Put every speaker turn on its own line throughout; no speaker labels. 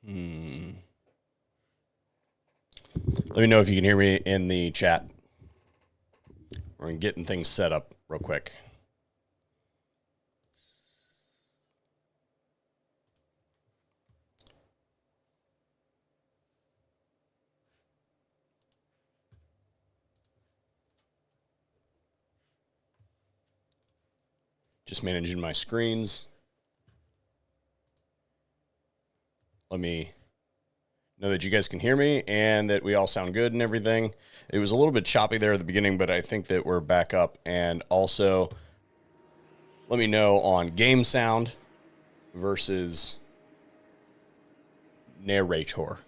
Let me know if you can hear me in the chat. We're getting things set up real quick. Just managing my screens. Let me know that you guys can hear me and that we all sound good and everything. It was a little bit choppy there at the beginning, but I think that we're back up. And also, let me know on game sound versus narrator.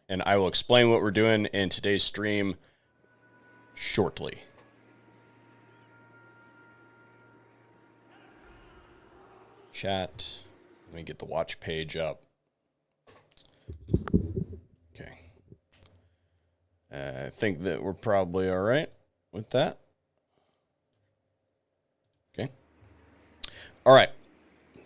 And I will explain what we're doing in today's stream shortly. Chat. Let me get the watch page up. Okay. I think that we're probably all right with that. Okay. All right.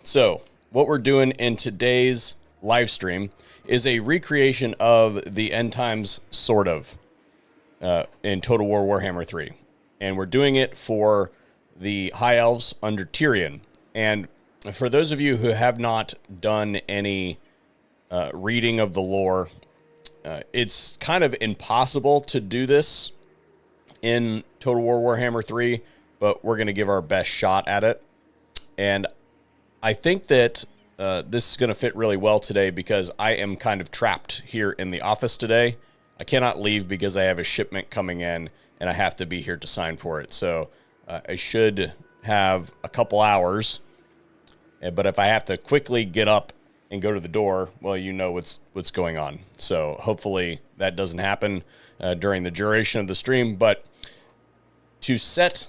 So what we're doing in today's live stream is a recreation of the End Times Sword of in Total War Warhammer 3. And we're doing it for the High Elves under Tyrion. And for those of you who have not done any reading of the lore, it's kind of impossible to do this in Total War Warhammer 3, but we're going to give our best shot at it. And I think that this is going to fit really well today because I am kind of trapped here in the office today. I cannot leave because I have a shipment coming in and I have to be here to sign for it. So I should have a couple hours. But if I have to quickly get up and go to the door, well, you know what's going on. So hopefully that doesn't happen during the duration of the stream. But to set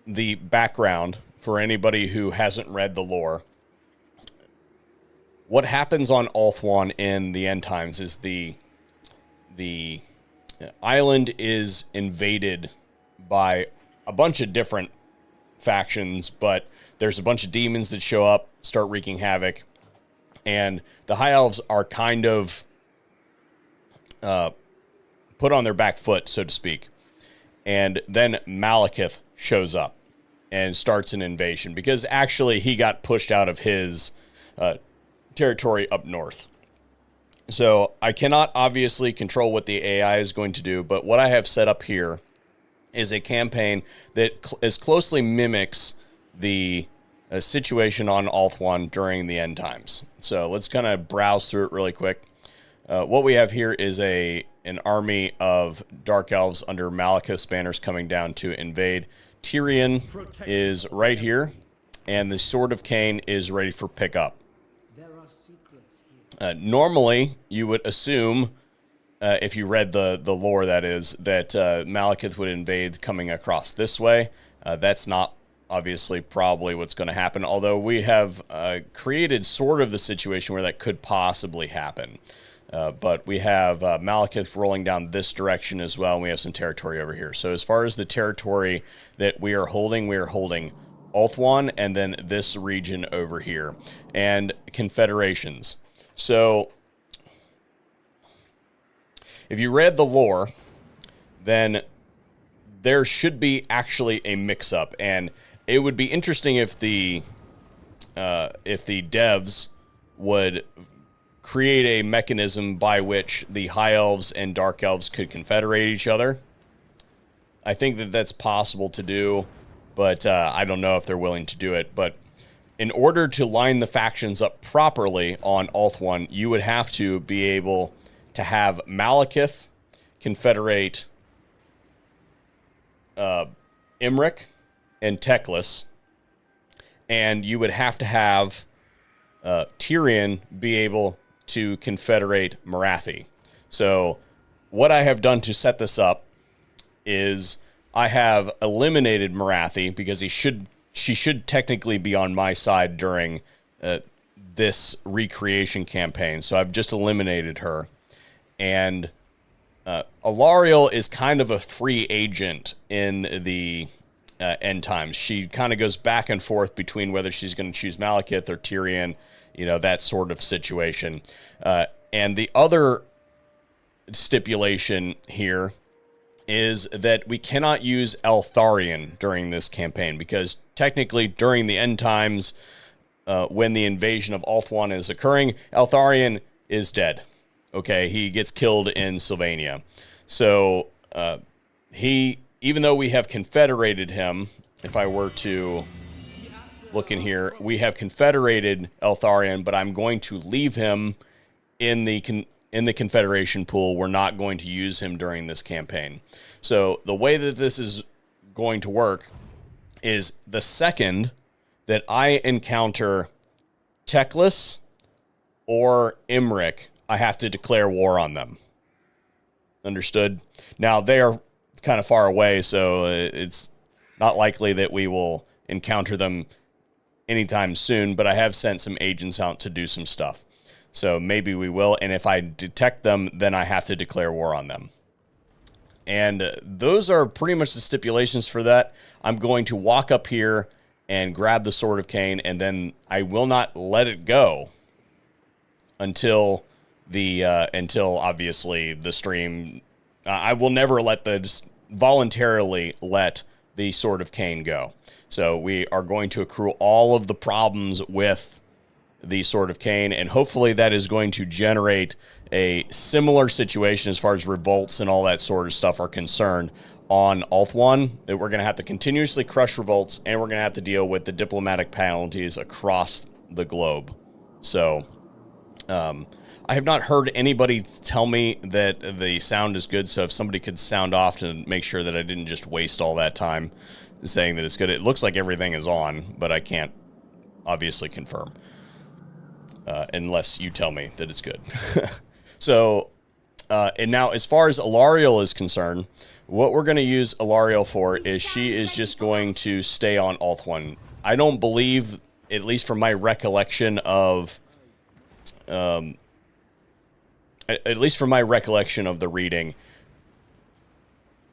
the background for anybody who hasn't read the lore, what happens on Ulthuan in the end times is the island is invaded by a bunch of different factions, but there's a bunch of demons that show up, start wreaking havoc, and the High Elves are kind of put on their back foot, so to speak. And then Malekith shows up and starts an invasion because actually he got pushed out of his territory up north. So I cannot obviously control what the AI is going to do, but what I have set up here is a campaign that as closely mimics the situation on Ulthuan during the end times. So let's kind of browse through it really quick. What we have here is an army of Dark Elves under Malekith's banners coming down to invade. Tyrion is right here, and the Sword of Khaine is ready for pickup. Normally, you would assume, if you read the lore, that is, that Malekith would invade coming across this way. That's not obviously probably what's going to happen, although we have created sort of the situation where that could possibly happen. But we have Malekith rolling down this direction as well, and we have some territory over here. So as far as the territory that we are holding Ulthuan and then this region over here, and confederations. So if you read the lore, then there should be actually a mix-up, and it would be interesting if the devs would create a mechanism by which the High Elves and Dark Elves could confederate each other. I think that that's possible to do, but I don't know if they're willing to do it. But in order to line the factions up properly on Ulthuan, you would have to be able to have Malekith confederate Imric and Teclis, and you would have to have Tyrion be able to confederate Morathi. So what I have done to set this up is I have eliminated Morathi because she should technically be on my side during this recreation campaign. So I've just eliminated her. And Alariel is kind of a free agent in the end times. She kind of goes back and forth between whether she's going to choose Malekith or Tyrion, you know, that sort of situation. And the other stipulation here is that we cannot use Eltharion during this campaign, because technically during the end times, when the invasion of Ulthuan is occurring, Eltharion is dead. Okay, he gets killed in Sylvania. So even though we have confederated him, if I were to look in here, we have confederated Eltharion, but I'm going to leave him in the confederation pool. We're not going to use him during this campaign. So the way that this is going to work is the second that I encounter Teclis or Imric, I have to declare war on them. Understood? Now, they are kind of far away, so it's not likely that we will encounter them anytime soon, but I have sent some agents out to do some stuff. So maybe we will, and if I detect them, then I have to declare war on them. And those are pretty much the stipulations for that. I'm going to walk up here and grab the Sword of Khaine, and then I will not let it go until obviously the stream. I will never voluntarily let the Sword of Khaine go. So we are going to accrue all of the problems with the Sword of Khaine, and hopefully that is going to generate a similar situation as far as revolts and all that sort of stuff are concerned on Ulthuan, that we're going to have to continuously crush revolts, and we're going to have to deal with the diplomatic penalties across the globe. So I have not heard anybody tell me that the sound is good, so if somebody could sound off to make sure that I didn't just waste all that time saying that it's good. It looks like everything is on, but I can't obviously confirm unless you tell me that it's good. So, and now as far as Alariel is concerned, what we're going to use Alariel for is she is just going to stay on Ulthuan. I don't believe, at least from my recollection of the reading,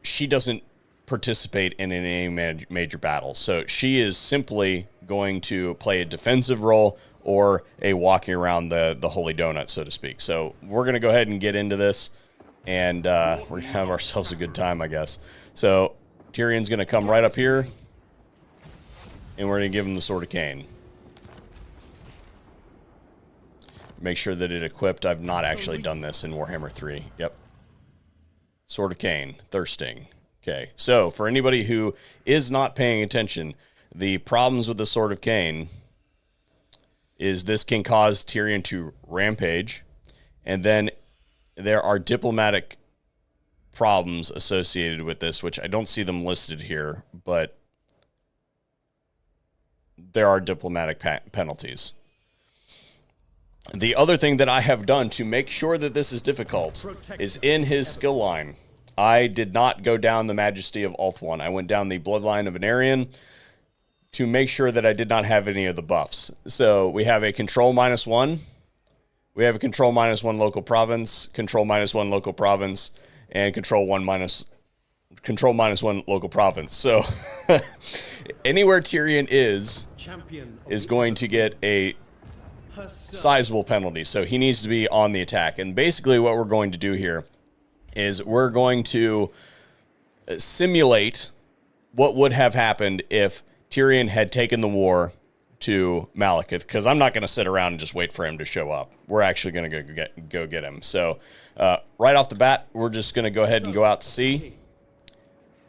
she doesn't participate in any major battles. So she is simply going to play a defensive role or a walking around the Holy Donut, so to speak. So we're going to go ahead and get into this, and we're going to have ourselves a good time, I guess. So Tyrion's going to come right up here, and we're going to give him the Sword of Khaine. Make sure that it equipped. I've not actually done this in Warhammer 3. Yep. Sword of Khaine, thirsting. Okay, so for anybody who is not paying attention, the problems with the Sword of Khaine is this can cause Tyrion to rampage, and then there are diplomatic problems associated with this, which I don't see them listed here, but there are diplomatic penalties. The other thing that I have done to make sure that this is difficult is in his skill line. I did not go down the Majesty of Ulthuan. I went down the Bloodline of Anarion to make sure that I did not have any of the buffs. So we have a control -1. We have a control -1 local province, control -1 local province, and control -1 local province. So anywhere Tyrion is going to get a sizable penalty. So he needs to be on the attack. And basically what we're going to do here is we're going to simulate what would have happened if Tyrion had taken the war to Malekith, because I'm not going to sit around and just wait for him to show up. We're actually going to go get him. So right off the bat, we're just going to go ahead and go out to sea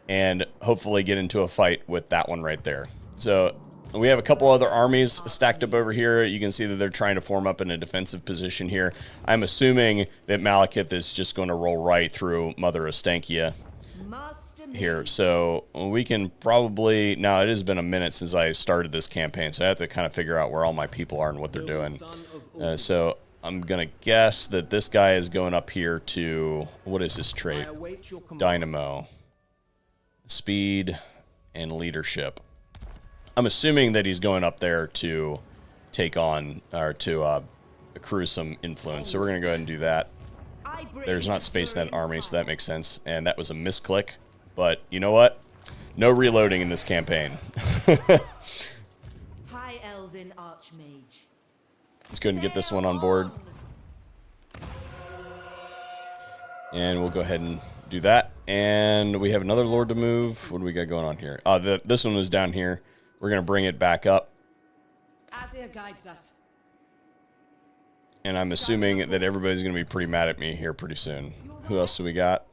and hopefully get into a fight with that one right there. So we have a couple other armies stacked up over here. You can see that they're trying to form up in a defensive position here. I'm assuming that Malekith is just going to roll right through Mother Ostankia here. So we can probably... Now, it has been a minute since I started this campaign, so I have to kind of figure out where all my people are and what they're doing. So I'm going to guess that this guy is going up here to... What is his trait? Dynamo. Speed and leadership. I'm assuming that he's going up there to take on, or to accrue some influence. So we're going to go ahead and do that. There's not space in that army, so that makes sense. And that was a misclick. But you know what? No reloading in this campaign.
High Elven Archmage.
Let's go ahead and get this one on board. And we'll go ahead and do that. And we have another lord to move. What do we got going on here? This one was down here. We're going to bring it back up.
Azir guides us.
And I'm assuming that everybody's going to be pretty mad at me here pretty soon. Who else do we got?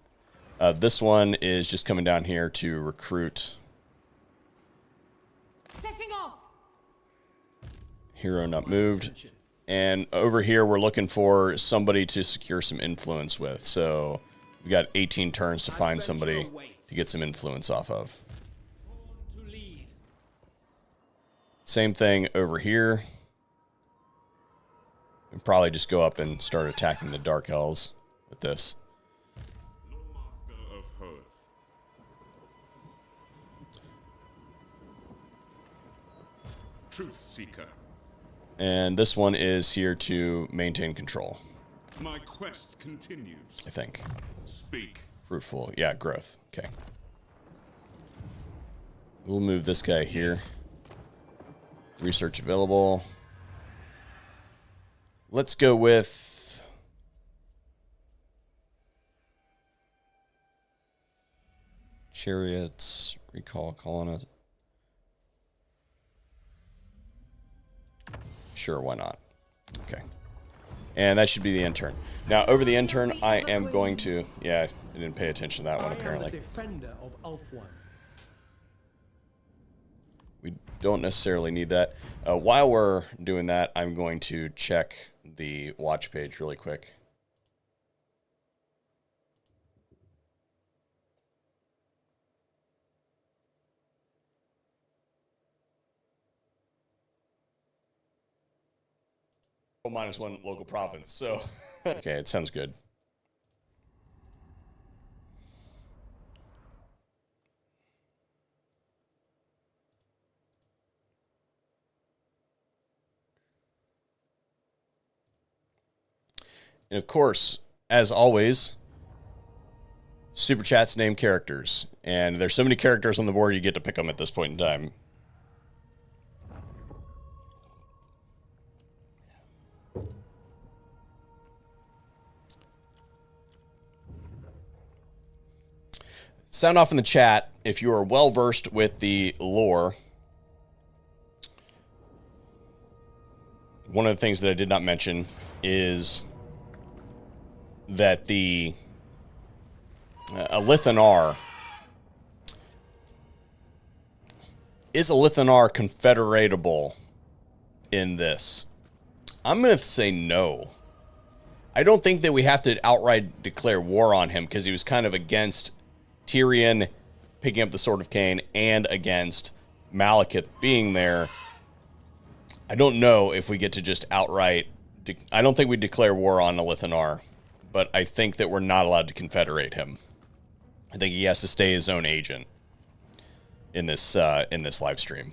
This one is just coming down here to recruit.
Setting off.
Hero not moved. And over here, we're looking for somebody to secure some influence with. So we've got 18 turns to find somebody to get some influence off of. Same thing over here. And probably just go up and start attacking the Dark Elves with this.
Truth Seeker.
And this one is here to maintain control.
My quest continues.
I think.
Speak.
Fruitful. Yeah, growth. Okay. We'll move this guy here. Research available. Let's go with... Chariots. Recall colonist. Sure, why not? Okay. And that should be the intern. Now, over the intern, I am going to... Yeah, I didn't pay attention to that one, apparently.
Defender of Ulthuan.
We don't necessarily need that. While we're doing that, I'm going to check the watch page really quick. -1 local province, so... Okay, it sounds good. And of course, as always, Super Chats name characters. And there's so many characters on the board, you get to pick them at this point in time. Sound off in the chat if you are well versed with the lore. One of the things that I did not mention is that the Lithanar is a Lithanar confederatable in this. I'm going to say no. I don't think that we have to outright declare war on him because he was kind of against Tyrion picking up the Sword of Khaine and against Malekith being there. I don't know if we get to just outright... I don't think we declare war on a Lithanar, but I think that we're not allowed to confederate him. I think he has to stay his own agent in this live stream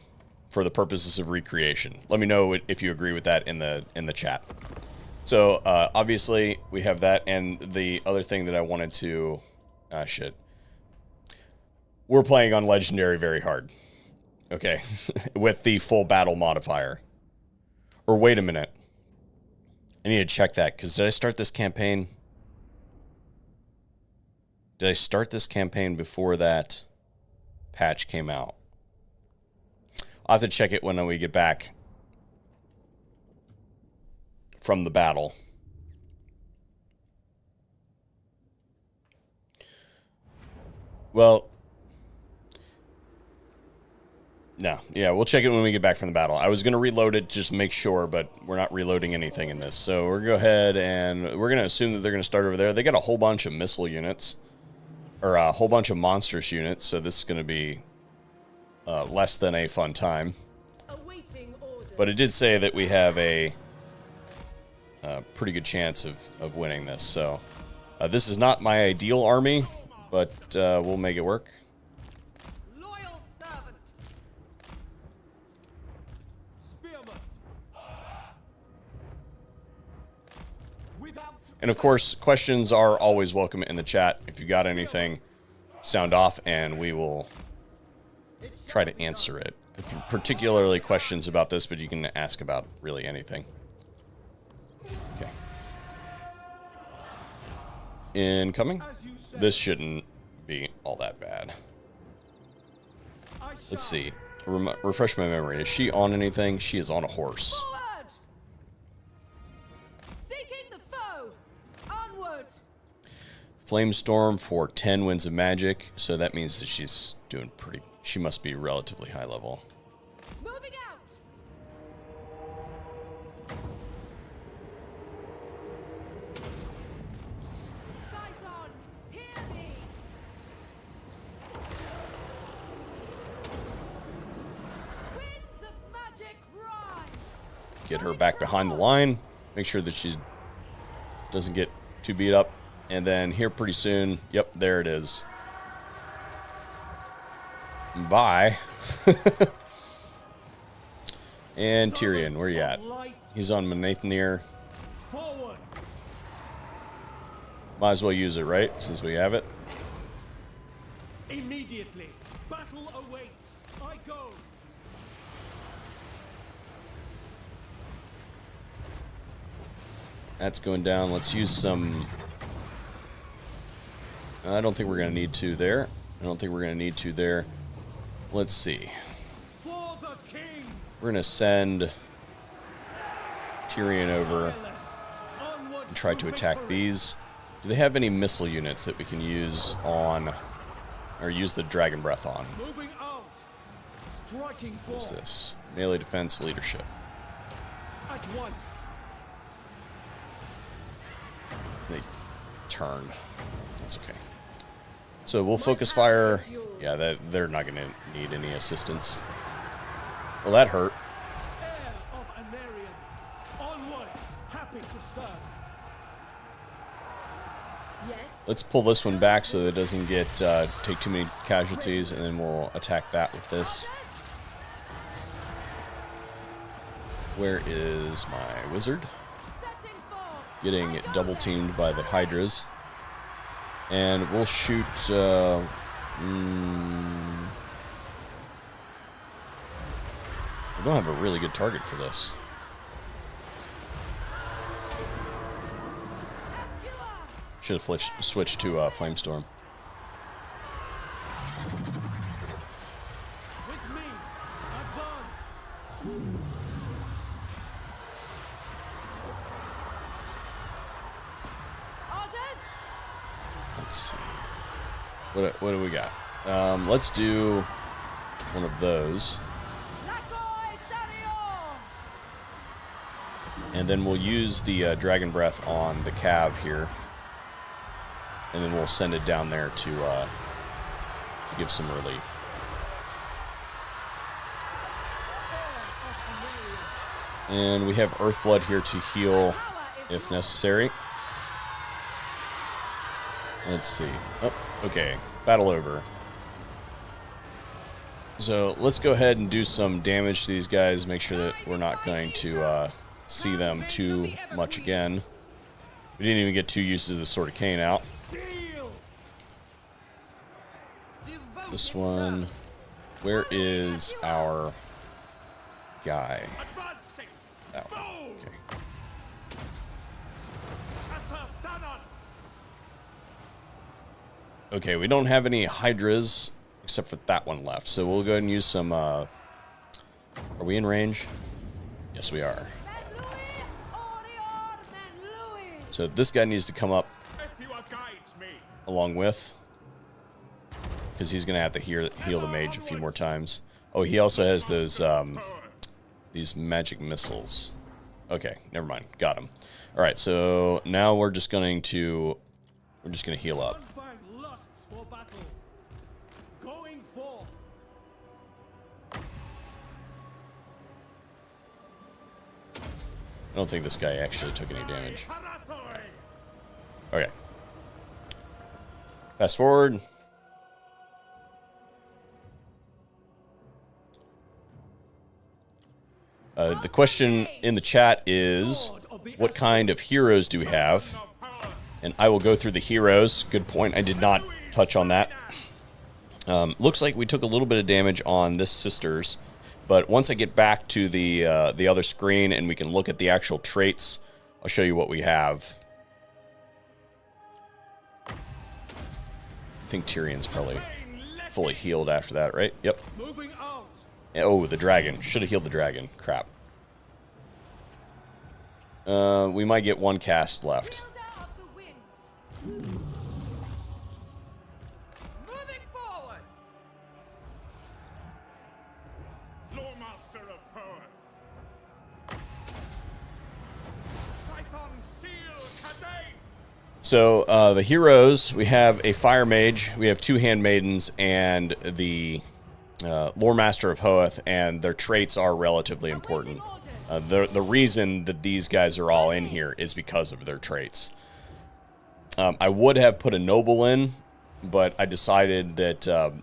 for the purposes of recreation. Let me know if you agree with that in the chat. So obviously we have that, and the other thing that I wanted to... shit. We're playing on Legendary very hard. Okay. With the full battle modifier. Or wait a minute. I need to check that, because did I start this campaign? Did I start this campaign before that patch came out? I'll have to check it when we get back from the battle. Well... No, yeah, we'll check it when we get back from the battle. I was going to reload it just to make sure, but we're not reloading anything in this. So we're going to go ahead and we're going to assume that they're going to start over there. They got a whole bunch of missile units, or a whole bunch of monstrous units, so this is going to be less than a fun time. But it did say that we have a pretty good chance of winning this. So this is not my ideal army, but we'll make it work. And of course, questions are always welcome in the chat. If you got anything, sound off, and we will try to answer it. Particularly questions about this, but you can ask about really anything. Okay. Incoming. This shouldn't be all that bad. Let's see. Refresh my memory. Is she on anything? She is on a horse.
Forward! Seeking the foe! Onward!
Flamestorm for 10 winds of magic, so that means that she's doing pretty... She must be relatively high level.
Moving out! Scython, hear me! Winds of magic rise!
Get her back behind the line. Make sure that she doesn't get too beat up. And then here pretty soon, yep, there it is. Bye. And Tyrion, where you at? He's on Malekith. Might as well use it, right? Since we have it.
Immediately, battle awaits. I go.
That's going down. Let's use some... I don't think we're going to need to there. I don't think we're going to need to there. Let's see.
For the king.
We're going to send Tyrion over and try to attack these. Do they have any missile units that we can use on, or use the Dragon Breath on?
Moving out. Striking
What is
forward.
this? Melee defense leadership.
At once.
They turned. That's okay. So we'll focus fire. Yeah, they're not going to need any assistance. Well, that hurt.
Heir of Anarion. Onward. Happy to serve.
Yes?
Let's pull this one back so that it doesn't get take too many casualties, and then we'll attack that with this. Where is my wizard?
Setting forth!
Getting double teamed by the Hydras. And we'll shoot... I don't have a really good target for this. Should have switched to Flamestorm.
With me. Advance.
Orders!
Let's see. What do we got? Let's do one of those.
Lakoi Sario!
And then we'll use the Dragon Breath on the Cav here. And then we'll send it down there to give some relief. And we have Earthblood here to heal if necessary. Let's see. Oh, okay. Battle over. So let's go ahead and do some damage to these guys. Make sure that we're not going to see them too much again. We didn't even get 2 uses of Sword of Khaine out.
Seal.
This one. Where is our guy?
Advancing.
Oh, okay.
Asathanan.
Okay, we don't have any Hydras except for that one left. So we'll go ahead and use some... Are we in range? Yes, we are. So this guy needs to come up along with, because he's going to have to heal the mage a few more times. Oh, he also has those these magic missiles. Okay, never mind. Got him. All right, so now we're just going to heal up.
Unfang lusts for battle. Going forth.
I don't think this guy actually took any damage. Okay. Fast forward. The question in the chat is, what kind of heroes do we have? And I will go through the heroes. Good point. I did not touch on that. Looks like we took a little bit of damage on this Sisters, but once I get back to the other screen and we can look at the actual traits, I'll show you what we have. I think Tyrion's probably fully healed after that, right? Yep.
Moving out.
Oh, the dragon. Should have healed the dragon. Crap. We might get one cast left.
Wielder of the winds.
Moving forward.
Loremaster of Hoeth.
Scython seal Khaine.
So, the heroes, we have a fire mage, we have 2 handmaidens, and the lore master of Hoeth, and their traits are relatively important. The reason that these guys are all in here is because of their traits. I would have put a noble in, but I decided that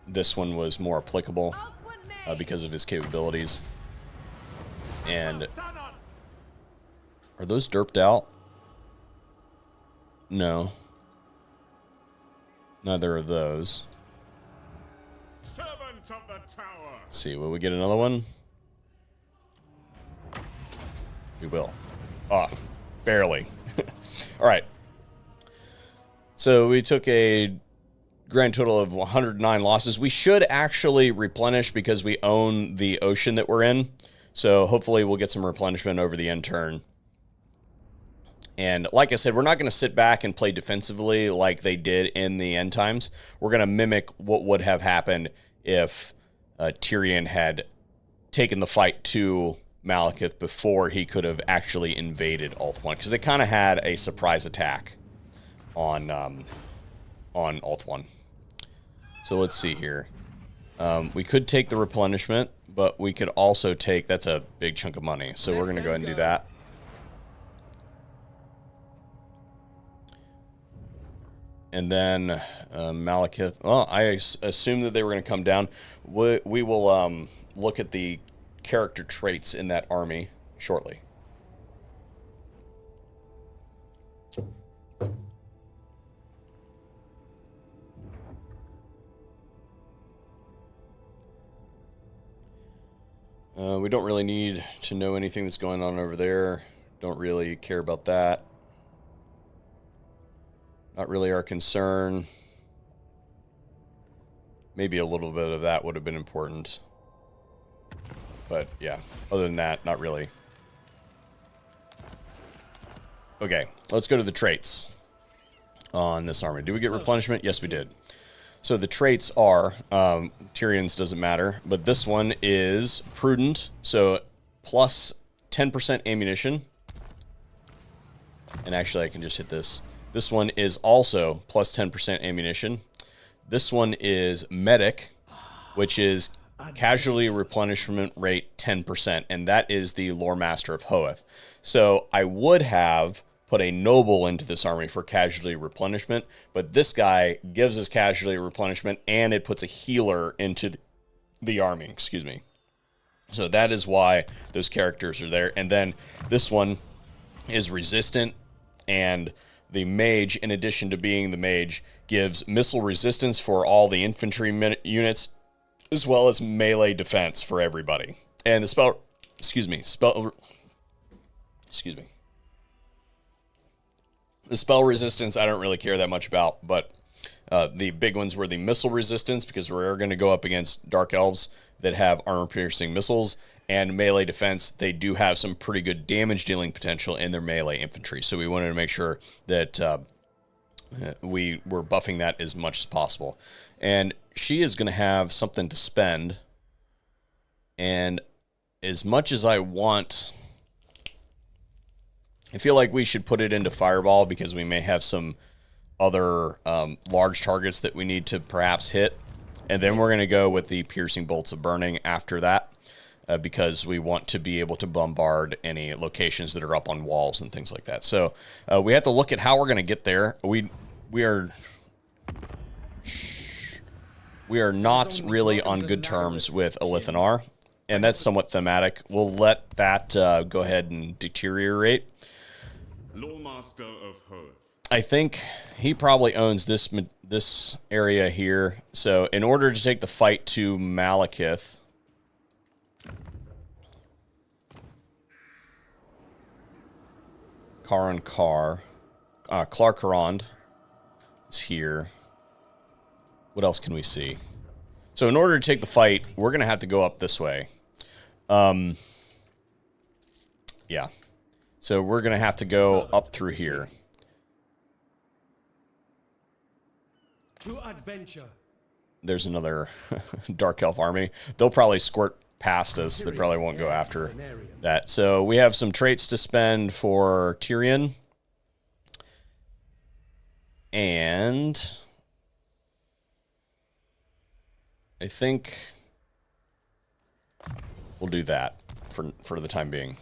this one was more applicable because of his capabilities. And are those derped out? No. Neither of those.
Servant of the tower.
Let's see, will we get another one? We will. Ah, barely. Alright. So we took a grand total of 109 losses. We should actually replenish because we own the ocean that we're in. So hopefully we'll get some replenishment over the end turn. And like I said, we're not going to sit back and play defensively like they did in the end times. We're going to mimic what would have happened if Tyrion had taken the fight to Malekith before he could have actually invaded Ulthuan. Because they kind of had a surprise attack on Ulthuan. So let's see here. We could take the replenishment, but we could also take... That's a big chunk of money. So we're going to go ahead and do that. And then Malekith. Well, I assumed that they were going to come down. We will look at the character traits in that army shortly. We don't really need to know anything that's going on over there. Don't really care about that. Not really our concern. Maybe a little bit of that would have been important. But yeah, other than that, not really. Okay, let's go to the traits on this army. Did we get replenishment? Yes, we did. So the traits are, Tyrion's doesn't matter, but this one is prudent, so plus 10% ammunition. And actually I can just hit this. This one is also plus 10% ammunition. This one is medic, which is casualty replenishment rate 10%, and that is the lore master of Hoeth. So I would have put a noble into this army for casualty replenishment, but this guy gives us casualty replenishment, and it puts a healer into the army, excuse me. So that is why those characters are there. And then this one is resistant, and the mage, in addition to being the mage, gives missile resistance for all the infantry units, as well as melee defense for everybody. And the spell, the spell resistance, I don't really care that much about, but the big ones were the missile resistance, because we're going to go up against dark elves that have armor-piercing missiles, and melee defense. They do have some pretty good damage-dealing potential in their melee infantry, so we wanted to make sure that we were buffing that as much as possible. And she is going to have something to spend, and as much as I want... I feel like we should put it into Fireball, because we may have some other large targets that we need to perhaps hit. And then we're going to go with the Piercing Bolts of Burning after that, because we want to be able to bombard any locations that are up on walls and things like that. So we have to look at how we're going to get there. We are not really on good terms with Ulthuan, and that's somewhat thematic. We'll let that go ahead and deteriorate.
Loremaster of Hoeth.
I think he probably owns this area here. So in order to take the fight to Malekith, Clarkarond is here. What else can we see? So in order to take the fight, we're going to have to go up this way. Yeah. So we're going to have to go up through here.
To adventure.
There's another Dark Elf army. They'll probably squirt past us. They probably won't go after that. So we have some traits to spend for Tyrion. And I think we'll do that for the time being.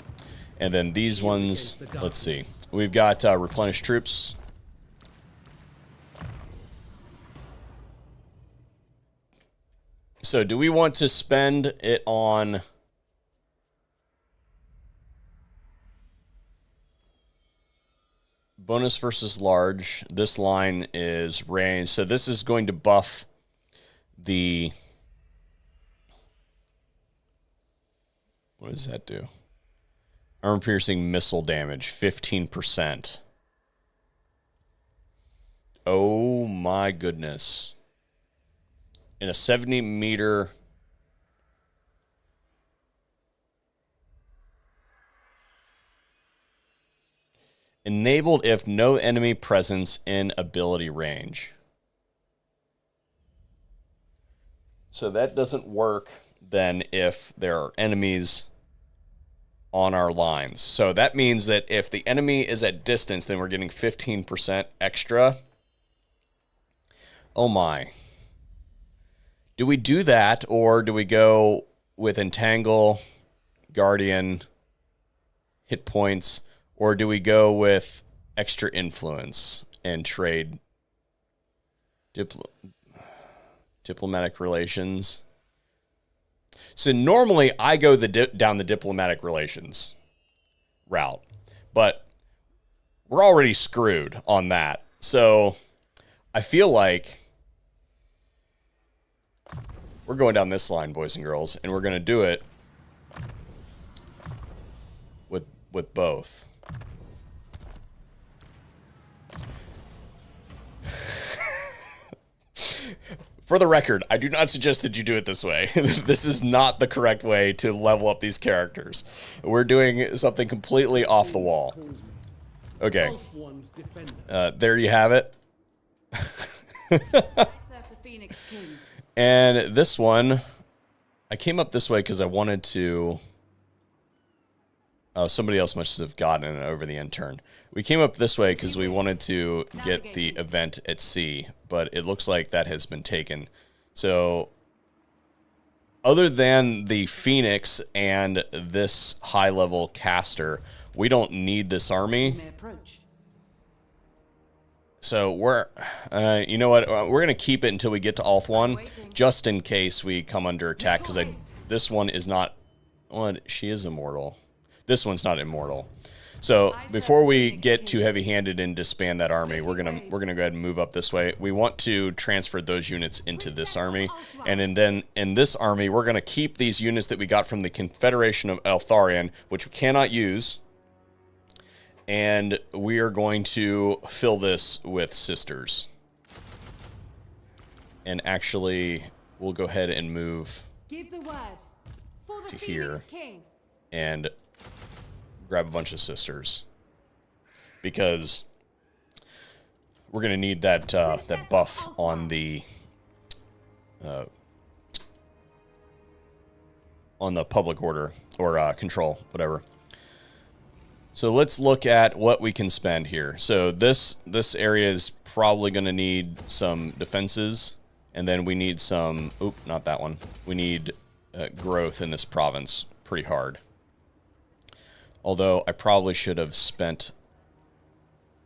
And then these ones, let's see. We've got replenish troops. So do we want to spend it on bonus versus large? This line is range. So this is going to buff the... What does that do? Armor-piercing missile damage, 15%. Oh my goodness. In a 70-meter... Enabled if no enemy presence in ability range. So that doesn't work then if there are enemies on our lines. So that means that if the enemy is at distance, then we're getting 15% extra. Oh my. Do we do that, or do we go with Entangle, Guardian, hit points, or do we go with extra influence and trade diplomatic relations? So normally I go down the diplomatic relations route, but we're already screwed on that. So I feel like we're going down this line, boys and girls, and we're going to do it with both. For the record, I do not suggest that you do it this way. This is not the correct way to level up these characters. We're doing something completely off the wall. Okay. There you have it. And this one, I came up this way because I wanted to... Oh, somebody else must have gotten it over the end turn. We came up this way because we wanted to get the event at sea, but it looks like that has been taken. So, other than the Phoenix and this high-level caster, we don't need this army. So we're, you know what? We're gonna keep it until we get to Ulthuan, just in case we come under attack. Because this one is not. Well, she is immortal. This one's not immortal. So before we get too heavy-handed and disband that army, we're gonna go ahead and move up this way. We want to transfer those units into this army, and then in this army, we're gonna keep these units that we got from the Confederation of Eltharion, which we cannot use, and we are going to fill this with sisters. And actually, we'll go ahead and move to here and grab a bunch of sisters, because we're gonna need that that buff on the public order or control, whatever. So let's look at what we can spend here. So this area is probably gonna need some defenses, and then we need some. Oop, not that one. We need growth in this province pretty hard. Although I probably should have spent.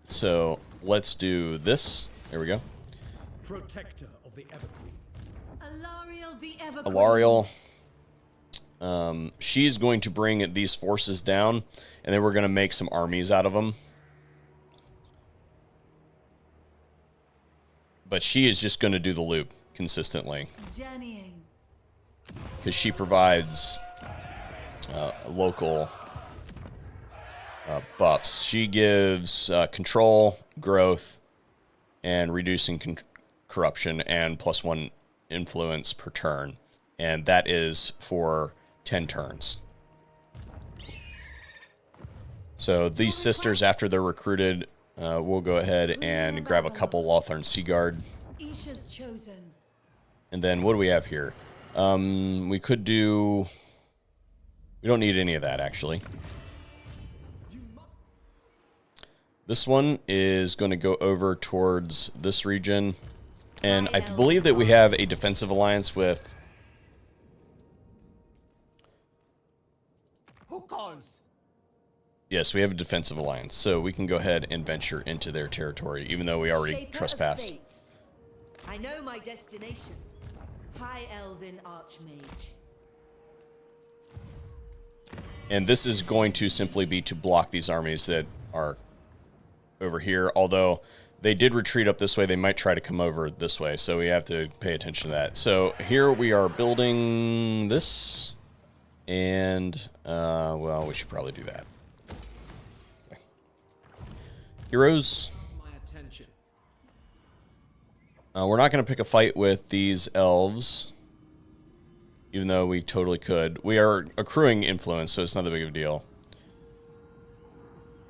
So let's do this. There we go.
Protector of the Everqueen.
Alariel the Everqueen.
She's going to bring these forces down, and then we're going to make some armies out of them. But she is just going to do the loop consistently.
Journeying.
Because she provides local buffs. She gives control, growth, and reducing corruption, and +1 influence per turn. And that is for 10 turns. So these sisters, after they're recruited, we'll go ahead and grab a couple Ulthuan Sea Guard.
Isha's chosen.
And then what do we have here? We could do... We don't need any of that, actually. This one is going to go over towards this region. And I believe that we have a defensive alliance with...
Who calls?
Yes, we have a defensive alliance. So we can go ahead and venture into their territory, even though we already
Shaper of
trespassed.
fates. I know my destination. High Elven Archmage.
And this is going to simply be to block these armies that are over here. Although they did retreat up this way, they might try to come over this way. So we have to pay attention to that. So here we are building this. And, well, we should probably do that. Okay. Heroes.
My attention.
We're not going to pick a fight with these elves, even though we totally could. We are accruing influence, so it's not that big of a deal.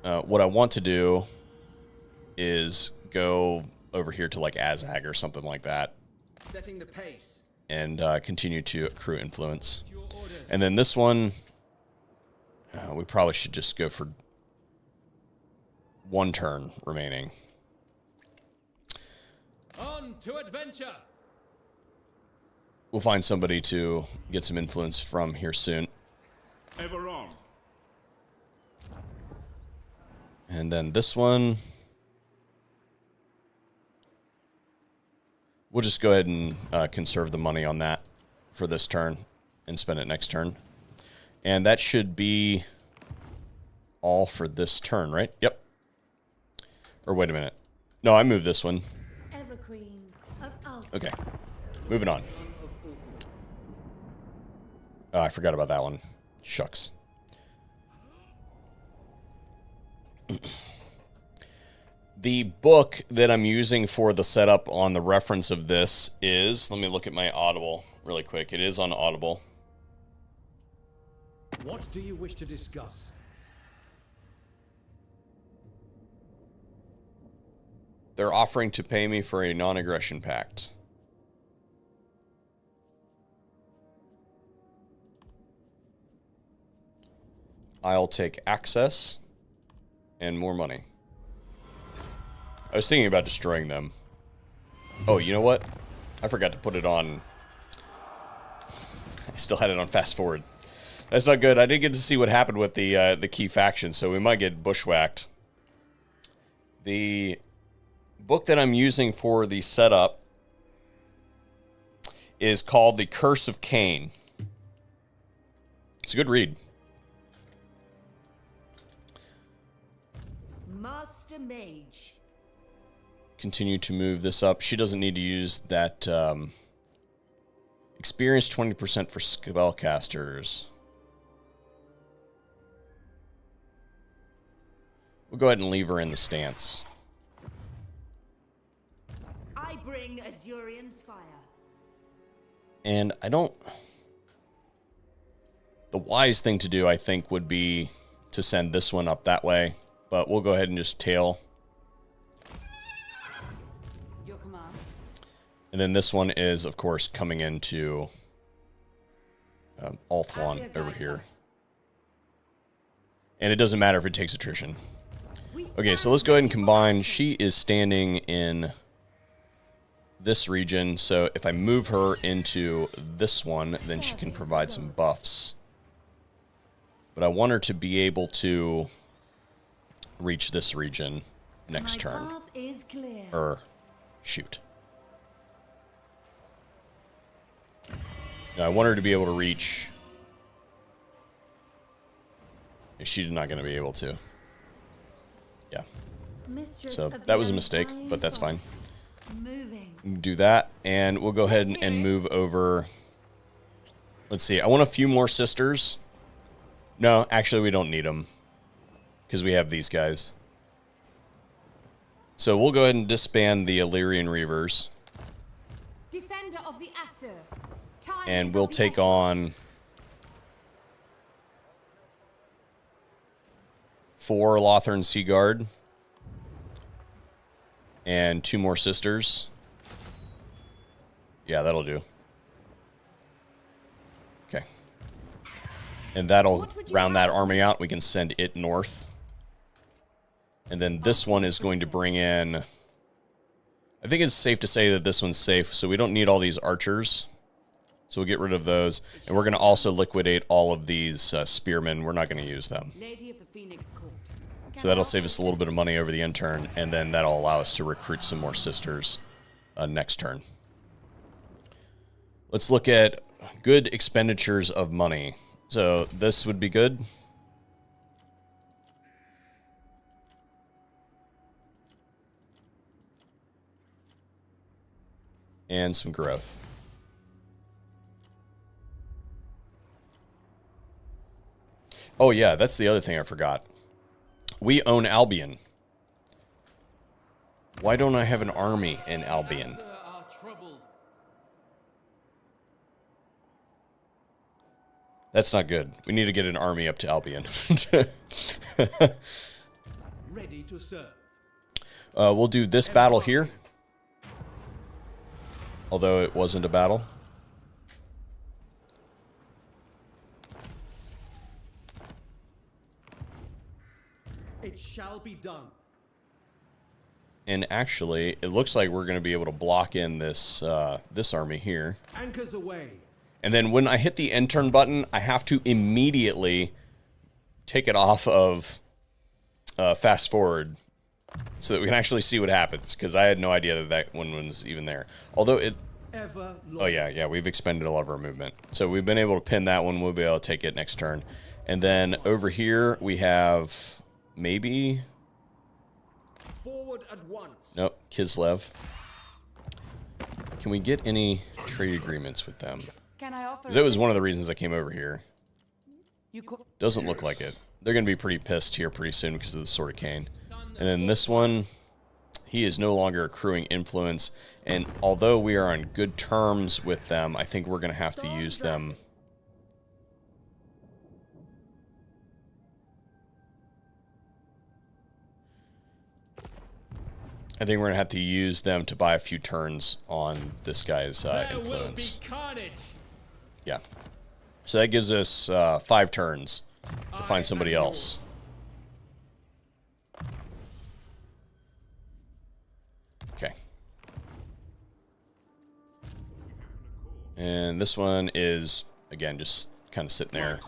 What I want to do is go over here to like Azag or something like that,
Setting the pace.
and continue to accrue influence.
Your orders.
And then this one, we probably should just go for 1 turn remaining.
On to adventure.
We'll find somebody to get some influence from here soon.
Ever on.
And then this one, we'll just go ahead and conserve the money on that for this turn and spend it next turn. And that should be all for this turn, right? Yep. Or wait a minute. No, I moved this one.
Everqueen of Ulthuan.
Okay. Moving on. Oh, I forgot about that one. Shucks. The book that I'm using for the setup on the reference of this is... Let me look at my Audible really quick. It is on Audible.
What do you wish to discuss?
They're offering to pay me for a non-aggression pact. I'll take access and more money. I was thinking about destroying them. Oh, you know what? I forgot to put it on... I still had it on fast forward. That's not good. I did get to see what happened with the key faction, so we might get bushwhacked. The book that I'm using for the setup is called The Curse of Khaine. It's a good read.
Master Mage.
Continue to move this up. She doesn't need to use that experience 20% for spellcasters. We'll go ahead and leave her in the stance.
I bring Azurian's fire.
And I don't... The wise thing to do, I think, would be to send this one up that way. But we'll go ahead and just tail.
Your command.
And then this one is, of course, coming into Ulthuan over here. And it doesn't matter if it takes attrition. Okay, so let's go ahead and combine. She is standing in this region, so if I move her into this one, then she can provide some buffs. But I want her to be able to reach this region next turn.
My path is clear.
Or, shoot. No, I want her to be able to reach... She's not going to be able to. Yeah.
Mistress
So
of
that was a
the
mistake,
Undying
but that's fine.
Forest. Moving.
Do that, and we'll go ahead and move over. Let's see. I want a few more sisters. No, actually, we don't need them because we have these guys. So we'll go ahead and disband the Illyrian Reavers.
Defender of the Aesir. Time
And
is
we'll
of the
take
essence.
on 4 Lothern Sea Guard and 2 more sisters. Yeah, that'll do. Okay. And that'll round that army out. We can send it north. And then this one is going to bring in... I think it's safe to say that this one's safe, so we don't need all these archers. So we'll get rid of those. And we're going to also liquidate all of these spearmen. We're not going to use them.
Lady of the Phoenix Court.
So that'll save us a little bit of money over the end turn, and then that'll allow us to recruit some more sisters next turn. Let's look at good expenditures of money. So this would be good. And some growth. Oh yeah, that's the other thing I forgot. We own Albion. Why don't I have an army in Albion? That's not good. We need to get an army up to Albion.
Ready to serve.
We'll do this battle here. Although it wasn't a battle.
It shall be done.
And actually, it looks like we're going to be able to block in this this army here.
Anchors away.
And then when I hit the end turn button, I have to immediately take it off of fast forward so that we can actually see what happens, because I had no idea that that one was even there. Although it...
Ever
Oh, yeah, we've expended a lot of our movement. So we've been able to pin that one. We'll be able to take it next turn. And then over here, we have maybe...
Forward at once.
Nope, Kislev. Can we get any trade agreements with them?
Can I offer?
'Cause that was one of the reasons I came over here.
You could.
Doesn't look like it. They're going to be pretty pissed here pretty soon because of the Sword of Khaine. And then this one, he is no longer accruing influence. And although we are on good terms with them, I think we're going to have to use them. I think we're going to have to use them to buy a few turns on this guy's influence. Yeah. So that gives us 5 turns to find somebody else. Okay. And this one is, again, just kind of sitting there,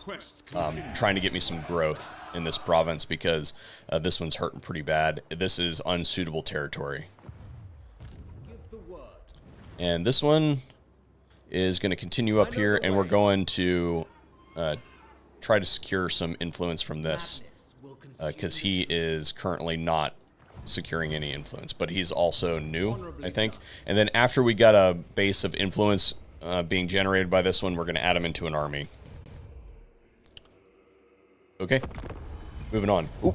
trying to get me some growth in this province because this one's hurting pretty bad. This is unsuitable territory. And this one is going to continue up here, and we're going to try to secure some influence from this because he is currently not securing any influence, but he's also new, I think. And then after we got a base of influence being generated by this one, we're going to add him into an army. Okay, moving on. Ooh.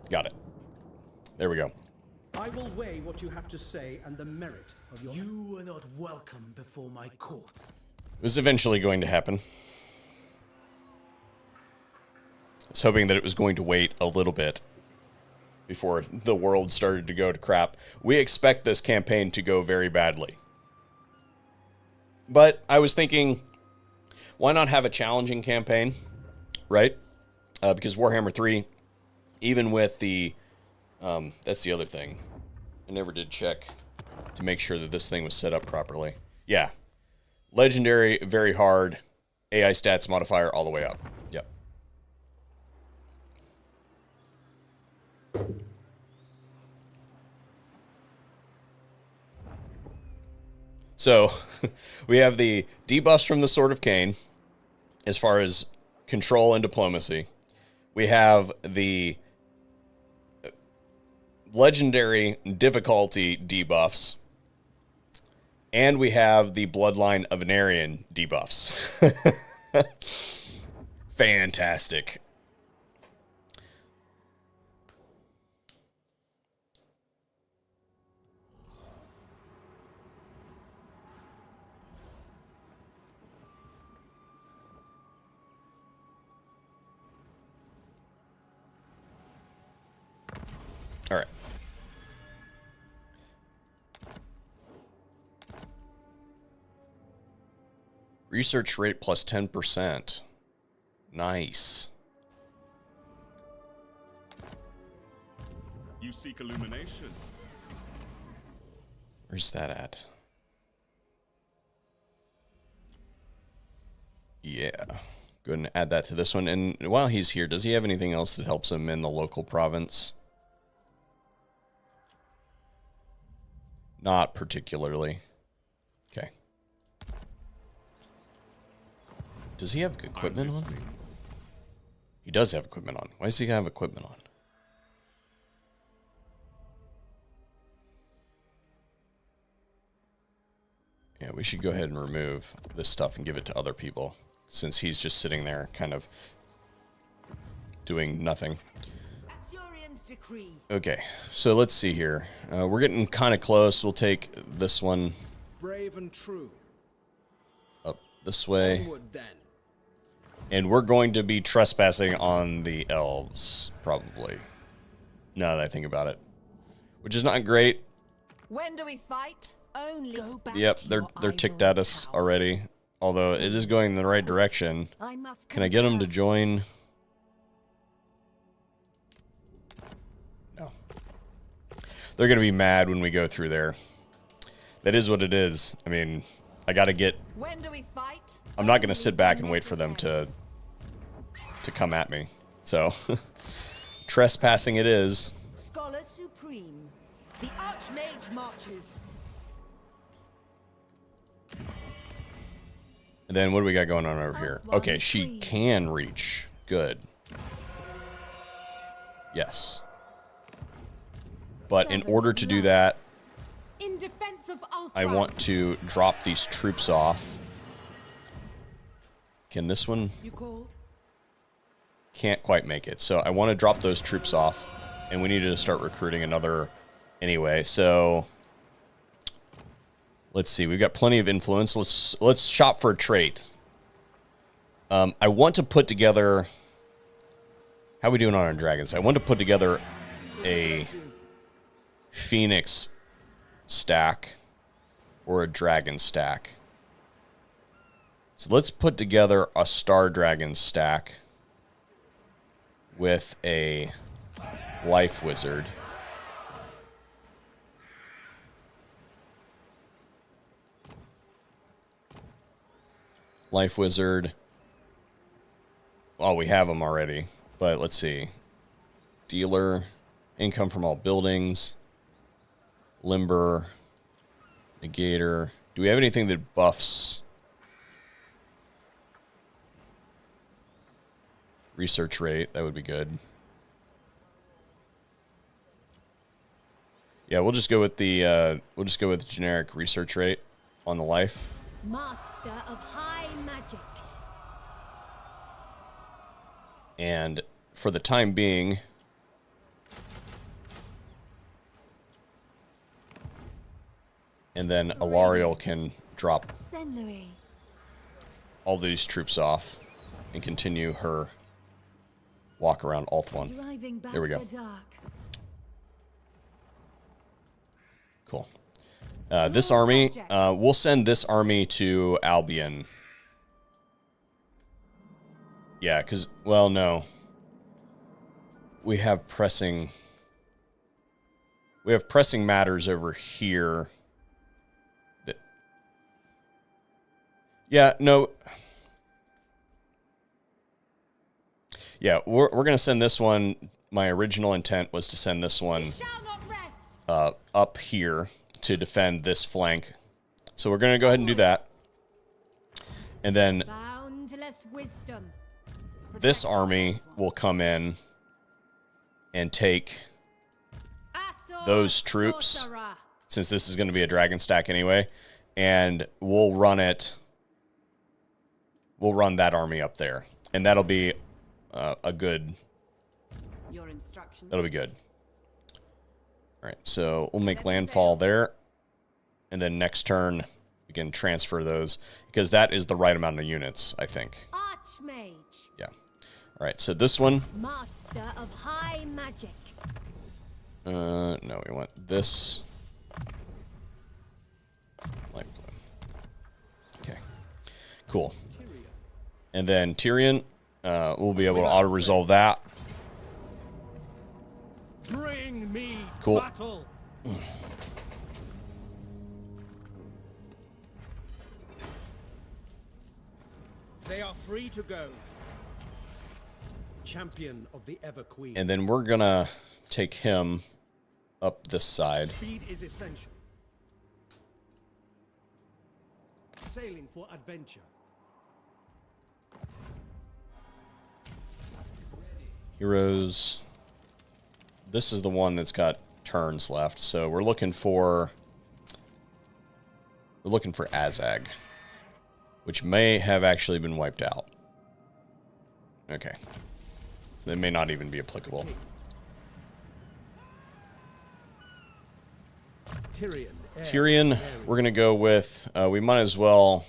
Got it. There we go.
I will weigh what you have to say and the merit of your...
You are not welcome before my court.
It was eventually going to happen. I was hoping that it was going to wait a little bit before the world started to go to crap. We expect this campaign to go very badly. But I was thinking, why not have a challenging campaign, right? Because Warhammer 3, even with the... that's the other thing. I never did check to make sure that this thing was set up properly. Yeah. Legendary, very hard, AI stats modifier all the way up. Yep. So, we have the debuffs from the Sword of Khaine as far as control and diplomacy. We have the legendary difficulty debuffs. And we have the Bloodline of Anarian debuffs. Fantastic. All right. Research rate plus 10%. Nice.
You seek illumination.
Where's that at? Yeah. Go ahead and add that to this one. And while he's here, does he have anything else that helps him in the local province? Not particularly. Okay. Does he have equipment on? He does have equipment on. Why does he have equipment on? Yeah, we should go ahead and remove this stuff and give it to other people, since he's just sitting there kind of doing nothing.
Asurion's decree.
Okay, so let's see here. We're getting kind of close. We'll take this one
Brave and true.
up this way.
Onward then.
And we're going to be trespassing on the elves, probably. Now that I think about it. Which is not great.
When do we fight? Only go back.
Yep,
to
they're
your
ticked
ivory
at us
tower.
already. Although it is going in the right direction.
I must
Can I get them to
concur.
join? No. They're going to be mad when we go through there. That is what it is. I mean, I got to get...
When do we fight?
I'm not going to sit
Only
back
when
and wait for them
necessary.
to come at me. So, trespassing it is.
Scholar supreme. The Archmage marches.
And then what do we got going on over here?
Ulthuan
Okay, she
free.
can reach. Good. Yes. But in
Servant
order
of
to do
light.
that,
In defense of Ulthuan.
I want to drop these troops off. Can this one?
You called?
Can't quite make it. So I want to drop those troops off. And we need to start recruiting another anyway. So let's see. We've got plenty of influence. Let's shop for a trait. I want to put together... How are we doing on our dragons? I want to put together a Phoenix stack or a dragon stack. So let's put together a Star Dragon stack with a Life Wizard. Life Wizard. Oh, we have them already. But let's see. Dealer. Income from all buildings. Limber. Negator. Do we have anything that buffs? Research rate. That would be good. Yeah, we'll just go with the generic research rate on the life.
Master of high magic.
And for the time being, and then Alariel can drop
Senlery.
all these troops off and continue her walk around Ulthuan.
Driving back
There we go.
the dark.
Cool. This army, we'll send this army to Albion. Yeah, because, well, no. We have pressing matters over here. That, yeah, no. Yeah, we're going to send this one. My original intent was to send this one
Shall not rest.
up here to defend this flank. So we're going to go ahead and do that. And then
Boundless wisdom.
this army will come in and take those troops,
Sorcerer.
since this is going to be a dragon stack anyway, and we'll run it. We'll run that army up there, and that'll be a good.
Your instructions.
That'll be good. All right, so we'll make landfall there, and then next turn we can transfer those because that is the right amount of units, I think.
Archmage.
Yeah. All right, so this one.
Master of high magic.
No, we want this. Light blue. Okay, cool. And then Tyrion, we'll be able to auto-resolve that.
Bring me
Cool.
battle. They are free to go. Champion of the Ever Queen.
And then we're gonna take him up this side.
Speed is essential. Sailing for adventure.
Heroes. This is the one that's got turns left, so we're looking for Azag, which may have actually been wiped out. Okay, so they may not even be applicable. Tyrion, we're gonna go with. We might as well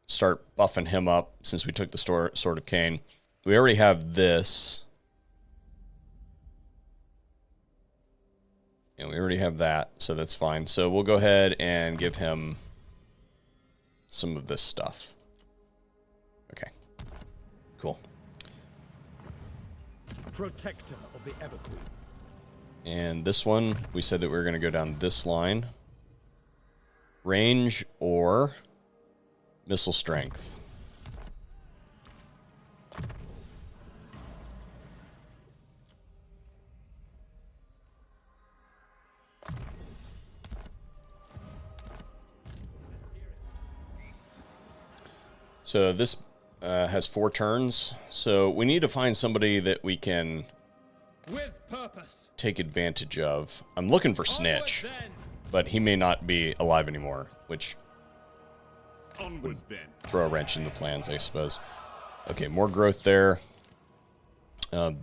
start buffing him up since we took the Sword of Khaine. We already have this. And we already have that, so that's fine. So we'll go ahead and give him some of this stuff. Okay. Cool.
Protector of the Ever Queen.
And this one, we said that we were going to go down this line. Range or missile strength. So this has 4 turns. So we need to find somebody that we can
With purpose.
take advantage of. I'm looking for Snitch, but he may not be alive anymore, which
Onward then.
throw a wrench in the plans, I suppose. Okay, more growth there.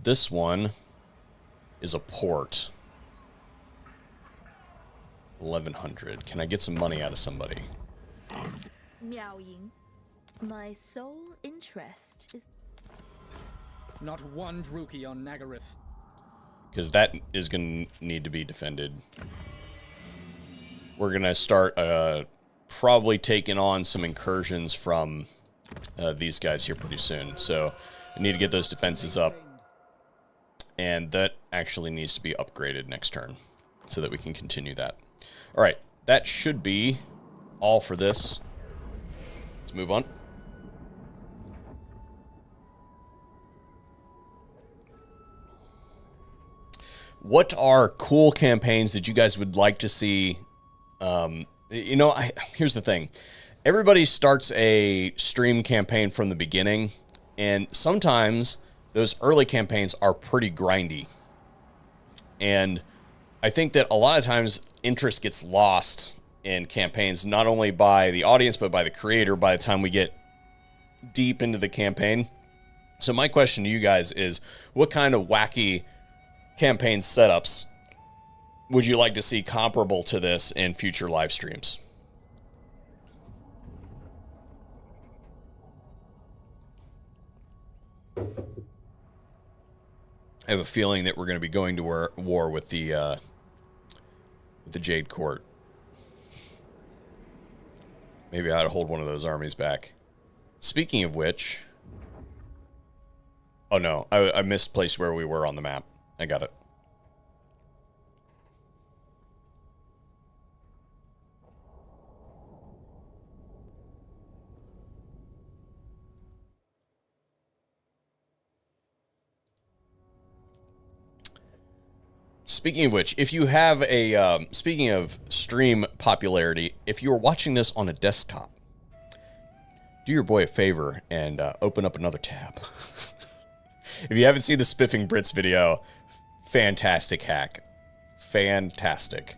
This one is a port. 1100. Can I get some money out of somebody?
Miao Ying. My sole interest is
Not one Druki on Nagaryth.
Because that is going to need to be defended. We're going to start probably taking on some incursions from these guys here pretty soon. So we need to get those defenses up. And that actually needs to be upgraded next turn so that we can continue that. All right, that should be all for this. Let's move on. What are cool campaigns that you guys would like to see? Here's the thing. Everybody starts a stream campaign from the beginning, and sometimes those early campaigns are pretty grindy. And I think that a lot of times interest gets lost in campaigns, not only by the audience, but by the creator by the time we get deep into the campaign. So my question to you guys is, what kind of wacky campaign setups would you like to see comparable to this in future live streams? I have a feeling that we're going to be going to war with the Jade Court. Maybe I ought to hold one of those armies back. Speaking of which... Oh no, I misplaced where we were on the map. I got it. Speaking of which, if you have a, speaking of stream popularity, if you're watching this on a desktop, do your boy a favor and open up another tab. If you haven't seen the Spiffing Brits video, fantastic hack. fantastic.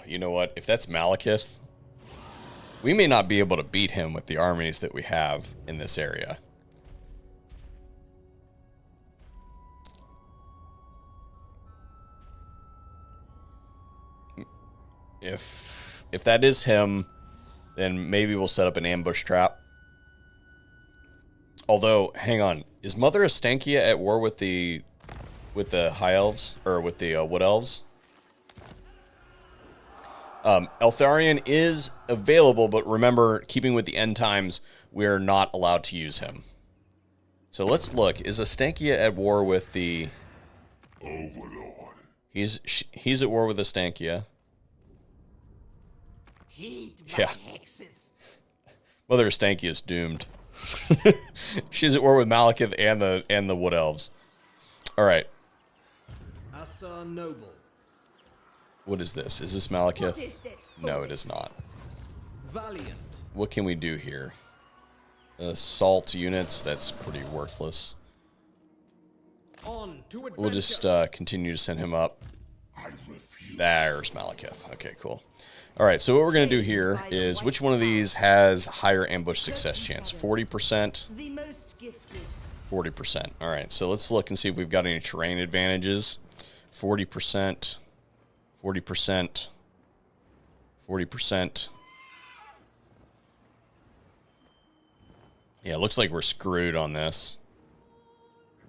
You know what? If that's Malekith, we may not be able to beat him with the armies that we have in this area. If that is him, then maybe we'll set up an ambush trap. Although, hang on, is Mother Estankia at war with the High Elves or with the Wood Elves? Eltharion is available, but remember, keeping with the end times, we're not allowed to use him. So let's look. Is Estankia at war with the
Overlord?
He's at war with Estankia. Yeah. Mother Estankia is doomed. She's at war with Malekith and the Wood Elves. All right.
Asa Noble.
What is this? Is this Malekith?
What is this?
No, it is not.
Valiant.
What can we do here? Assault units, that's pretty worthless.
On to adventure.
We'll just continue to send him up. There's Malekith. Okay, cool. All right, so what we're going to do here is, which one of these has higher ambush success chance? 40%?
The most gifted.
40%. All right, so let's look and see if we've got any terrain advantages. 40%. 40%. 40%. Yeah, it looks like we're screwed on this.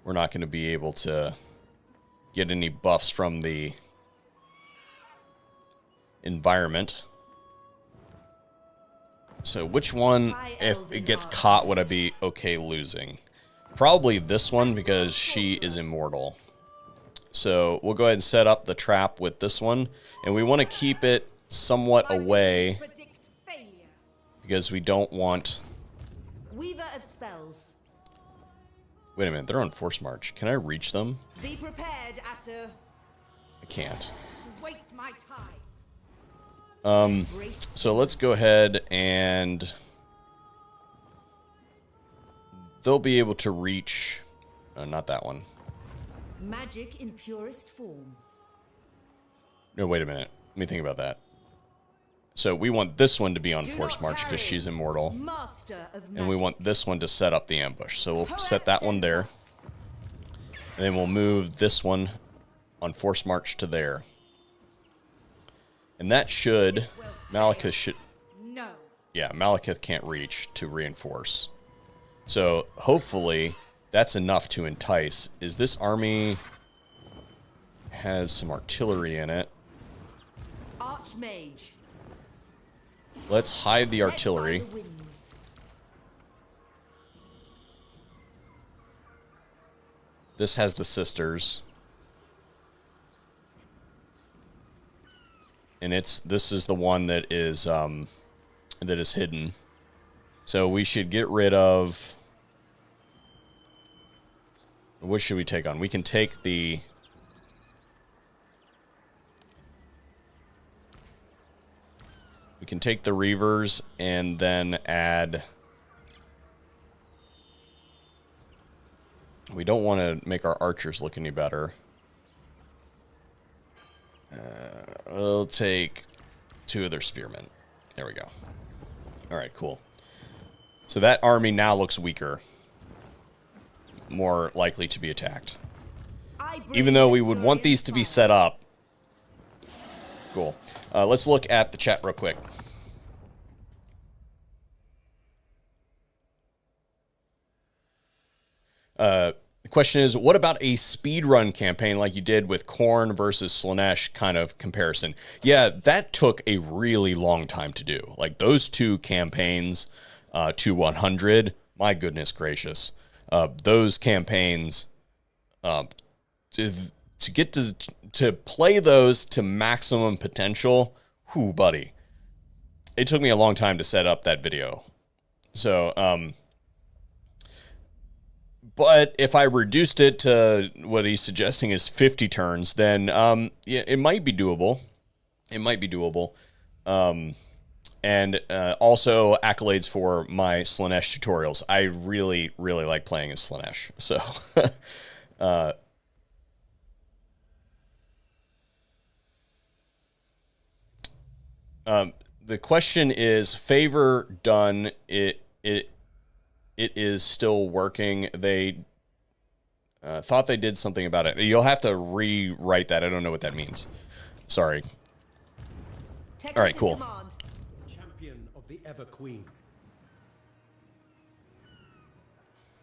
We're not going to be able to get any buffs from the environment. So which one, if it gets caught, would I be okay losing? Probably this one, because she is immortal. So we'll go ahead and set up the trap with this one. And we want to keep it somewhat away, because we don't want...
Weaver of spells.
Wait a minute, they're on Force March. Can I reach them?
Be prepared, Asu.
I can't.
Waste my time.
So let's go ahead and... They'll be able to reach... not that one.
Magic in purest form.
No, wait a minute. Let me think about that. So we want this one to be on Force March because she's immortal.
Master of
And we want this one to set up the ambush. So we'll set that one there. And then we'll move this one on Force March to there. And that should... Malekith should...
No.
Yeah, Malekith can't reach to reinforce. So hopefully that's enough to entice. Is this army... has some artillery in it.
Archmage.
Let's hide the artillery.
Led by the winds.
This has the sisters. And this is the one that is hidden. So we should get rid of... What should we take on? We can take the... We can take the Reavers and then add... We don't want to make our archers look any better. We'll take 2 of their spearmen. There we go. All right, cool. So that army now looks weaker. More likely to be attacked. Even though we would want these to be set up. Cool. Let's look at the chat real quick. The question is, what about a speedrun campaign like you did with Khorne versus Slaanesh kind of comparison? Yeah, that took a really long time to do. Like those 2 campaigns to 100, my goodness gracious. Those campaigns, to get to play those to maximum potential, whoo, buddy. It took me a long time to set up that video. So, but if I reduced it to what he's suggesting is 50 turns, then yeah, it might be doable. It might be doable. And also accolades for my Slaanesh tutorials. I really, really like playing as Slaanesh. So, the question is, favor done. It is still working. They thought they did something about it. You'll have to rewrite that. I don't know what that means. Sorry. All right, cool.
Champion of the Ever Queen.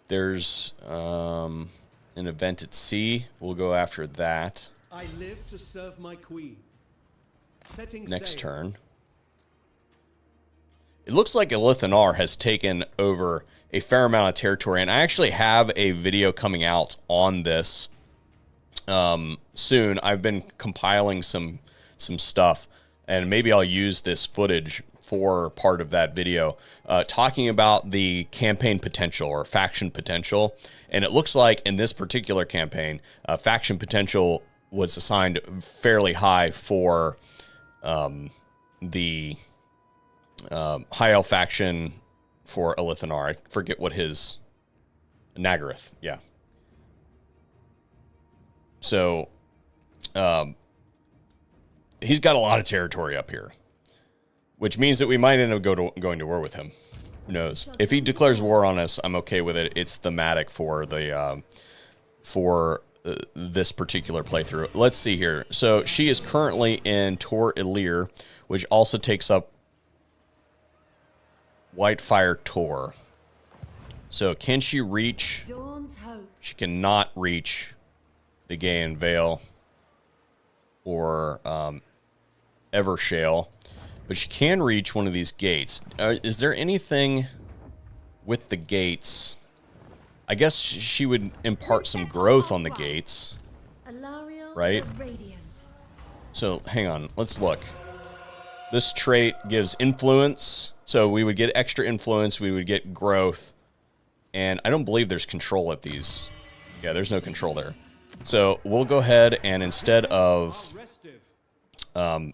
There's an event at sea. We'll go after that.
I live to serve my queen. Setting
Next
sail.
turn. It looks like Ulthuan has taken over a fair amount of territory, and I actually have a video coming out on this soon. I've been compiling some stuff, and maybe I'll use this footage for part of that video, talking about the campaign potential or faction potential. And it looks like in this particular campaign, faction potential was assigned fairly high for the High Elf faction for Ulthuan. I forget what his... Nagaryth, yeah. So, he's got a lot of territory up here, which means that we might end up going to war with him. Who knows? If he declares war on us, I'm okay with it. It's thematic for the this particular playthrough. Let's see here. So she is currently in Tor Ilir, which also takes up Whitefire Tor. So can she reach?
Dawn's hope.
She cannot reach the Gaian Vale or Evershale, but she can reach one of these gates. Is there anything with the gates? I guess she would impart some growth on the gates, right? So hang on, let's look. This trait gives influence, so we would get extra influence, we would get growth, and I don't believe there's control at these. Yeah, there's no control there. So we'll go ahead and instead of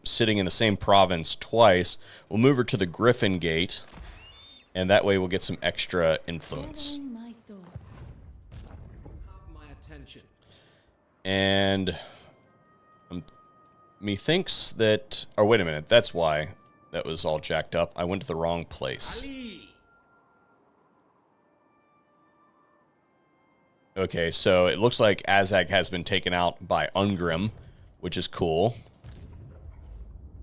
sitting in the same province twice, we'll move her to the Griffin Gate, and that way we'll get some extra influence. And methinks that... Oh, wait a minute. That's why that was all jacked up. I went to the wrong place. Okay, so it looks like Azag has been taken out by Ungrim, which is cool.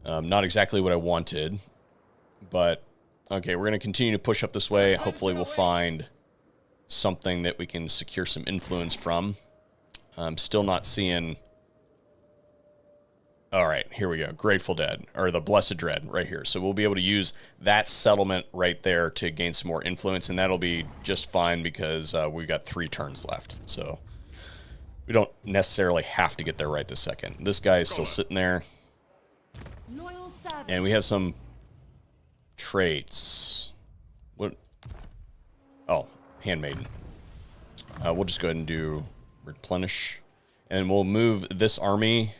Not exactly what I wanted, but... Okay, we're going to continue to push up this way. Hopefully we'll find something that we can secure some influence from. I'm still not seeing... All right, here we go. Grateful Dead, or the Blessed Dread right here. So we'll be able to use that settlement right there to gain some more influence, and that'll be just fine because we've got 3 turns left. So we don't necessarily have to get there right this second. This guy is still sitting there. And we have some traits. What? Oh, Handmaiden. We'll just go ahead and do replenish. And we'll move this army...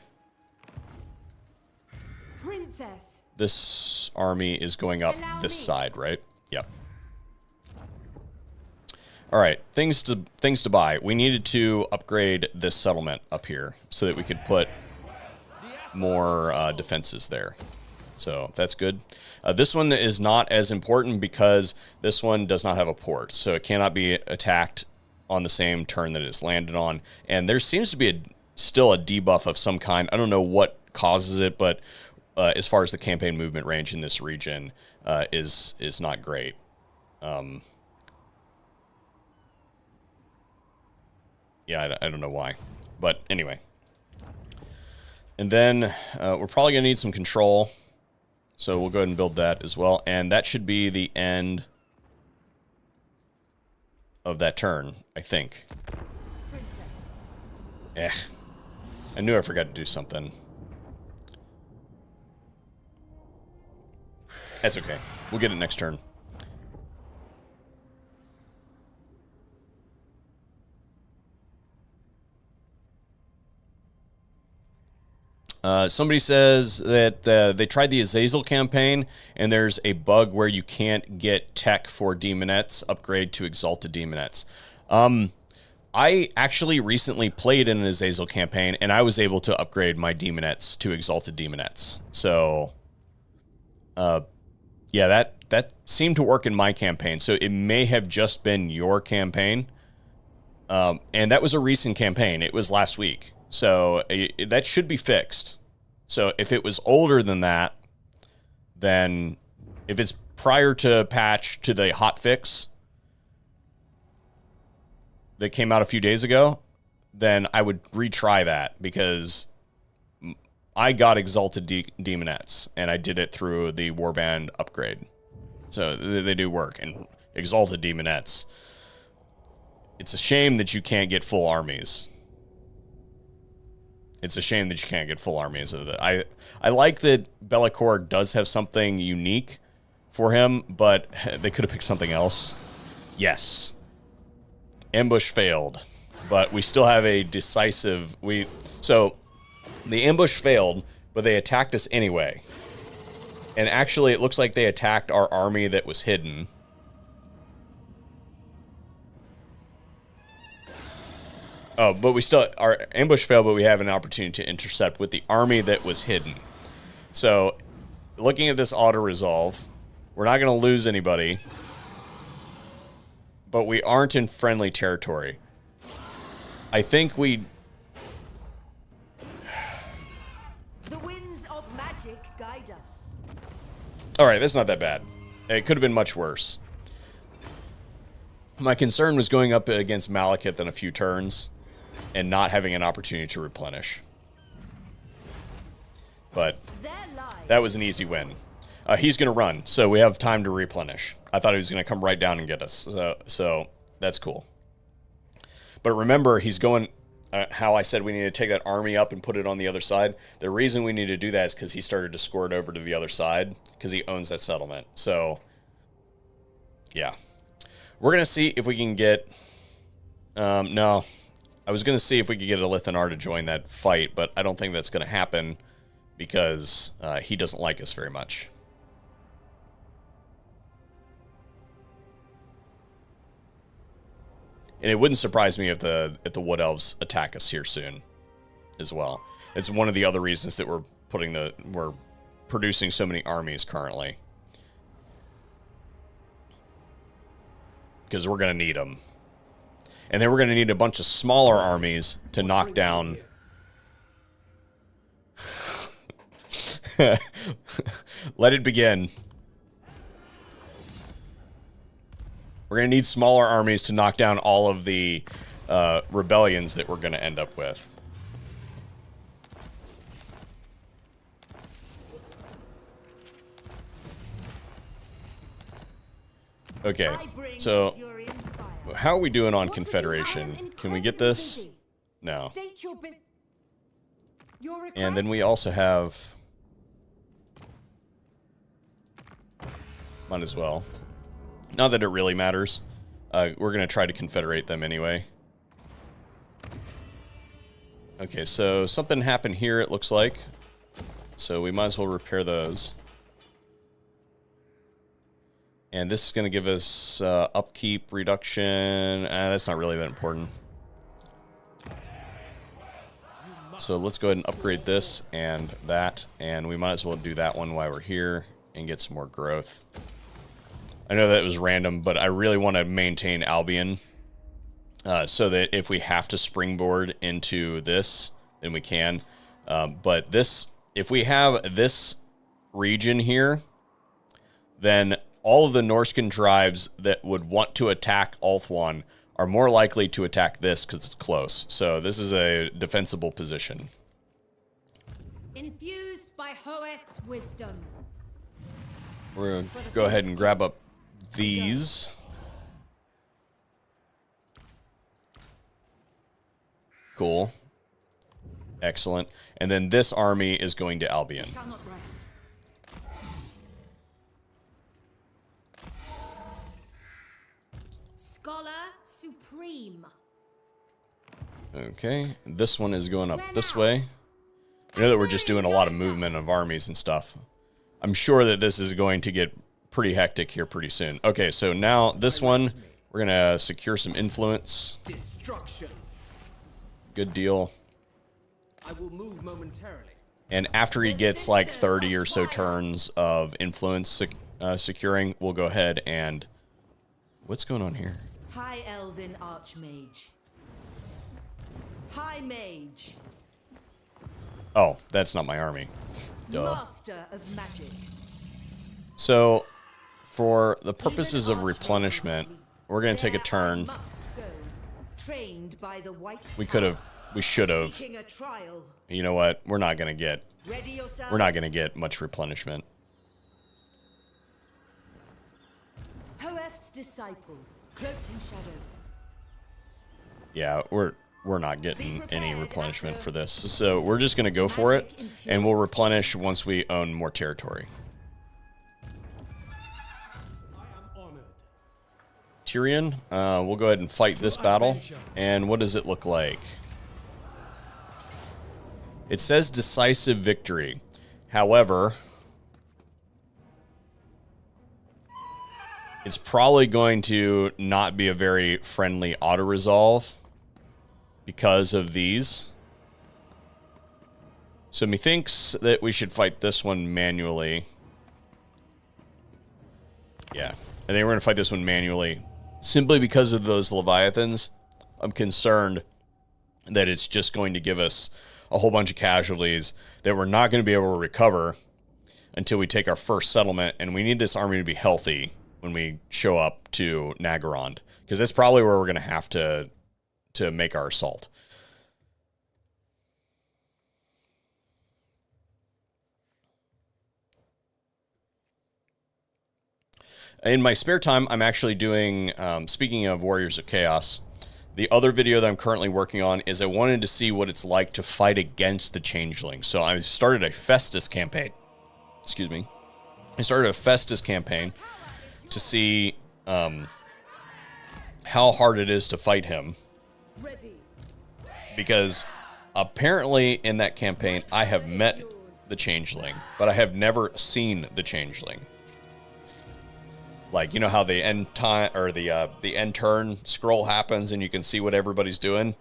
This army is going up this side, right? Yep. All right, things to buy. We needed to upgrade this settlement up here so that we could put more defenses there. So that's good. This one is not as important because this one does not have a port, so it cannot be attacked on the same turn that it's landed on. And there seems to be still a debuff of some kind. I don't know what causes it, but as far as the campaign movement range in this region is not great. Yeah, I don't know why. But anyway. And then we're probably going to need some control. So we'll go ahead and build that as well. And that should be the end of that turn, I think. I knew I forgot to do something. That's okay. We'll get it next turn. Somebody says that they tried the Azazel campaign, and there's a bug where you can't get tech for Demonettes upgrade to Exalted Demonettes. I actually recently played in an Azazel campaign, and I was able to upgrade my Demonettes to Exalted Demonettes. So, yeah, that seemed to work in my campaign. So it may have just been your campaign. And that was a recent campaign. It was last week. So that should be fixed. So if it was older than that, then if it's prior to patch to the hot fix that came out a few days ago, then I would retry that, because I got Exalted Demonettes, and I did it through the Warband upgrade. So they do work. And Exalted Demonettes, it's a shame that you can't get full armies. It's a shame that you can't get full armies of it. I like that Bellicor does have something unique for him, but they could have picked something else. Yes. Ambush failed, but we still have a decisive... So, the ambush failed, but they attacked us anyway. And actually, it looks like they attacked our army that was hidden. Oh, but we still... Our ambush failed, but we have an opportunity to intercept with the army that was hidden. So, looking at this auto-resolve, we're not going to lose anybody. But we aren't in friendly territory. I think we...
The winds of magic guide us.
Alright, that's not that bad. It could have been much worse. My concern was going up against Malekith in a few turns and not having an opportunity to replenish. But that was an easy win. He's going to run, so we have time to replenish. I thought he was going to come right down and get us, so that's cool. But remember, he's going... how I said we need to take that army up and put it on the other side. The reason we need to do that is because he started to score it over to the other side, because he owns that settlement. So, yeah. We're going to see if we can get... no. I was going to see if we could get a Lithanar to join that fight, but I don't think that's going to happen because he doesn't like us very much. And it wouldn't surprise me if the Wood Elves attack us here soon as well. It's one of the other reasons that we're producing so many armies currently. Because we're going to need them. And then we're going to need a bunch of smaller armies to knock down... Let it begin. We're going to need smaller armies to knock down all of the rebellions that we're going to end up with. Okay, so how are we doing on Confederation? Can we get this? No. And then we also have... Might as well. Not that it really matters. We're going to try to confederate them anyway. Okay, so something happened here, it looks like. So we might as well repair those. And this is going to give us upkeep reduction. That's not really that important. So let's go ahead and upgrade this and that. And we might as well do that one while we're here and get some more growth. I know that was random, but I really want to maintain Albion so that if we have to springboard into this, then we can. But this, if we have this region here, then all of the Norscan tribes that would want to attack Ulthuan are more likely to attack this because it's close. So this is a defensible position.
Infused by Hoet's wisdom.
We're going to go ahead and grab up these. Cool. Excellent. And then this army is going to Albion.
Shall not rest.
Scholar Supreme.
Okay. This one is going up this way. I know that we're just doing a lot of movement of armies and stuff. I'm sure that this is going to get pretty hectic here pretty soon. Okay, so now this one, we're going to secure some influence.
Destruction.
Good deal.
I will move momentarily.
And after he gets like 30 or so turns of influence securing, we'll go ahead and... What's going on here?
High Elven Archmage. High Mage.
Oh, that's not my army. Duh.
Master of Magic.
So, for the purposes of replenishment, we're going to take a turn.
Trained by the white
We should have.
seeking a trial.
You know what? We're not going to get
Ready yourselves.
We're not going to get much replenishment.
Hoef's disciple, cloaked in shadow.
Yeah, we're not getting any replenishment for this. So we're just going to go for it, and we'll replenish once we own more territory. Tyrion, we'll go ahead and fight this battle. And what does it look like? It says decisive victory. However, it's probably going to not be a very friendly auto-resolve because of these. So methinks that we should fight this one manually. Yeah, I think we're going to fight this one manually. Simply because of those Leviathans, I'm concerned that it's just going to give us a whole bunch of casualties that we're not going to be able to recover until we take our first settlement, and we need this army to be healthy when we show up to Nagorond, because that's probably where we're going to have to make our assault. In my spare time, I'm actually doing, speaking of Warriors of Chaos, the other video that I'm currently working on is I wanted to see what it's like to fight against the Changeling. So I started a Festus campaign. Excuse me. I started a Festus campaign to see how hard it is to fight him. Because apparently in that campaign, I have met the Changeling, but I have never seen the Changeling. Like, you know how the end time or the end turn scroll happens and you can see what everybody's doing?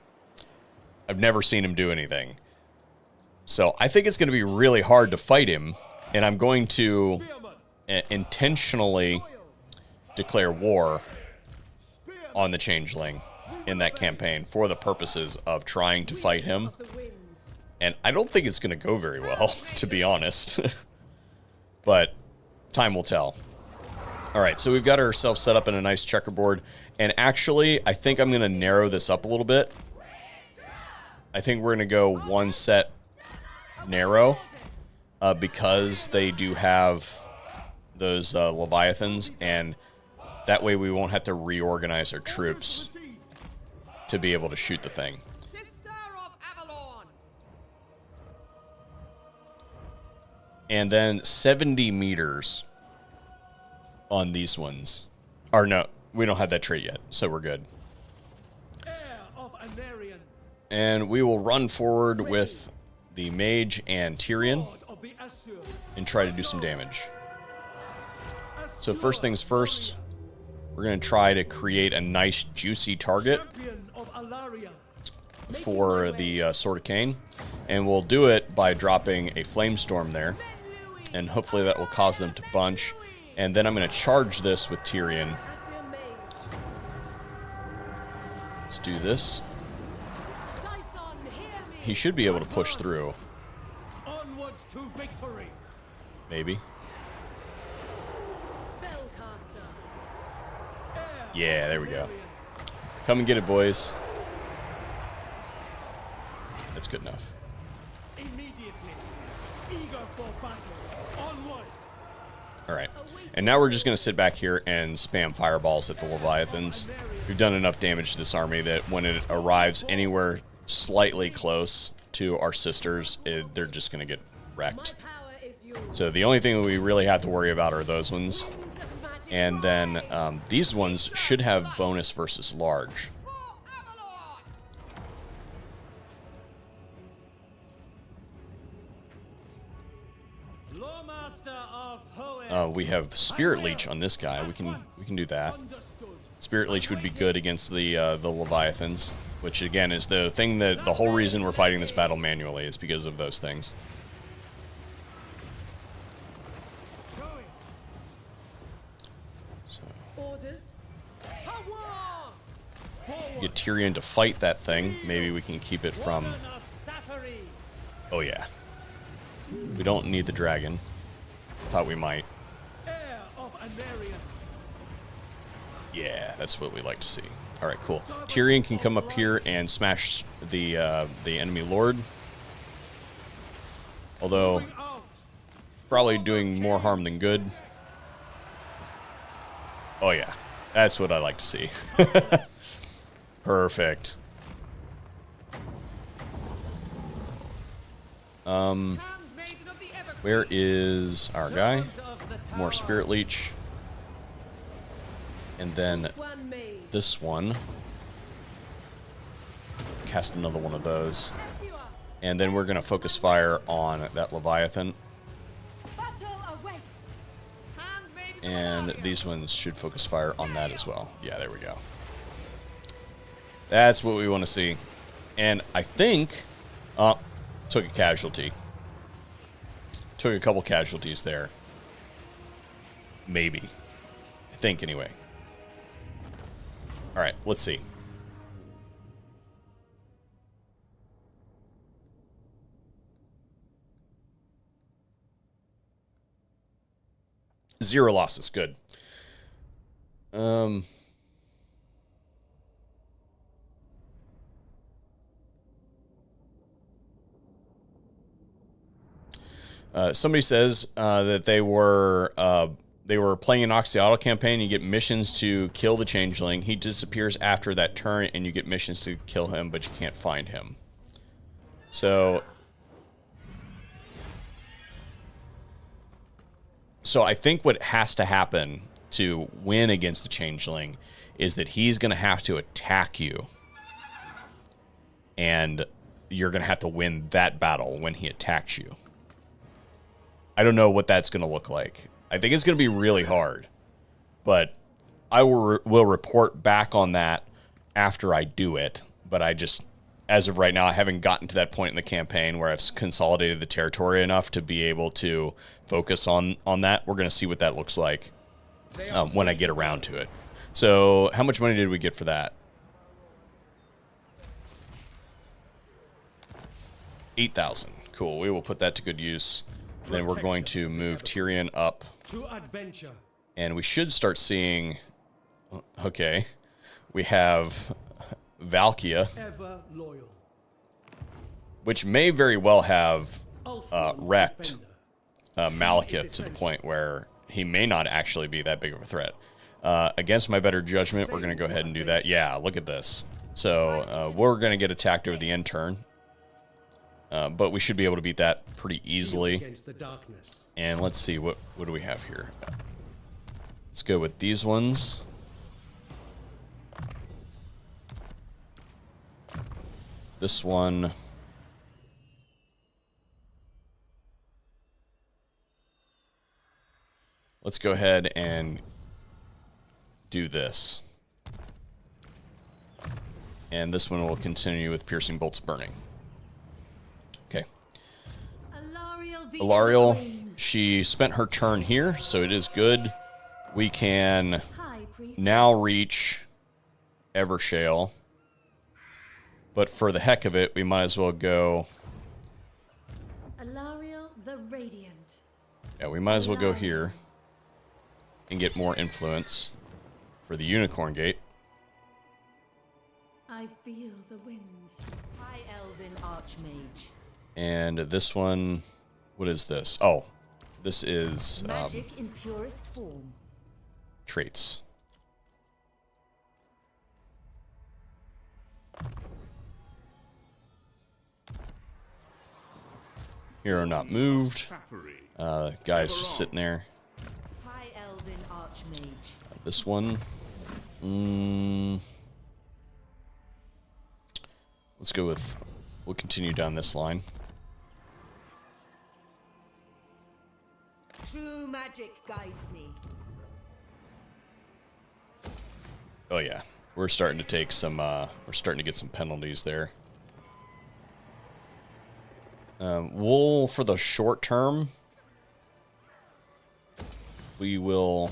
I've never seen him do anything. So I think it's going to be really hard to fight him, and I'm going to intentionally declare war on the Changeling in that campaign for the purposes of trying to fight him. And I don't think it's going to go very well, to be honest. But time will tell. All right, so we've got ourselves set up in a nice checkerboard. And actually, I think I'm going to narrow this up a little bit. I think we're going to go one set narrow because they do have those Leviathans. And that way we won't have to reorganize our troops to be able to shoot the thing. And then 70 meters on these ones. Or no, we don't have that trait yet, so we're good. And we will run forward with the Mage and Tyrion and try to do some damage. So first things first, we're going to try to create a nice juicy target for the Sword of Khaine. And we'll do it by dropping a Flamestorm there. And hopefully that will cause them to bunch. And then I'm going to charge this with Tyrion. Let's do this. He should be able to push through. Maybe. Yeah, there we go. Come and get it, boys. That's good enough. All right, and now we're just going to sit back here and spam fireballs at the Leviathans. We've done enough damage to this army that when it arrives anywhere slightly close to our sisters, they're just going to get wrecked. So the only thing that we really have to worry about are those ones. And then these ones should have bonus versus large.
Master of Hoet.
We have Spirit Leech on this guy. We can do that.
Understood.
Spirit Leech would be good against the Leviathans, which again is the thing that the whole reason we're fighting this battle manually is because of those things.
Going.
So
Orders.
Forward.
get Tyrion to fight that thing. Maybe we can keep it from.
Woman of Safari.
Oh yeah. We don't need the dragon. Thought we might.
Heir of Anarion.
Yeah, that's what we like to see. All right, cool. Tyrion can come up here and smash the enemy lord. Although
Moving out.
probably doing more harm than good. Oh yeah, that's what I like to see. Perfect.
Handmaiden of the Evergreen.
Where is our guy?
Servant of the tower.
More Spirit Leech. And then
Ulthuan made.
this one. Cast another one of those. And then we're going to focus fire on that Leviathan.
Battle awaits. Handmaiden of
And
Anarion.
these ones should focus fire on that as well. Yeah, there we go. That's what we want to see. And I think... took a casualty. Took a couple casualties there. Maybe. I think, anyway. Alright, let's see. Zero losses. Good. Somebody says that they were playing an Oxyotl campaign. You get missions to kill the changeling. He disappears after that turn, and you get missions to kill him, but you can't find him. So I think what has to happen to win against the changeling is that he's going to have to attack you, and you're going to have to win that battle when he attacks you. I don't know what that's going to look like. I think it's going to be really hard, but I will report back on that after I do it. But I just, as of right now, I haven't gotten to that point in the campaign where I've consolidated the territory enough to be able to focus on that. We're going to see what that looks like when I get around to it. So how much money did we get for that? 8,000. Cool. We will put that to good use. Then we're going to move Tyrion up.
To adventure.
And we should start seeing... Okay. We have Valkia,
Ever loyal.
which may very well have
Ulthuan's
wrecked
defender.
Malekith to the point where he may not actually be that big of a threat. Against my better judgment, we're going to go ahead and do that. Yeah, look at this. So we're going to get attacked over the end turn. But we should be able to beat that pretty easily.
Against the darkness.
And let's see, what do we have here? Let's go with these ones. This one. Let's go ahead and do this. And this one will continue with Piercing Bolts Burning. Okay.
Alariel the
Alariel,
Evergreen.
she spent her turn here, so it is good. We can
High priest.
now reach Evershale. But for the heck of it, we might as well go...
Alariel the Radiant.
Yeah, we might as well go here and get more influence for the Unicorn Gate.
I feel the winds.
High Elven Archmage.
And this one, what is this? Oh, this is
Magic in purest form.
traits. Hero not moved.
Safari.
Guy's just sitting there.
High Elven Archmage.
This one. Let's go with... We'll continue down this line.
True magic guides me.
Oh yeah, we're starting to take some. We're starting to get some penalties there. We'll, for the short term, we will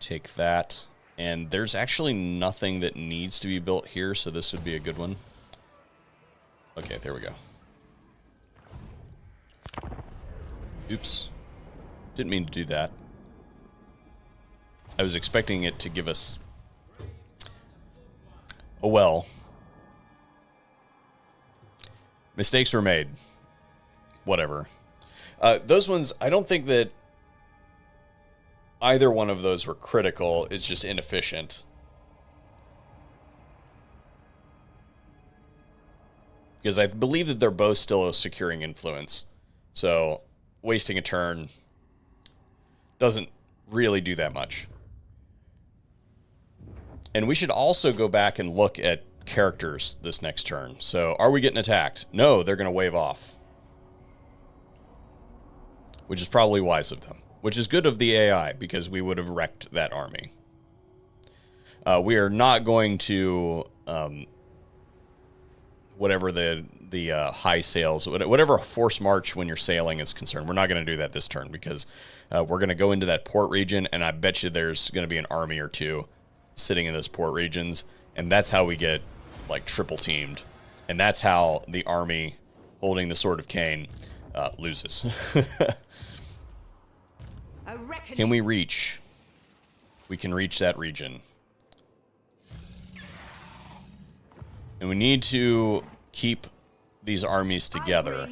take that. And there's actually nothing that needs to be built here, so this would be a good one. Okay, there we go. Oops. Didn't mean to do that. I was expecting it to give us... Oh well. Mistakes were made. Whatever. Those ones, I don't think that either one of those were critical. It's just inefficient. Because I believe that they're both still a securing influence. So wasting a turn doesn't really do that much. And we should also go back and look at characters this next turn. So are we getting attacked? No, they're going to wave off. Which is probably wise of them. Which is good of the AI, because we would have wrecked that army. We are not going to... whatever the high sails, whatever force march when you're sailing is concerned, we're not going to do that this turn, because we're going to go into that port region, and I bet you there's going to be an army or two sitting in those port regions, and that's how we get like triple teamed, and that's how the army holding the Sword of Khaine loses. Can we reach? We can reach that region. And we need to keep these armies together.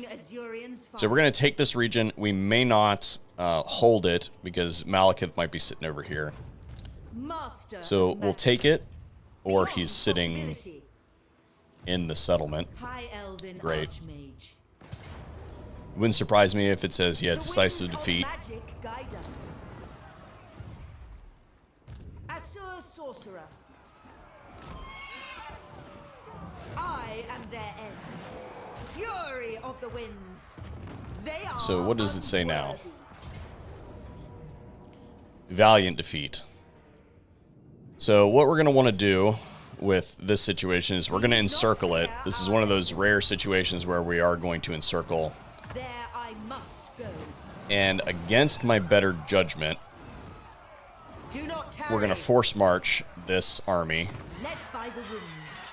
So we're going to take this region. We may not hold it, because Malekith might be sitting over here. So we'll take it, or he's sitting in the settlement. Great. It wouldn't surprise me if it says, yeah, decisive defeat.
Sorcerer. I am their end. Fury of the winds. They are
So what does it say now?
unworthy.
Valiant defeat. So what we're going to want to do with this situation is we're going to encircle it. This is one of those rare situations where we are going to encircle.
There I must go.
And against my better judgment,
Do not tarry.
we're going to force march this army
Led by the winds.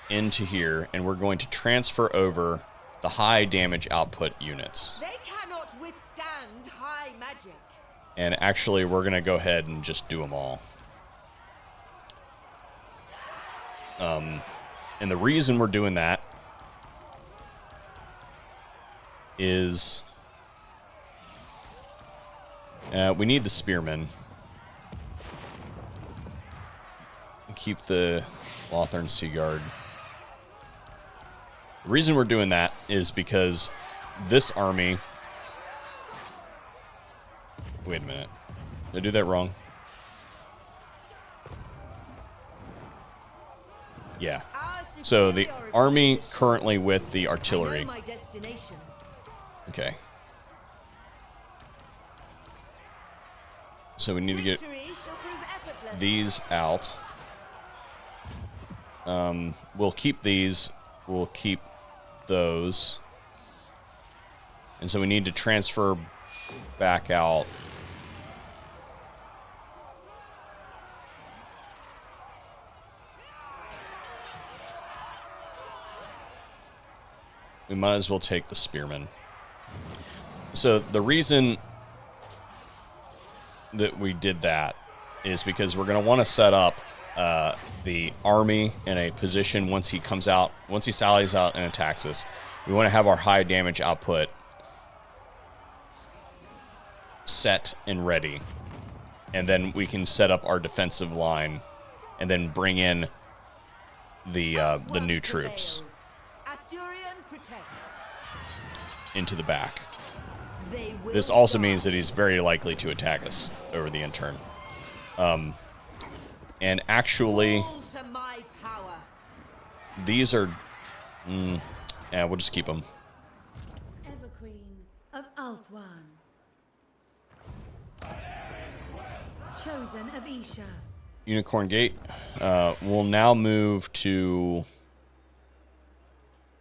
into here, and we're going to transfer over the high damage output units.
They cannot withstand high magic.
And actually, we're going to go ahead and just do them all. And the reason we're doing that is we need the spearmen. Keep the Lothar and Seaguard. The reason we're doing that is because this army... Wait a minute. Did I do that wrong? Yeah. So the army currently with the
I
artillery.
know my destination.
Okay. So we need to get
Victory shall prove effortless.
these out. We'll keep these. We'll keep those. And so we need to transfer back out. We might as well take the spearmen. So the reason that we did that is because we're going to want to set up the army in a position once he comes out, once he sallies out and attacks us. We want to have our high damage output set and ready. And then we can set up our defensive line and then bring in the new troops into the back. This also means that he's very likely to attack us over the end turn. And actually, these are... yeah, we'll just keep them.
Everqueen of Ulthuan. Chosen of Isha.
Unicorn Gate. We'll now move to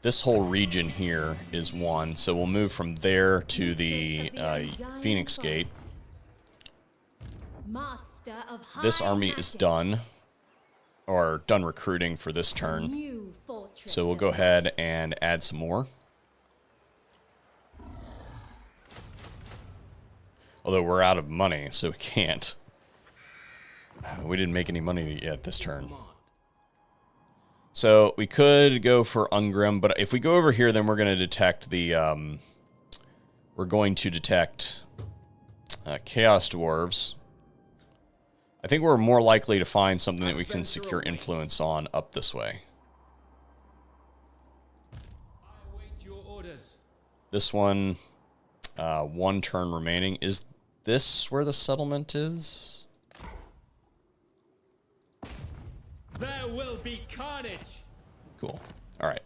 this whole region here is one, so we'll move from there to the Phoenix Gate.
Master of
This
high
army is
magic.
done, or done recruiting for this turn.
New fortress.
So we'll go ahead and add some more. Although we're out of money, so we can't. We didn't make any money yet this turn. So we could go for Ungrim, but if we go over here, then we're going to detect the... we're going to detect Chaos Dwarves. I think we're more likely to find something that we can secure influence on up this way.
I await your orders.
This one, one turn remaining. Is this where the settlement is?
There will be carnage.
Cool. All right.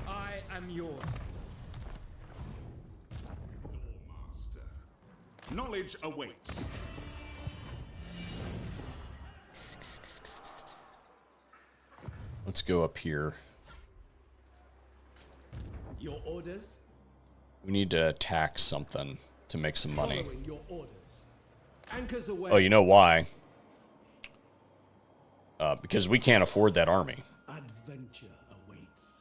I am yours.
Master. Knowledge awaits.
Let's go up here.
Your orders?
We need to attack something to make some money.
Following your orders. Anchors away.
Oh, you know why? Because we can't afford that army.
Adventure awaits.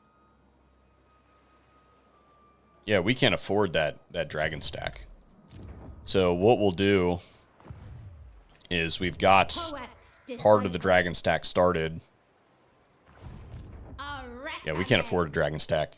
Yeah, we can't afford that dragon stack. So what we'll do is we've got
Poets
part of the
decipher.
dragon stack started.
A
Yeah, we can't afford a dragon stack.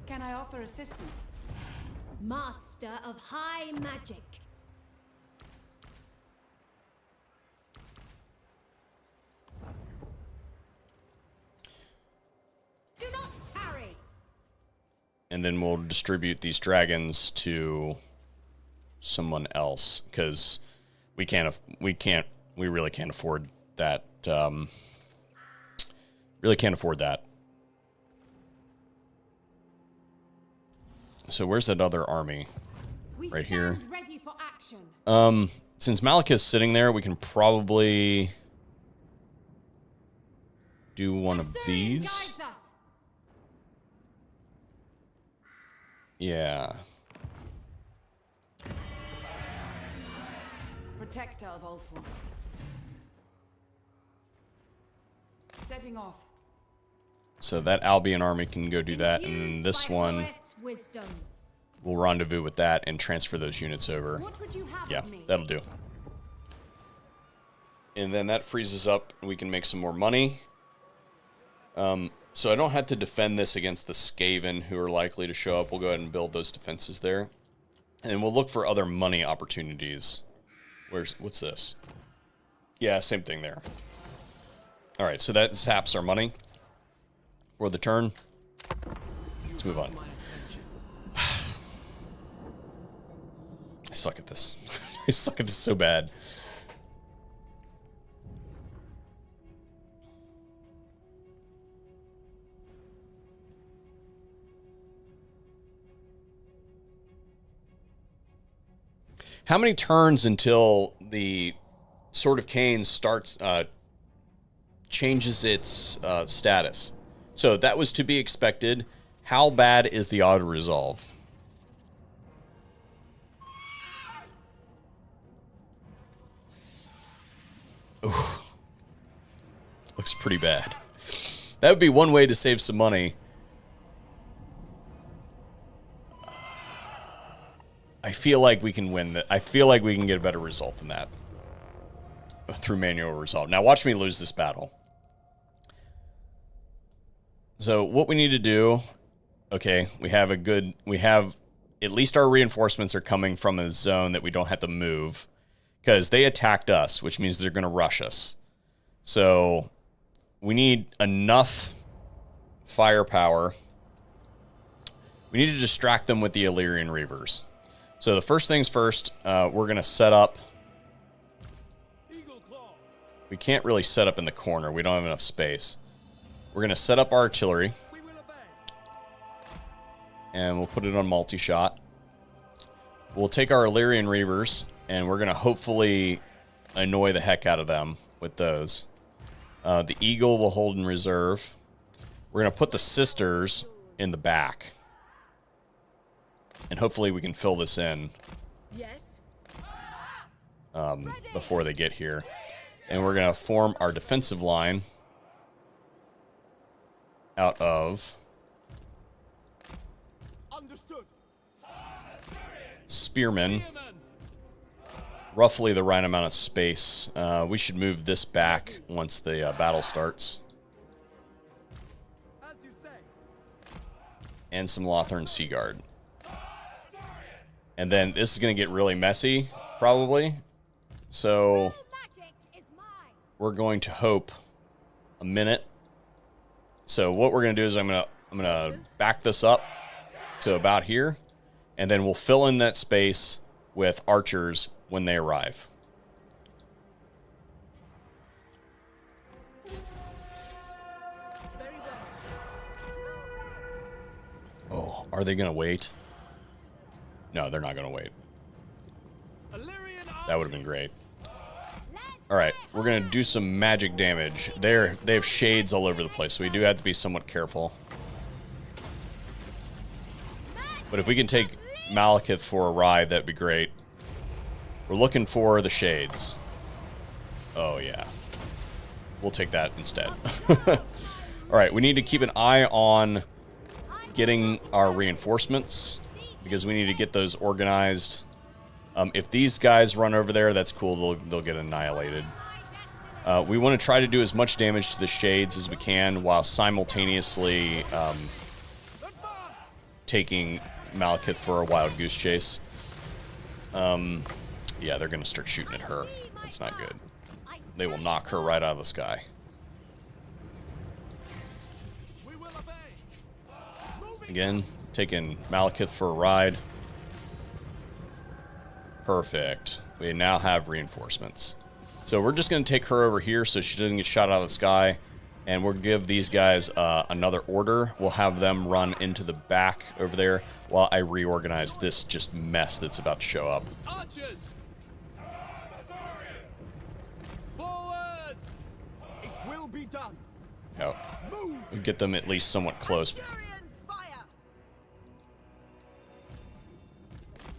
Can I offer assistance?
Master of high magic.
Do not tarry.
And then we'll distribute these dragons to someone else because we really can't afford that. Really can't afford that. So where's that other army?
We
Right
stand
here.
ready for action.
Since Malekith's sitting there, we can probably do one of
Assyrian
these.
guides us.
Yeah.
Protector of Ulthuan. Setting off.
So that Albion army can go do that, and then
Infused
this
by
one
poet's wisdom.
will rendezvous with that and transfer those units over.
What would you have
Yeah,
of me?
that'll do. And then that frees us up, and we can make some more money. So I don't have to defend this against the Skaven, who are likely to show up. We'll go ahead and build those defenses there. And we'll look for other money opportunities. What's this? Yeah, same thing there. All right, so that saps our money for the turn. Let's move on.
My attention.
I suck at this. I suck at this so bad. How many turns until the Sword of Khaine starts changes its status? So that was to be expected. How bad is the auto resolve? Ooh. Looks pretty bad. That would be one way to save some money. I feel like we can win that. I feel like we can get a better result than that through manual resolve. Now watch me lose this battle. So what we need to do, okay, we have at least our reinforcements are coming from a zone that we don't have to move because they attacked us, which means they're going to rush us. So we need enough firepower. We need to distract them with the Illyrian Reavers. So the first things first, we're going to set up. We can't really set up in the corner. We don't have enough space. We're going to set up our artillery. And we'll put it on multi-shot. We'll take our Illyrian Reavers, and we're going to hopefully annoy the heck out of them with those. The Eagle will hold in reserve. We're going to put the Sisters in the back. And hopefully we can fill this in before they get here. And we're going to form our defensive line out of spearmen. Roughly the right amount of space. We should move this back once the battle starts. And some Lothern Seaguard. And then this is going to get really messy, probably. So we're going to hope a minute. So what we're going to do is I'm going to back this up to about here, and then we'll fill in that space with archers when they arrive. Oh, are they going to wait? No, they're not going to wait. That would have been great. All right, we're going to do some magic damage. They have shades all over the place, so we do have to be somewhat careful. But if we can take Malekith for a ride, that'd be great. We're looking for the shades. Oh, yeah. We'll take that instead. All right, we need to keep an eye on getting our reinforcements, because we need to get those organized. If these guys run over there, that's cool. They'll get annihilated. We want to try to do as much damage to the shades as we can while simultaneously taking Malekith for a wild goose chase. Yeah, they're going to start shooting at her. That's not good. They will knock her right out of the sky. Again, taking Malekith for a ride. Perfect. We now have reinforcements. So we're just going to take her over here so she doesn't get shot out of the sky. And we'll give these guys another order. We'll have them run into the back over there while I reorganize this just mess that's about to show up.
Archers! Forward!
It will be done.
Oh. We'll get them at least somewhat close.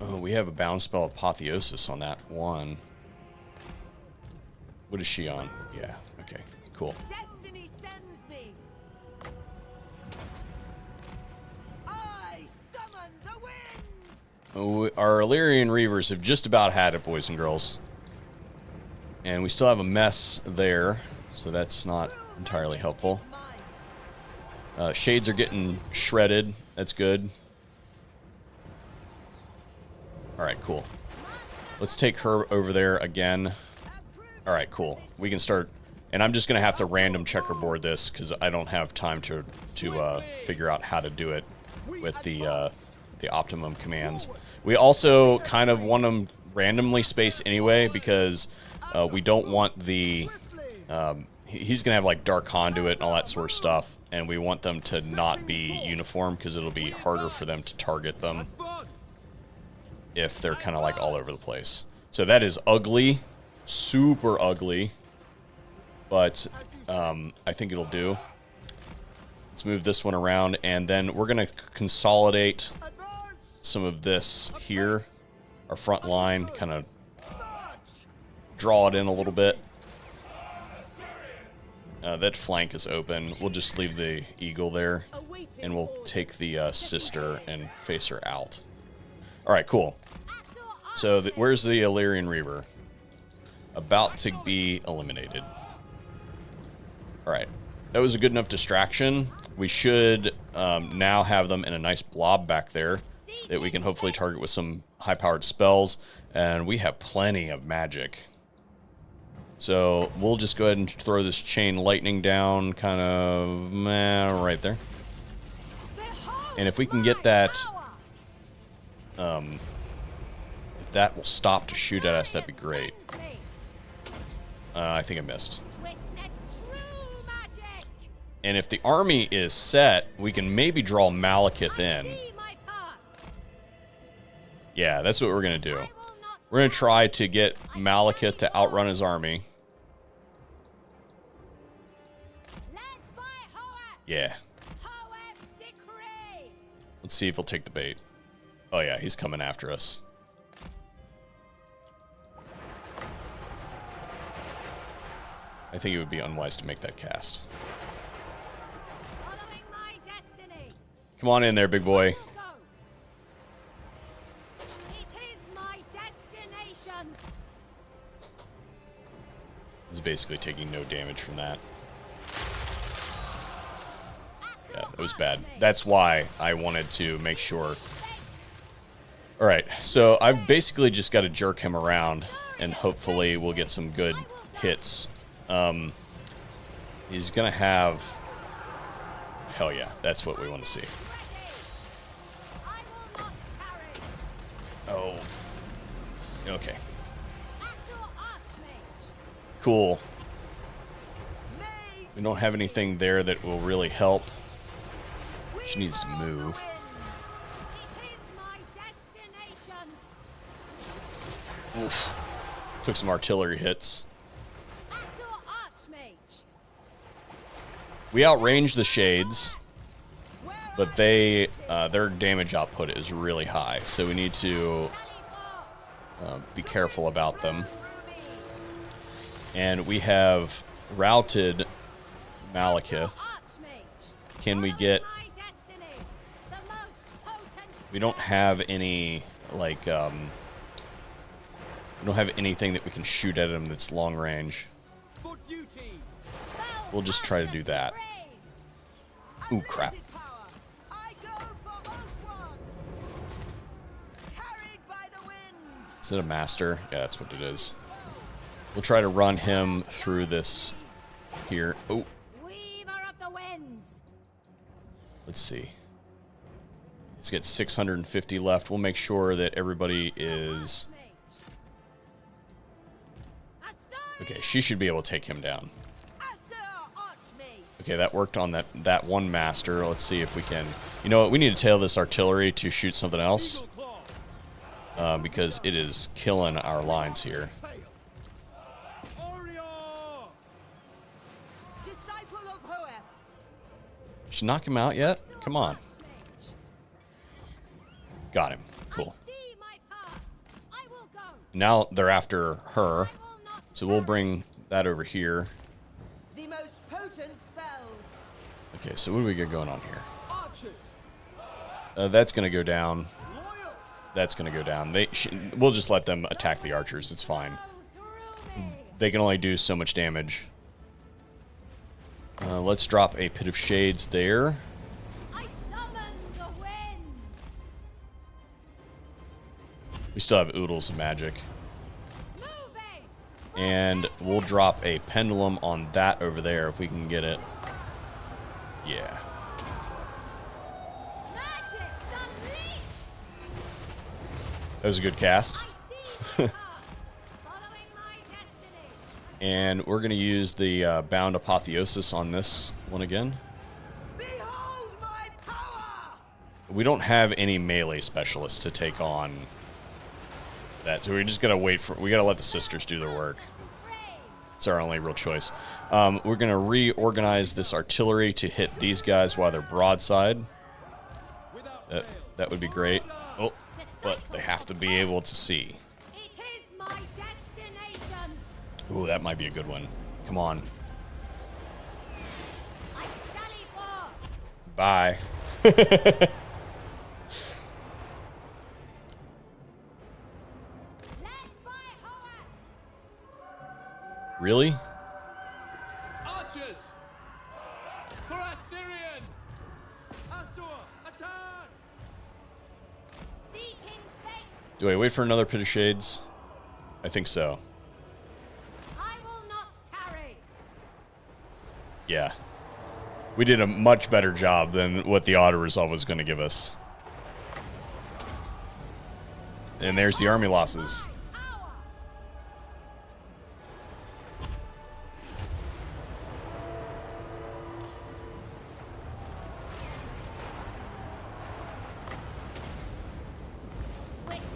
Oh, we have a bound spell Apotheosis on that one. What is she on? Yeah, okay, cool.
Destiny sends me. I summon the winds.
Oh, our Illyrian Reavers have just about had it, boys and girls. And we still have a mess there, so that's not entirely helpful. Shades are getting shredded. That's good. Alright, cool. Let's take her over there again. Alright, cool. We can start... And I'm just going to have to random checkerboard this because I don't have time to figure out how to do it with the optimum commands. We also kind of want them randomly spaced anyway because we don't want the... he's going to have like dark conduit and all that sort of stuff, and we want them to not be uniform because it'll be harder for them to target them if they're kind of like all over the place. So that is ugly, super ugly, but I think it'll do. Let's move this one around, and then we're going to consolidate some of this here, our front line, kind of draw it in a little bit. That flank is open. We'll just leave the eagle there, and we'll take the sister and face her out. All right, cool. So where's the Illyrian Reaver? About to be eliminated. All right. That was a good enough distraction. We should now have them in a nice blob back there that we can hopefully target with some high-powered spells. And we have plenty of magic. So we'll just go ahead and throw this chain lightning down kind of right there. And if we can get that that will stop to shoot at us, that'd be great. I think I missed. And if the army is set, we can maybe draw Malekith in. Yeah, that's what we're going to do. We're going to try to get Malekith to outrun his army. Yeah. Let's see if he'll take the bait. Oh yeah, he's coming after us. I think it would be unwise to make that cast. Come on in there, big boy. He's basically taking no damage from that. Yeah, that was bad. That's why I wanted to make sure. Alright, so I've basically just got to jerk him around, and hopefully we'll get some good hits. He's going to have... Hell yeah, that's what we want to see. Oh. Okay. Cool. We don't have anything there that will really help. She needs to move. Oof. Took some artillery hits. We outranged the shades, but they their damage output is really high, so we need to be careful about them. And we have routed Malekith. Can we get... We don't have any, like, we don't have anything that we can shoot at him that's long range. We'll just try to do that. Ooh, crap. Is it a master? Yeah, that's what it is. We'll try to run him through this here. Oh. Let's see. He's got 650 left. We'll make sure that everybody is... Okay, she should be able to take him down. Okay, that worked on that one master. Let's see if we can... You know what? We need to tail this artillery to shoot something else. Because it is killing our lines here. Did she knock him out yet? Come on. Got him. Cool. Now they're after her. So we'll bring that over here.
The most potent spells.
Okay, so what do we got going on here? That's going to go down. That's going to go down. We'll just let them attack the archers. It's fine. They can only do so much damage. Let's drop a Pit of Shades there. We still have oodles of magic. And we'll drop a pendulum on that over there if we can get it. Yeah. That was a good cast. And we're going to use the Bound Apotheosis on this one again.
Behold my power!
We don't have any melee specialists to take on that, so we're just going to wait for... We got to let the sisters do their work. It's our only real choice. We're going to reorganize this artillery to hit these guys while they're broadside. That would be great. Oh, but they have to be able to see. Ooh, that might be a good one. Come on. Bye. Really?
Archers! For Assyrian!
Do I wait for another Pit of Shades? I think so. Yeah. We did a much better job than what the auto resolve was going to give us. And there's the army losses.
Witness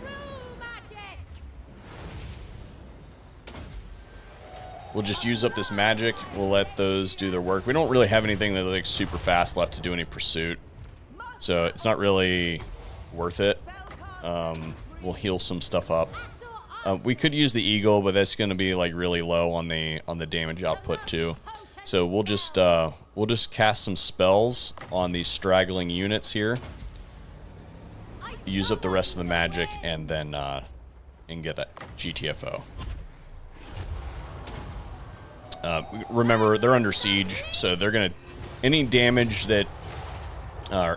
true magic.
We'll just use up this magic. We'll let those do their work. We don't really have anything that's like super fast left to do any pursuit. So it's not really worth it. We'll heal some stuff up. We could use the eagle, but that's going to be like really low on the damage output too. So we'll just cast some spells on these straggling units here. Use up the rest of the magic and then and get that GTFO. Remember, they're under siege, so they're gonna any damage that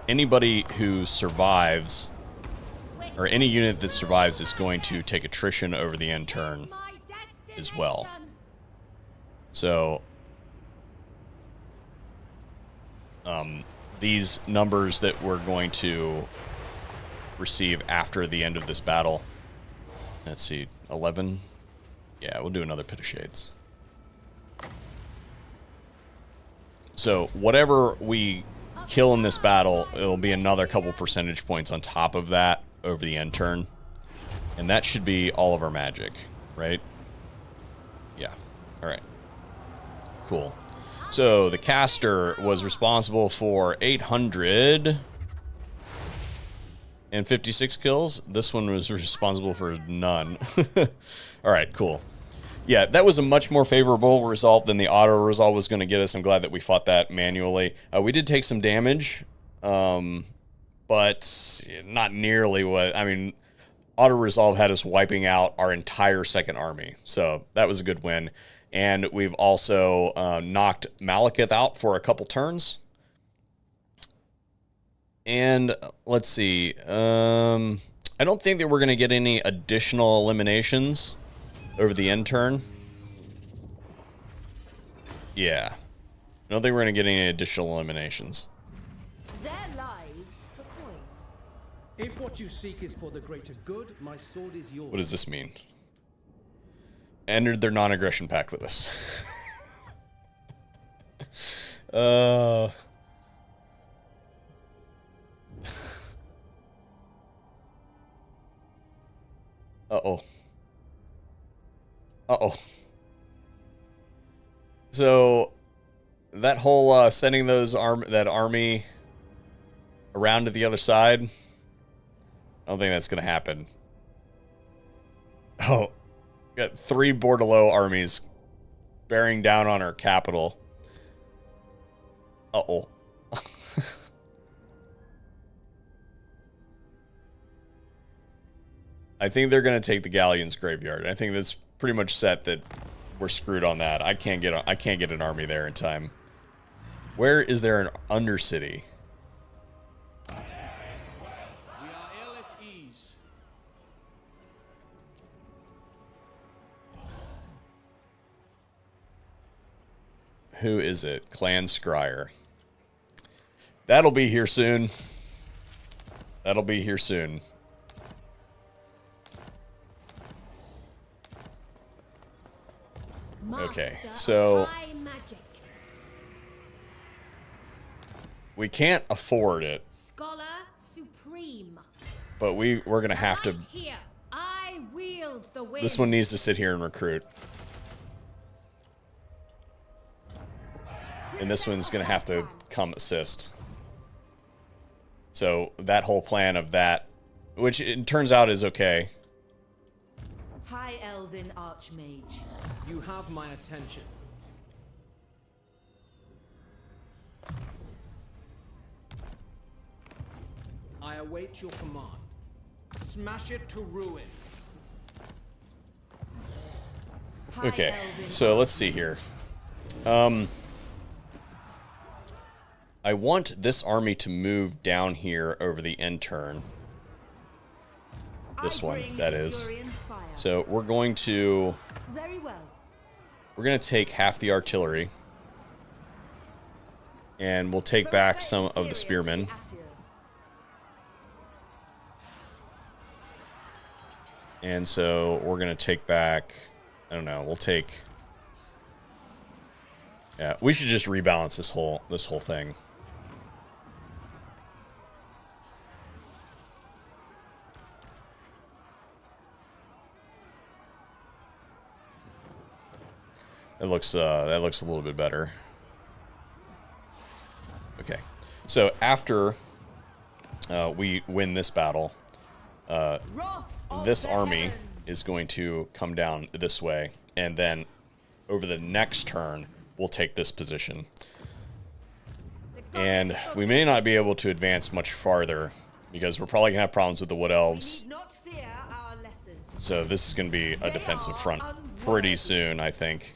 anybody who survives or any unit that survives is going to take attrition over the end turn as well. So these numbers that we're going to receive after the end of this battle, let's see, 11. Yeah, we'll do another Pit of Shades. So whatever we kill in this battle, it'll be another couple percentage points on top of that over the end turn. And that should be all of our magic, right? Yeah. All right. Cool. So the caster was responsible for 856 kills. This one was responsible for none. All right, cool. Yeah, that was a much more favorable result than the auto result was going to get us. I'm glad that we fought that manually. We did take some damage, but not nearly what... I mean, auto resolve had us wiping out our entire second army, so that was a good win. And we've also knocked Malekith out for a couple turns. And let's see. I don't think that we're going to get any additional eliminations over the end turn. Yeah. I don't think we're going to get any additional eliminations.
Their lives for coin.
If what you seek is for the greater good, my sword is yours.
What does this mean? Entered their non-aggression pact with us. Uh-oh. Uh-oh. So that whole sending that army around to the other side, I don't think that's going to happen. Oh, got 3 Bordelot armies bearing down on our capital. Uh-oh. I think they're going to take the Galleon's graveyard. I think that's pretty much set that we're screwed on that. I can't get an army there in time. Where is there an Undercity?
We are ill at ease.
Who is it? Clan Scryer. That'll be here soon. That'll be here soon. Okay, so we can't afford it.
Scholar supreme.
But we're gonna have to.
Right here, I wield the wind.
This one needs to sit here and recruit. And this one's gonna have to come assist. So that whole plan of that, which it turns out is okay.
High Elven Archmage.
You have my attention. I await your command. Smash it to ruins.
Okay, so let's see here. I want this army to move down here over the end turn. This one, that is. So we're going to...
Very well.
We're going to take half the artillery. And we'll take back some of the spearmen. And so we're going to take back, I don't know, we'll take, yeah, we should just rebalance this whole thing. That looks a little bit better. Okay, so after we win this battle, this army is going to come down this way, and then over the next turn, we'll take this position. And we may not be able to advance much farther because we're probably going to have problems with the Wood Elves. So this is going to be a defensive front pretty soon, I think.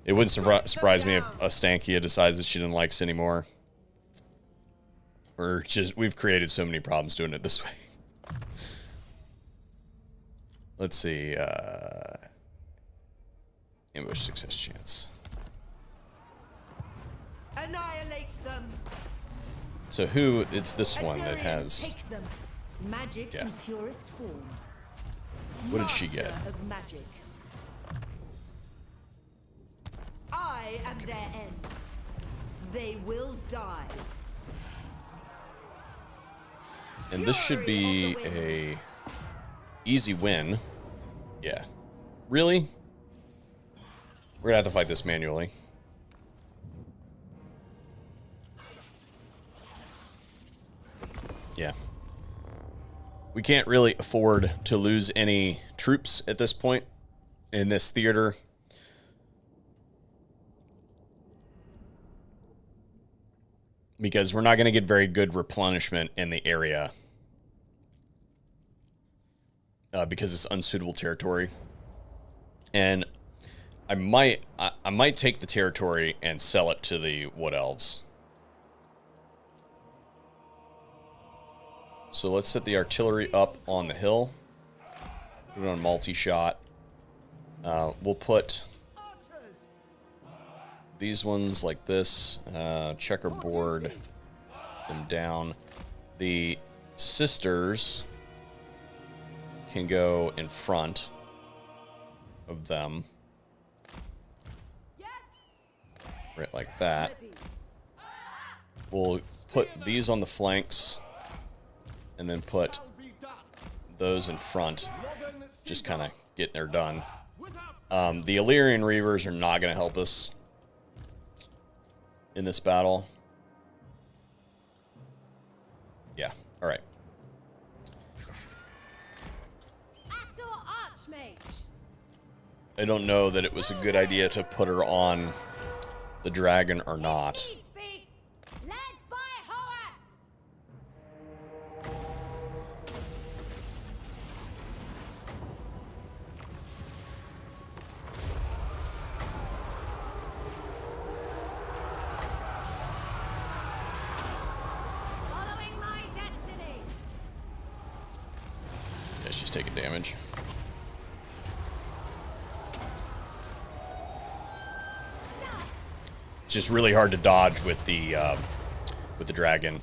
It wouldn't surprise me if Astankia decides that she didn't like us anymore. Or just, we've created so many problems doing it this way. Let's see. Ambush success chance.
Annihilate them.
So who? It's this one that has.
Take them. Magic in purest form.
What did she get?
Master of magic. I am their end. They will die.
And this should be a easy win. Yeah. Really? We're gonna have to fight this manually. Yeah. We can't really afford to lose any troops at this point in this theater. Because we're not going to get very good replenishment in the area. Because it's unsuitable territory. And I might take the territory and sell it to the Wood Elves. So let's set the artillery up on the hill. Put it on multi-shot. We'll put these ones like this. Checkerboard them down. The sisters can go in front of them. Right like that. We'll put these on the flanks and then put those in front. Just kind of getting her done. The Illyrian Reavers are not going to help us in this battle. Yeah, all right. I don't know that it was a good idea to put her on the dragon or not. Yeah, she's taking damage. It's just really hard to dodge with the dragon.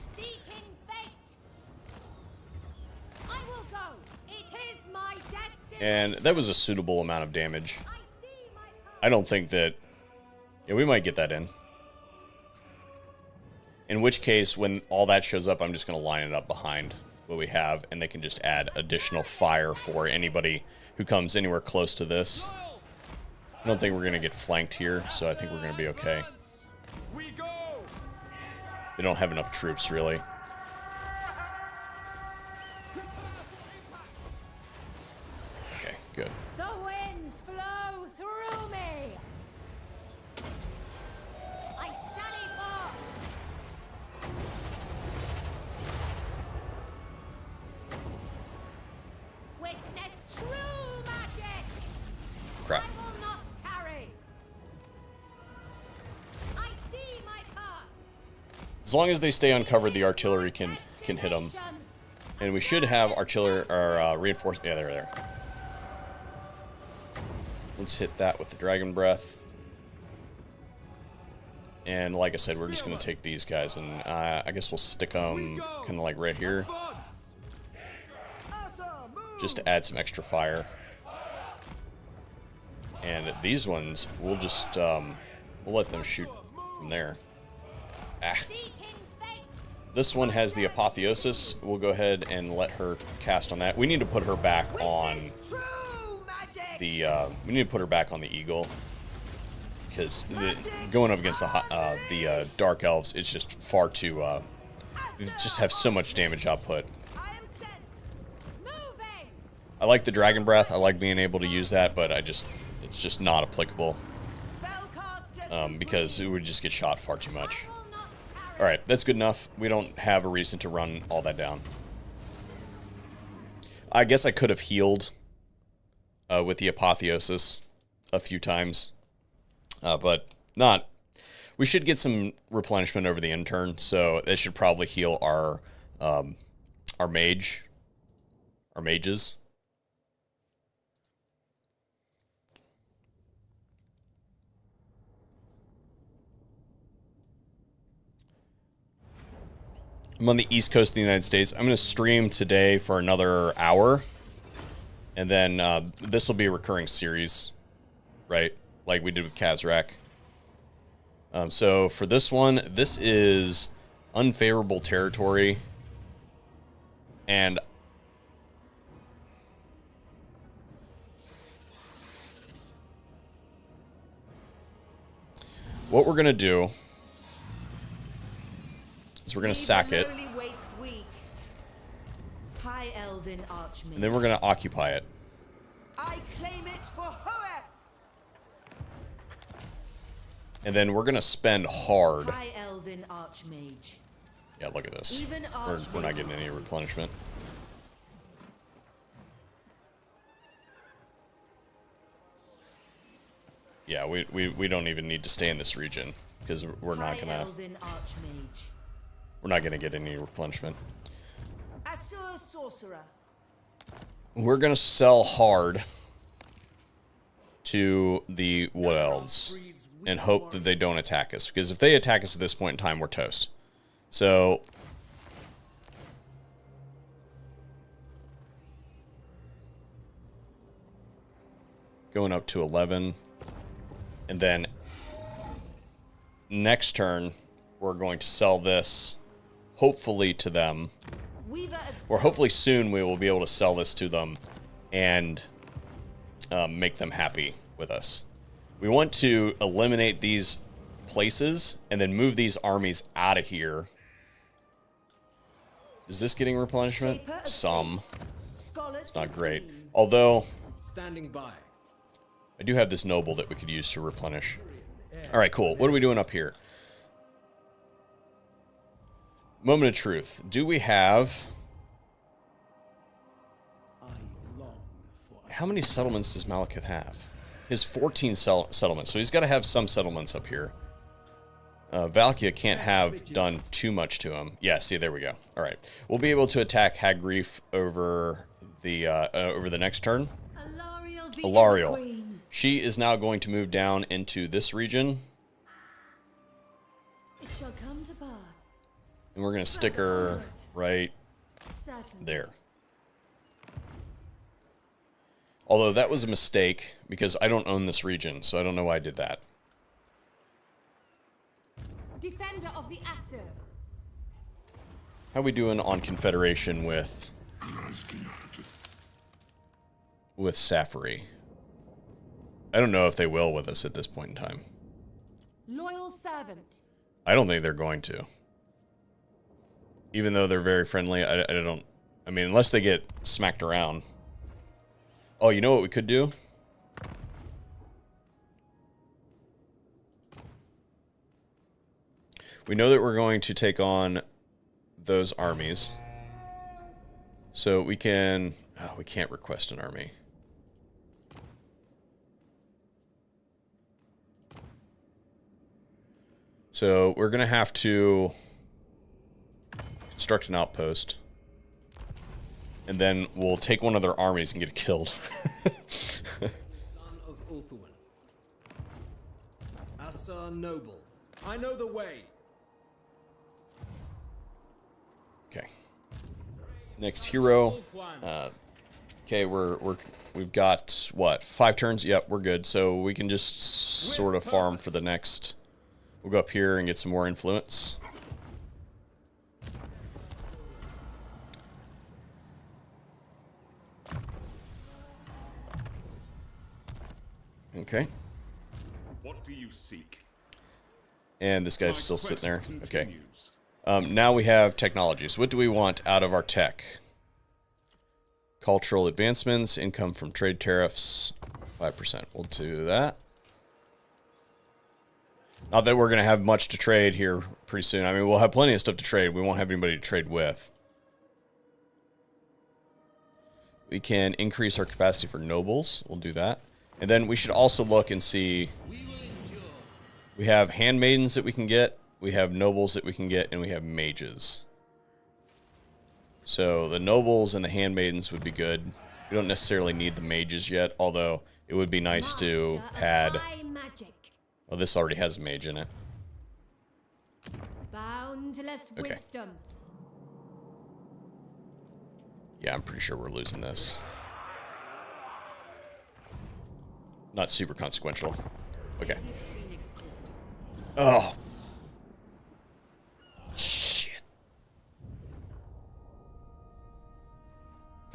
And that was a suitable amount of damage. I don't think that... Yeah, we might get that in. In which case, when all that shows up, I'm just going to line it up behind what we have, and they can just add additional fire for anybody who comes anywhere close to this. I don't think we're going to get flanked here, so I think we're going to be okay. They don't have enough troops, really. Okay, good.
The winds flow through me. I sally forth. Witness true magic.
Crap.
I will not tarry. I see my path.
As long as they stay uncovered, the artillery can hit them. And we should have artillery or reinforced. Yeah, they're there. Let's hit that with the dragon breath. And like I said, we're just going to take these guys, and I guess we'll stick them kind of like right here, just to add some extra fire. And these ones, we'll just, we'll let them shoot from there. Ah.
Seeking fate.
This one has the Apotheosis. We'll go ahead and let her cast on that. We need to put her back on
Witness true magic.
the, we need to put her back on the Eagle. Because going up against the Dark Elves, it's just far too, they just have so much damage output.
I am sent.
Moving.
I like the Dragon Breath. I like being able to use that, but it's just not applicable.
Spellcaster
Because it would just get shot far too much.
I will not tarry.
Alright, that's good enough. We don't have a reason to run all that down. I guess I could have healed with the Apotheosis a few times. But not. We should get some replenishment over the end turn, so it should probably heal our mages. I'm on the East Coast of the United States. I'm going to stream today for another hour. And then this will be a recurring series, right? Like we did with Kazrak. So for this one, this is unfavorable territory. And what we're going to do is we're going to sack it.
High Elven Archmage.
And then we're going to occupy it.
I claim it for Hoeth.
And then we're going to spend hard.
High Elven Archmage.
Yeah, look at this.
Even
We're not getting any replenishment. Yeah, we don't even need to stay in this region because we're not gonna get any replenishment.
Asur Sorcerer.
We're gonna sell hard to the Wood Elves and hope that they don't attack us, because if they attack us at this point in time, we're toast. So going up to 11, and then next turn we're going to sell this hopefully to them, or hopefully soon we will be able to sell this to them and make them happy with us. We want to eliminate these places and then move these armies out of here. Is this getting replenishment? Some. It's not great. Although,
Standing by.
I do have this noble that we could use to replenish. Alright, cool. What are we doing up here? Moment of truth. Do we have... How many settlements does Malekith have? He has 14 settlements, so he's got to have some settlements up here. Valkia can't have done too much to him. Yeah, see, there we go. All right. We'll be able to attack Hagrief over the next turn. Alariel. She is now going to move down into this region.
It shall come to pass.
And we're going to stick her right
Certainly.
there. Although that was a mistake, because I don't own this region, so I don't know why I did that.
Defender of the Asur.
How are we doing on Confederation with Safari? I don't know if they will with us at this point in time.
Loyal servant.
I don't think they're going to. Even though they're very friendly, I mean, unless they get smacked around. Oh, you know what we could do? We know that we're going to take on those armies. So we can... Oh, we can't request an army. So we're going to have to construct an outpost. And then we'll take one of their armies and get it killed.
Son of Ulthuan. Asa Noble. I know the way.
Okay. Next hero. Okay, we've got what, 5 turns? Yep, we're good. So we can just sort of farm for the next. We'll go up here and get some more influence. Okay.
What do you seek?
And this guy's
My
still sitting there.
quest
Okay.
continues.
Now we have technology. So what do we want out of our tech? Cultural advancements, income from trade tariffs, 5%. We'll do that. Not that we're going to have much to trade here pretty soon. I mean, we'll have plenty of stuff to trade. We won't have anybody to trade with. We can increase our capacity for nobles. We'll do that. And then we should also look and see. We have handmaidens that we can get. We have nobles that we can get. And we have mages. So the nobles and the handmaidens would be good. We don't necessarily need the mages yet, although it would be nice to pad. Well, this already has a mage in it.
Boundless wisdom.
Yeah, I'm pretty sure we're losing this. Not super consequential. Okay. Oh. Shit.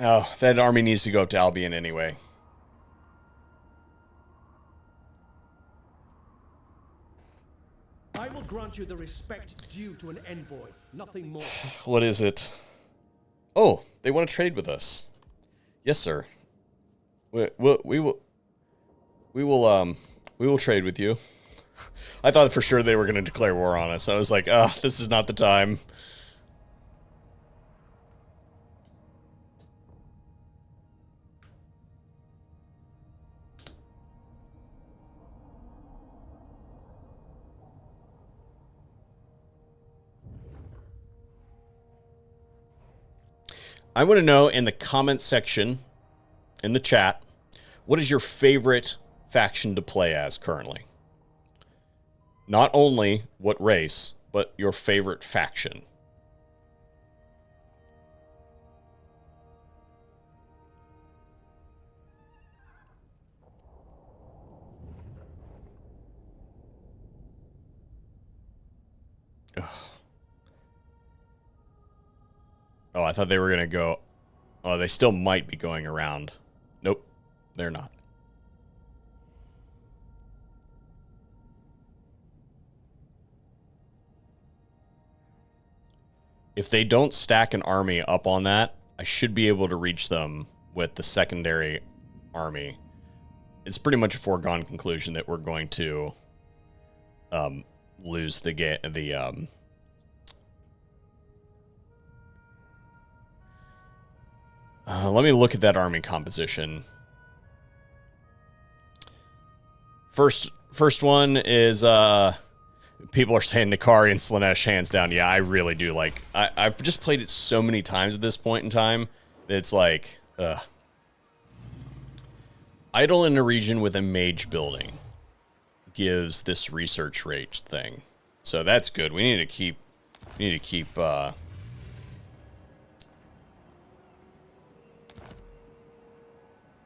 Oh, that army needs to go up to Albion anyway.
I will grant you the respect due to an envoy, nothing more.
What is it? Oh, they want to trade with us. Yes, sir. We will trade with you. I thought for sure they were going to declare war on us. I was like, ah, this is not the time. I want to know in the comment section, in the chat, what is your favorite faction to play as currently? Not only what race, but your favorite faction. Ugh. Oh, I thought they were going to go. Oh, they still might be going around. Nope, they're not. If they don't stack an army up on that, I should be able to reach them with the secondary army. It's pretty much a foregone conclusion that we're going to lose the game. Let me look at that army composition. First one is people are saying Nikari and Slanesh hands down. Yeah, I really do like. I've just played it so many times at this point in time that it's like, idle in a region with a mage building gives this research rate thing, so that's good. We need to keep.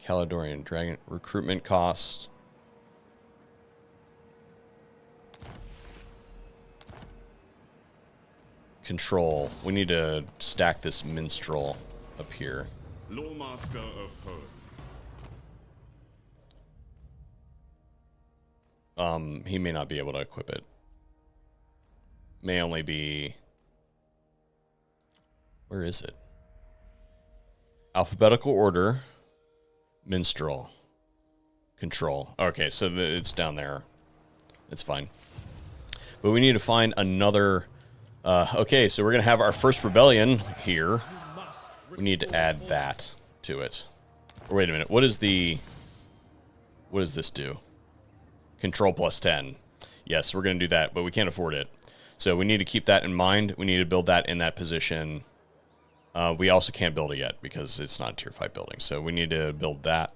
Caledonian Dragon recruitment cost. Control. We need to stack this minstrel up here.
Lawmaster of Hoth.
He may not be able to equip it. May only be. Where is it? Alphabetical order. Minstrel. Control. Okay, so it's down there. It's fine. But we need to find another. Okay, so we're going to have our first rebellion here. We need to add that to it. Or wait a minute. What does this do? Control plus 10. Yes, we're going to do that, but we can't afford it. So we need to keep that in mind. We need to build that in that position. We also can't build it yet because it's not a tier 5 building. So we need to build that.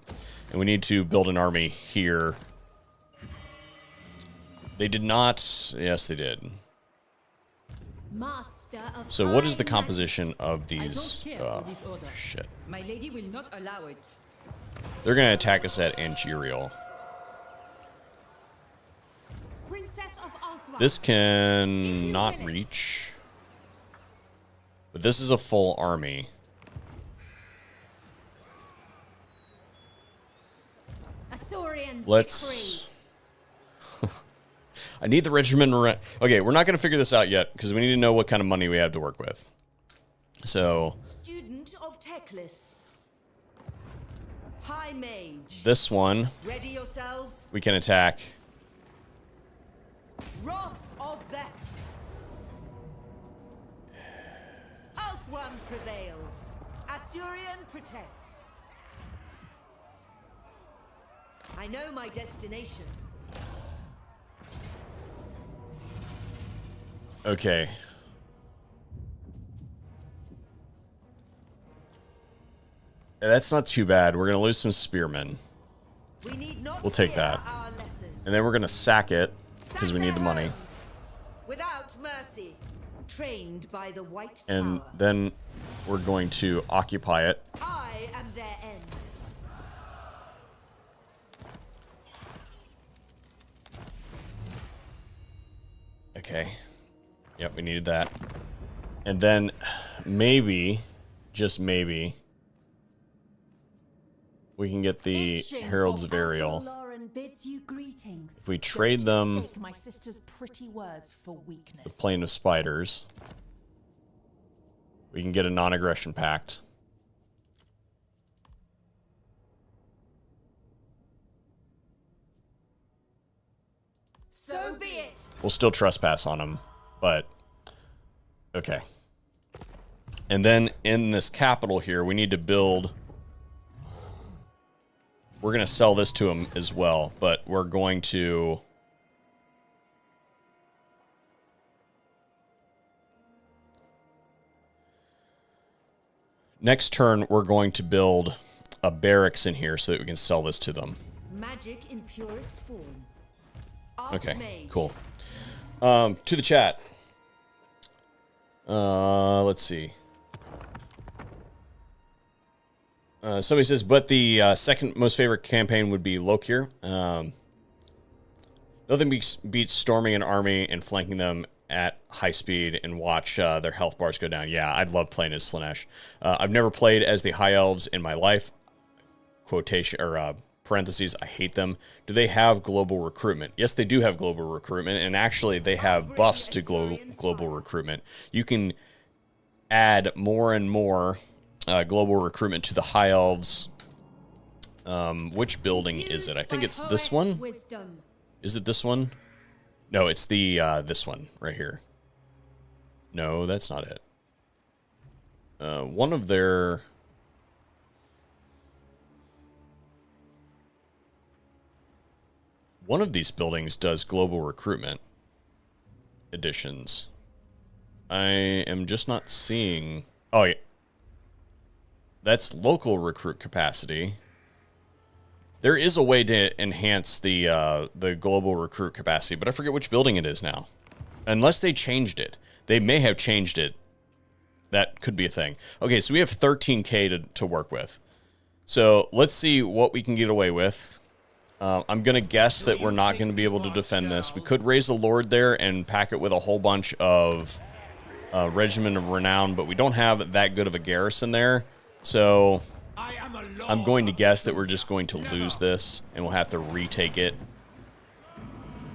And we need to build an army here. They did not. Yes, they did.
Master Master of
So what is the
Khaine.
composition of these?
I don't care for this order.
Shit.
My lady will not allow it.
They're gonna attack us at Angerial.
Princess of Ulthuan.
This can not reach. But this is a full army.
Asaurians
Let's... I need the regiment. Okay, we're not going to figure this out yet because we need to know what kind of money we have to work with. So...
Student of Teclis. High Mage.
This one,
Ready yourselves.
we can attack.
Wrath of the... Ulthuan prevails. Asurian protects. I know my destination.
Okay. That's not too bad. We're going to lose some spearmen.
We need not
We'll take
fear
that.
our lessons.
And then we're going to sack it because we
Sack
need the
their
money.
homes without mercy. Trained by the White
And
Tower.
then we're going to occupy it.
I am their end.
Okay. Yep, we needed that. And then maybe, just maybe, we can get the Heralds of Ariel.
Lauren bids you greetings.
If we trade them
Mistake my sister's pretty words for
the
weakness.
Plane of Spiders, we can get a non-aggression pact.
So be it.
We'll still trespass on them, but okay. And then in this capital here, we need to build... We're going to sell this to them as well, but we're going to... Next turn, we're going to build a barracks in here so that we can sell this to them.
Magic in purest form.
Okay,
Archmage.
cool. To the chat. Let's see. Somebody says, but the second most favorite campaign would be Lokir. Nothing beats storming an army and flanking them at high speed and watch their health bars go down. Yeah, I'd love playing as Slaanesh. I've never played as the High Elves in my life. Quotation or parentheses, I hate them. Do they have global recruitment? Yes, they do have global recruitment, and actually they have buffs to global recruitment. You can add more and more global recruitment to the High Elves. Which building is it? I think it's this one.
Wisdom.
Is it this one? No, it's the this one right here. No, that's not it. One of their... One of these buildings does global recruitment additions. I am just not seeing... Oh, yeah. That's local recruit capacity. There is a way to enhance the global recruit capacity, but I forget which building it is now. Unless they changed it. They may have changed it. That could be a thing. Okay, so we have 13k to work with. So let's see what we can get away with. I'm going to guess that we're not going to be able to defend this. We could raise the Lord there and pack it with a whole bunch of Regiment of Renown, but we don't have that good of a garrison there. So I'm going to guess that we're just going to lose this, and we'll have to retake it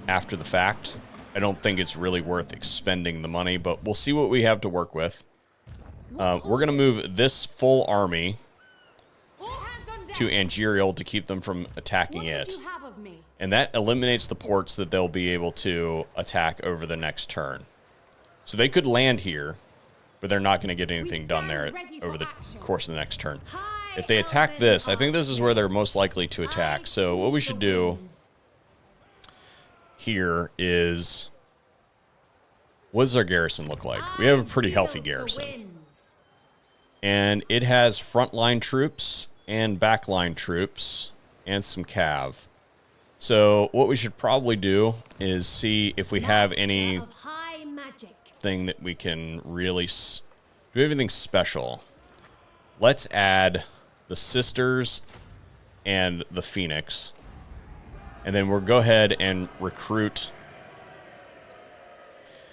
after the fact. I don't think it's really worth expending the money, but we'll see what we have to work with. We're going to move this full army to Angerial to keep them from attacking it. And that eliminates the ports that they'll be able to attack over the next turn. So they could land here, but they're not going to get anything done there over the course of the next turn. If they attack this, I think this is where they're most likely to attack. So what we should do here is... What does our garrison look like? We have a pretty healthy garrison. And it has frontline troops and backline troops and some cav. So what we should probably do is see if we have any anything that we can really... Do we have anything special? Let's add the Sisters and the Phoenix. And then we'll go ahead and recruit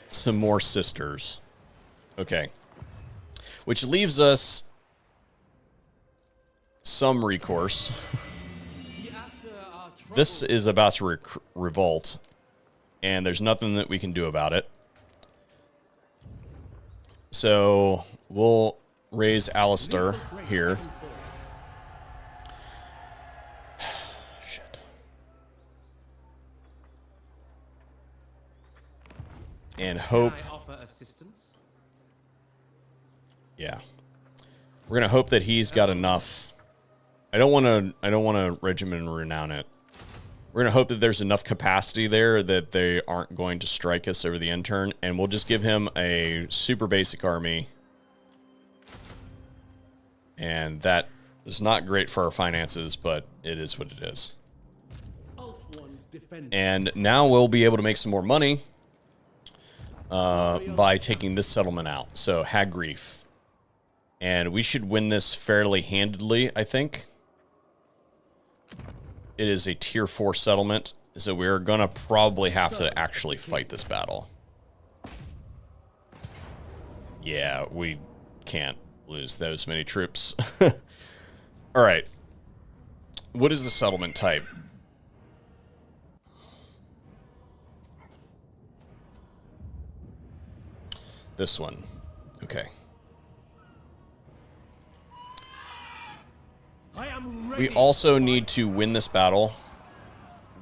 some more Sisters. Okay. Which leaves us some recourse. This is about to revolt, and there's nothing that we can do about it. So we'll raise Alistair here. Shit. And hope. Yeah. We're gonna hope that he's got enough. I don't want to regiment and renown it. We're gonna hope that there's enough capacity there that they aren't going to strike us over the end turn, and we'll just give him a super basic army. And that is not great for our finances, but it is what it is. And now we'll be able to make some more money by taking this settlement out. So Hagreef. And we should win this fairly handedly, I think. It is a tier 4 settlement, so we're going to probably have to actually fight this battle. Yeah, we can't lose those many troops. All right. What is the settlement type? This one. Okay. We also need to win this battle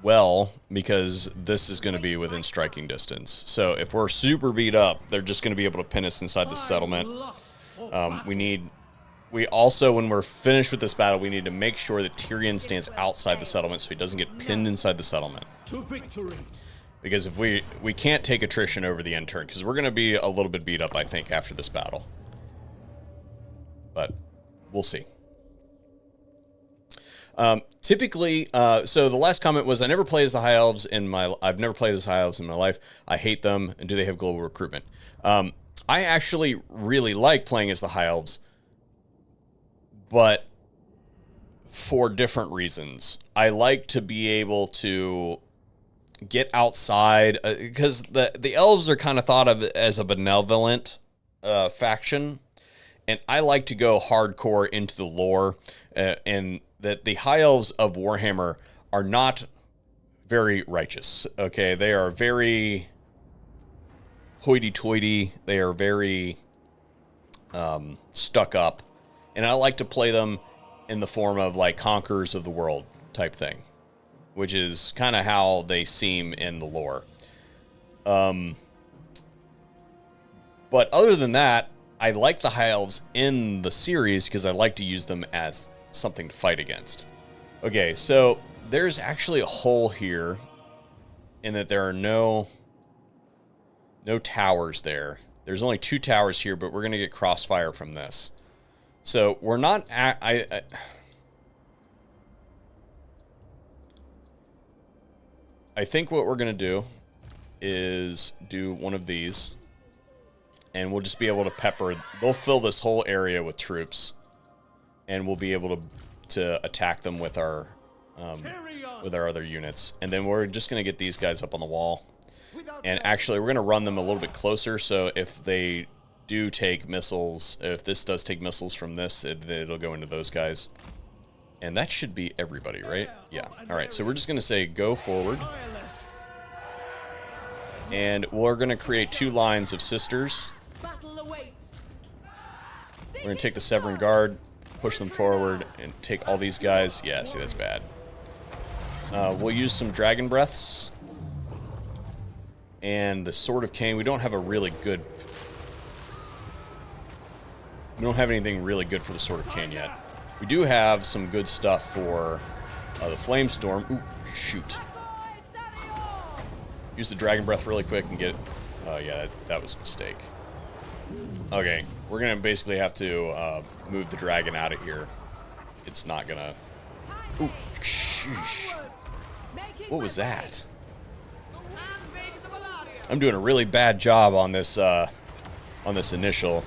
well, because this is going to be within striking distance. So if we're super beat up, they're just going to be able to pin us inside the settlement. We also, when we're finished with this battle, we need to make sure that Tyrion stands outside the settlement so he doesn't get pinned inside the settlement. Because if we can't take attrition over the end turn, because we're going to be a little bit beat up, I think, after this battle. But we'll see. Typically, so the last comment was, I've never played as High Elves in my life. I hate them. And do they have global recruitment? I actually really like playing as the High Elves, but for different reasons. I like to be able to get outside, because the elves are kind of thought of as a benevolent faction, and I like to go hardcore into the lore, and that the High Elves of Warhammer are not very righteous, okay? They are very hoity-toity. They are very stuck up. And I like to play them in the form of, like, conquerors of the world type thing, which is kind of how they seem in the lore. But other than that, I like the High Elves in the series because I like to use them as something to fight against. Okay, so there's actually a hole here in that there are no towers there. There's only 2 towers here, but we're going to get crossfire from this. So we're not... I think what we're going to do is do one of these, and we'll just be able to pepper... They'll fill this whole area with troops, and we'll be able to attack them with our other units. And then we're just going to get these guys up on the wall. And actually, we're going to run them a little bit closer, so if they do take missiles, if this does take missiles from this, it'll go into those guys. And that should be everybody, right? Yeah. All right, so we're just going to say go forward. And we're going to create 2 lines of sisters. We're going to take the Severin Guard, push them forward, and take all these guys. Yeah, see, that's bad. We'll use some Dragon Breaths. And the Sword of Khaine. We don't have a really good... We don't have anything really good for the Sword of Khaine yet. We do have some good stuff for the Flamestorm. Ooh, shoot. Use the Dragon Breath really quick and get... yeah, that was a mistake. Okay, we're going to basically have to move the dragon out of here. It's not going to... Ooh, sheesh. What was that? I'm doing a really bad job on this on this initial.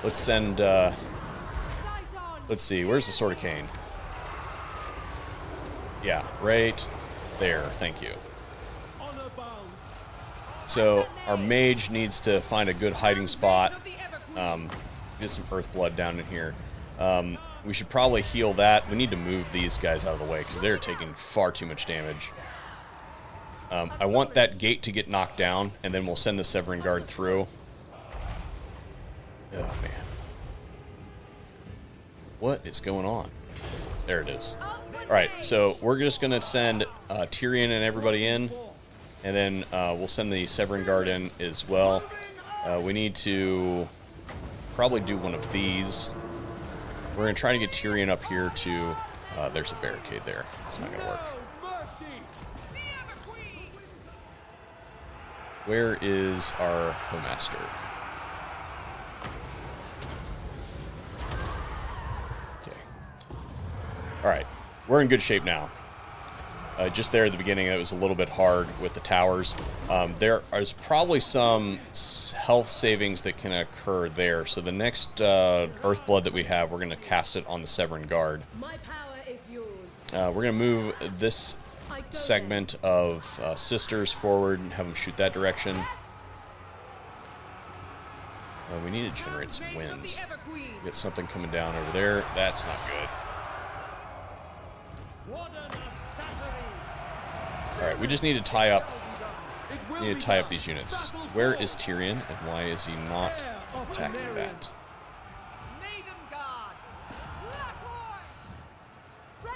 Let's send, let's see, where's the Sword of Khaine? Yeah, right there, thank you. So, our mage needs to find a good hiding spot. Get some Earthblood down in here. We should probably heal that. We need to move these guys out of the way, because they're taking far too much damage. I want that gate to get knocked down, and then we'll send the Severing Guard through. Oh, man. What is going on? There it is. Alright, so we're just going to send Tyrion and everybody in, and then we'll send the Severing Guard in as well. We need to probably do one of these. We're going to try to get Tyrion up here to... there's a barricade there. It's not going to work. Where is our Homemaster? Okay. Alright. We're in good shape now. Just there at the beginning, it was a little bit hard with the towers. There is probably some health savings that can occur there. So the next Earthblood that we have, we're going to cast it on the Severing Guard.
My power is yours.
We're going to move this segment of sisters forward and have them shoot that direction. We need to generate some winds. Get something coming down over there. That's not good. Alright, we just need to tie up these units. Where is Tyrion, and why is he not attacking that?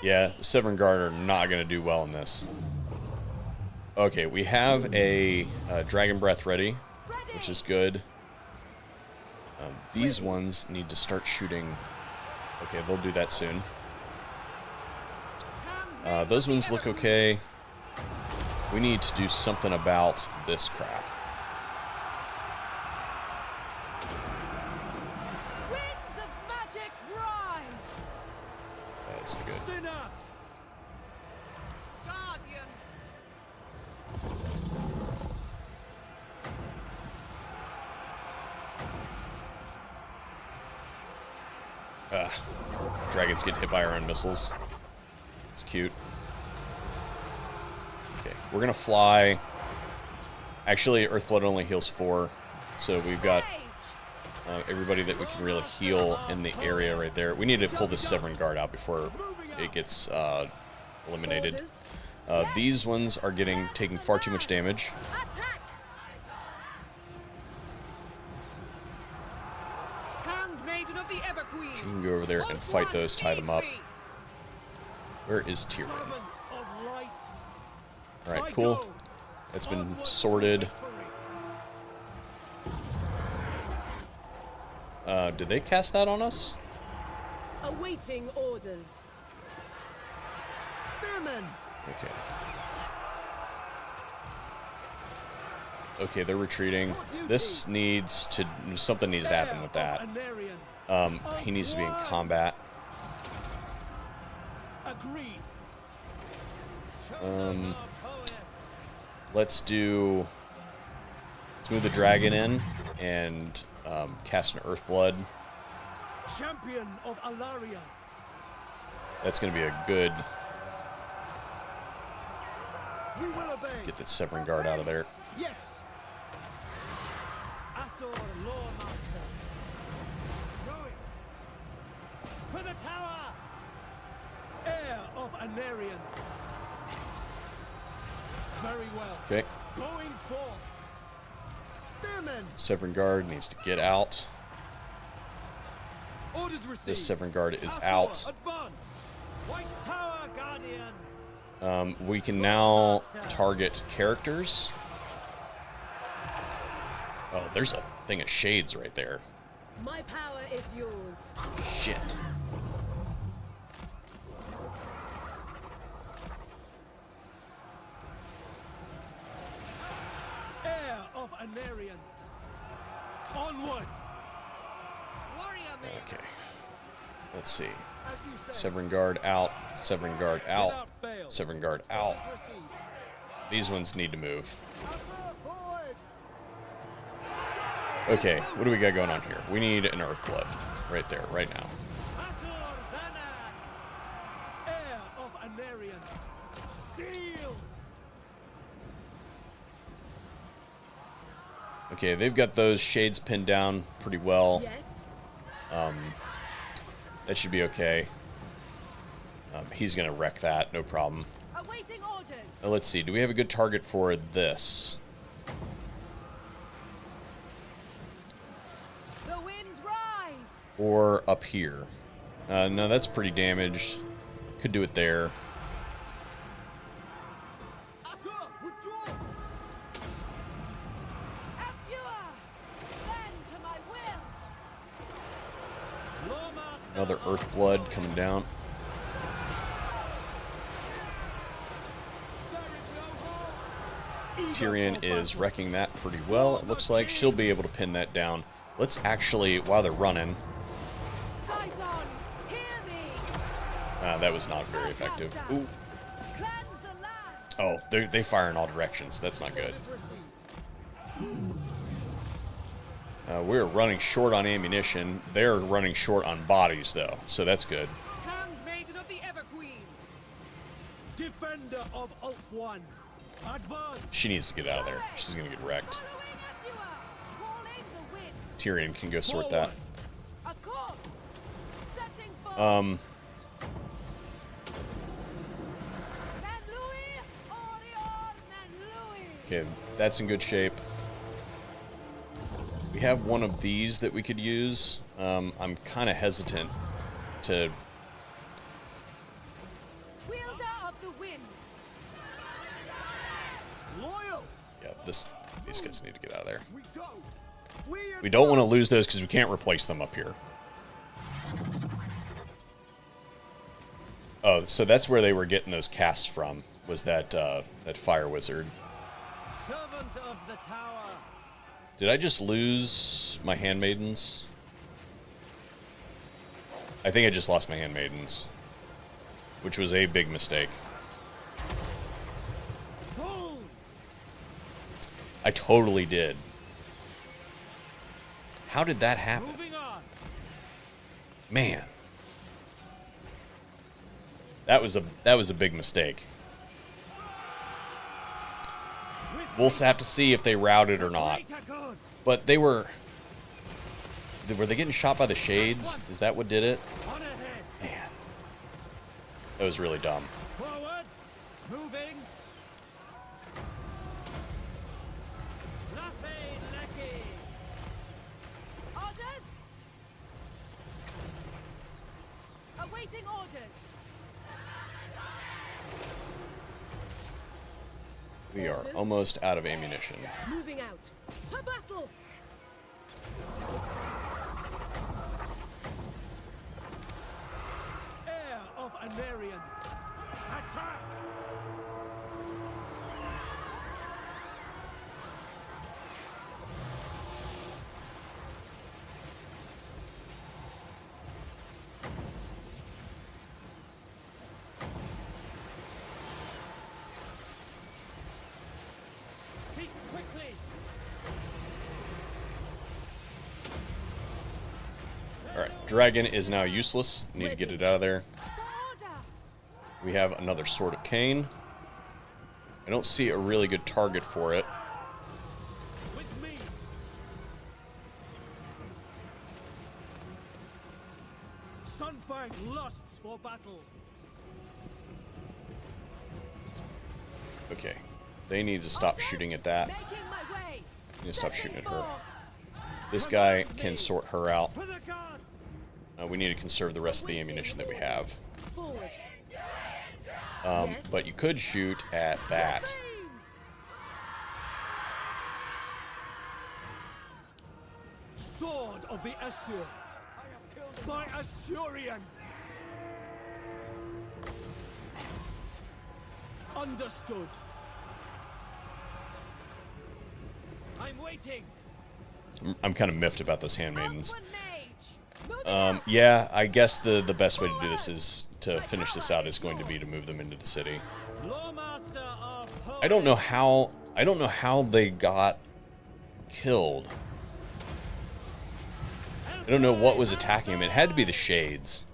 Yeah, the Severing Guard are not going to do well in this. Okay, we have a Dragon Breath ready, which is good. These ones need to start shooting. Okay, they'll do that soon. Those ones look okay. We need to do something about this crap.
Winds of magic rise.
That's good.
Guardian.
Dragons get hit by our own missiles. It's cute. Okay, we're gonna fly. Actually, Earthblood only heals 4, so we've got everybody that we can really heal in the area right there. We need to pull this Severing Guard out before it gets eliminated. These ones are taking far too much damage. You can go over there and fight those, tie them up. Where is Tyrion? Alright, cool. It's been sorted. Did they cast that on us?
Awaiting orders.
Spearman.
Okay. Okay, they're retreating. This needs to... Something needs to happen with that. He needs to be in combat. Let's move the dragon in and cast an Earthblood.
Champion of Alaria.
That's going to be a good...
We will obey.
Get the Severing Guard out of there.
Yes. Asor Lawmaster. Going. For the tower. Heir of Anarian. Very well.
Okay.
Going forth. Spearmen.
Severing Guard needs to get out.
Orders received.
This Severing Guard is out.
Advance. White Tower Guardian.
We can now target characters. Oh, there's a thing of shades right there.
My power is yours.
Shit.
Heir of Anarian. Onward.
Okay. Let's see. Severing Guard out. Severing Guard out. Severing Guard out. These ones need to move. Okay, what do we got going on here? We need an Earthblood right there, right now.
Heir of Anarion. Seal.
Okay, they've got those shades pinned down pretty well.
Yes.
That should be okay. He's gonna wreck that, no problem.
Awaiting orders.
Let's see, do we have a good target for this?
The winds rise.
Or up here? No, that's pretty damaged. Could do it there.
Sir, withdraw.
Apua. Bend to my will.
Lawmaster
Another Earthblood coming down. Tyrion is wrecking that pretty well. It looks like she'll be able to pin that down. Let's actually, while they're running...
Scython, hear me.
that was not very effective. Ooh.
Cleanse the land.
Oh, they fire in all directions. That's not good. We're running short on ammunition. They're running short on bodies, though, so that's good.
Handmaiden of the Everqueen.
defender of Ulthuan. Advance.
She needs to get out of there. She's gonna get wrecked.
Following Apua. Calling the winds.
Tyrion can go sort that.
Of course. Setting forth.
Um,
Manlui, Orior, Manlui.
okay, that's in good shape. We have one of these that we could use. I'm kind of hesitant to...
Wielder of the winds.
Loyal.
Yeah, these guys need to get out of there.
We go.
We don't want to lose those because we can't replace them up here. Oh, so that's where they were getting those casts from, was that that fire wizard.
Servant of the tower.
Did I just lose my handmaidens? I think I just lost my handmaidens, which was a big mistake.
Boom.
I totally did. How did that happen?
Moving on.
Man. That was a big mistake. We'll have to see if they routed or not. But they were they getting shot by the shades? Is that what did it?
On ahead.
Man. That was really dumb.
Forward. Moving. Nothing, Lecky.
Orders. Awaiting orders.
We are almost out of ammunition.
Moving out. To battle.
Heir of Anarion. Attack. Speak quickly.
Alright, dragon is now useless. Need to get it out of there.
Order.
We have another Sword of Khaine. I don't see a really good target for it.
With me. Sunfang lusts for battle.
Okay. They need to stop shooting at that.
Making my way.
Need to stop shooting at her.
Forth.
This guy can sort her out.
For the guard.
We need to conserve the rest of the ammunition that we have.
Forward.
But you could shoot at that.
Sword of the Asur. By Asurian. Understood. I'm waiting.
I'm kind of miffed about those handmaidens.
Ulthuan mage. Moving out.
Yeah, I guess the best way to do this is to finish this out is going to be to move them into the city.
Lawmaster of
I don't know how they got killed. I don't know what was attacking him. It had to be the shades.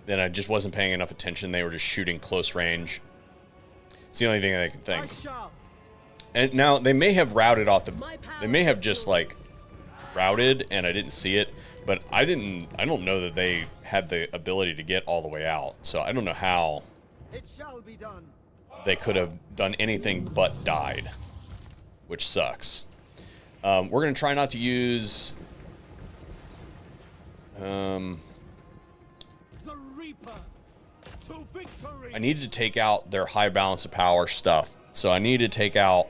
Then I just wasn't paying enough attention. They were just shooting close range. It's the only thing I could think. And now they may have routed off the... They may have just like routed and I didn't see it. But I don't know that they had the ability to get all the way out. So I don't know how they could have done anything but died. Which sucks. We're going to try not to use... I need to take out their high balance of power stuff. So I need to take out...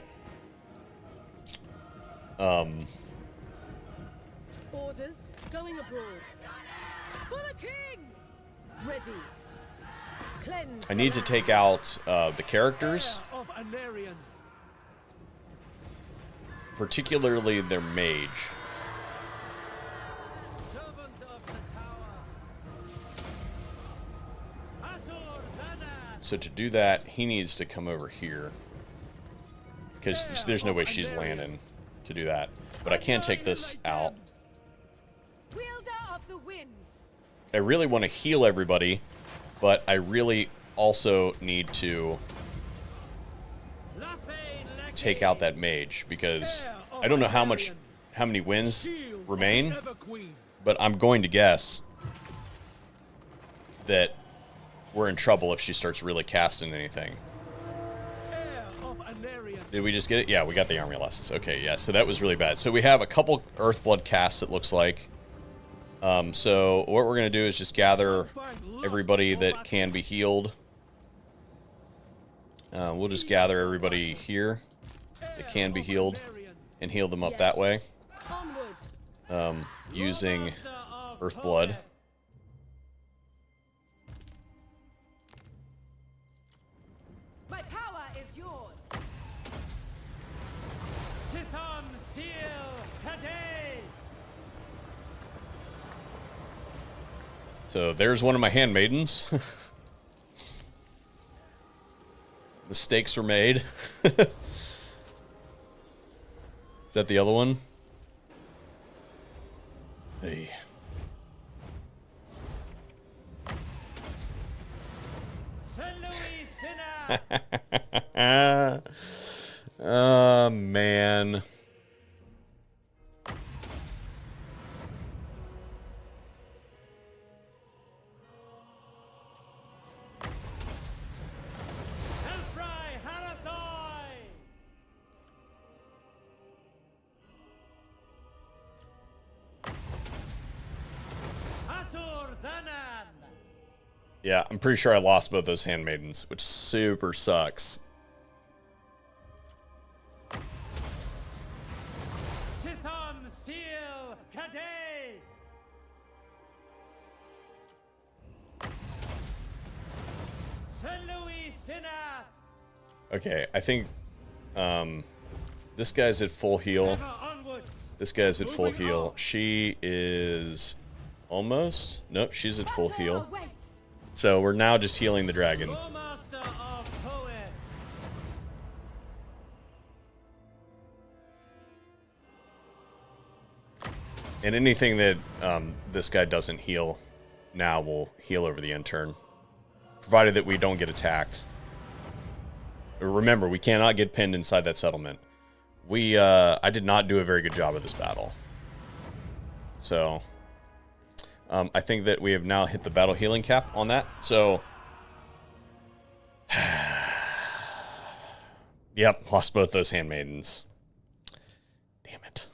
Orders going abroad. For the king! Ready. Cleanse.
I need to take out the characters. Particularly their mage. So to do that, he needs to come over here. Because there's no way she's landing to do that. But I can take this out.
Wielder of the winds.
I really want to heal everybody, but I really also need to take out that mage because I don't know how many wins remain, but I'm going to guess that we're in trouble if she starts really casting anything. Did we just get it? Yeah, we got the army lessons. Okay, yeah, so that was really bad. So we have a couple Earthblood casts, it looks like. So what we're going to do is just gather everybody that can be healed. We'll just gather everybody here that can be healed and heal them up that way. Using Earthblood.
My power is yours.
So there's one of my handmaidens. Mistakes were made. Is that the other one? Hey. Oh, man. Yeah, I'm pretty sure I lost both those handmaidens, which super sucks. Okay, I think this guy's at full heal. This guy's at full heal. She is almost... Nope, she's at full heal. So we're now just healing the dragon. And anything that this guy doesn't heal now will heal over the end turn. Provided that we don't get attacked. Remember, we cannot get pinned inside that settlement. I did not do a very good job of this battle. So... I think that we have now hit the battle healing cap on that. So, yep, lost both those handmaidens. Damn it.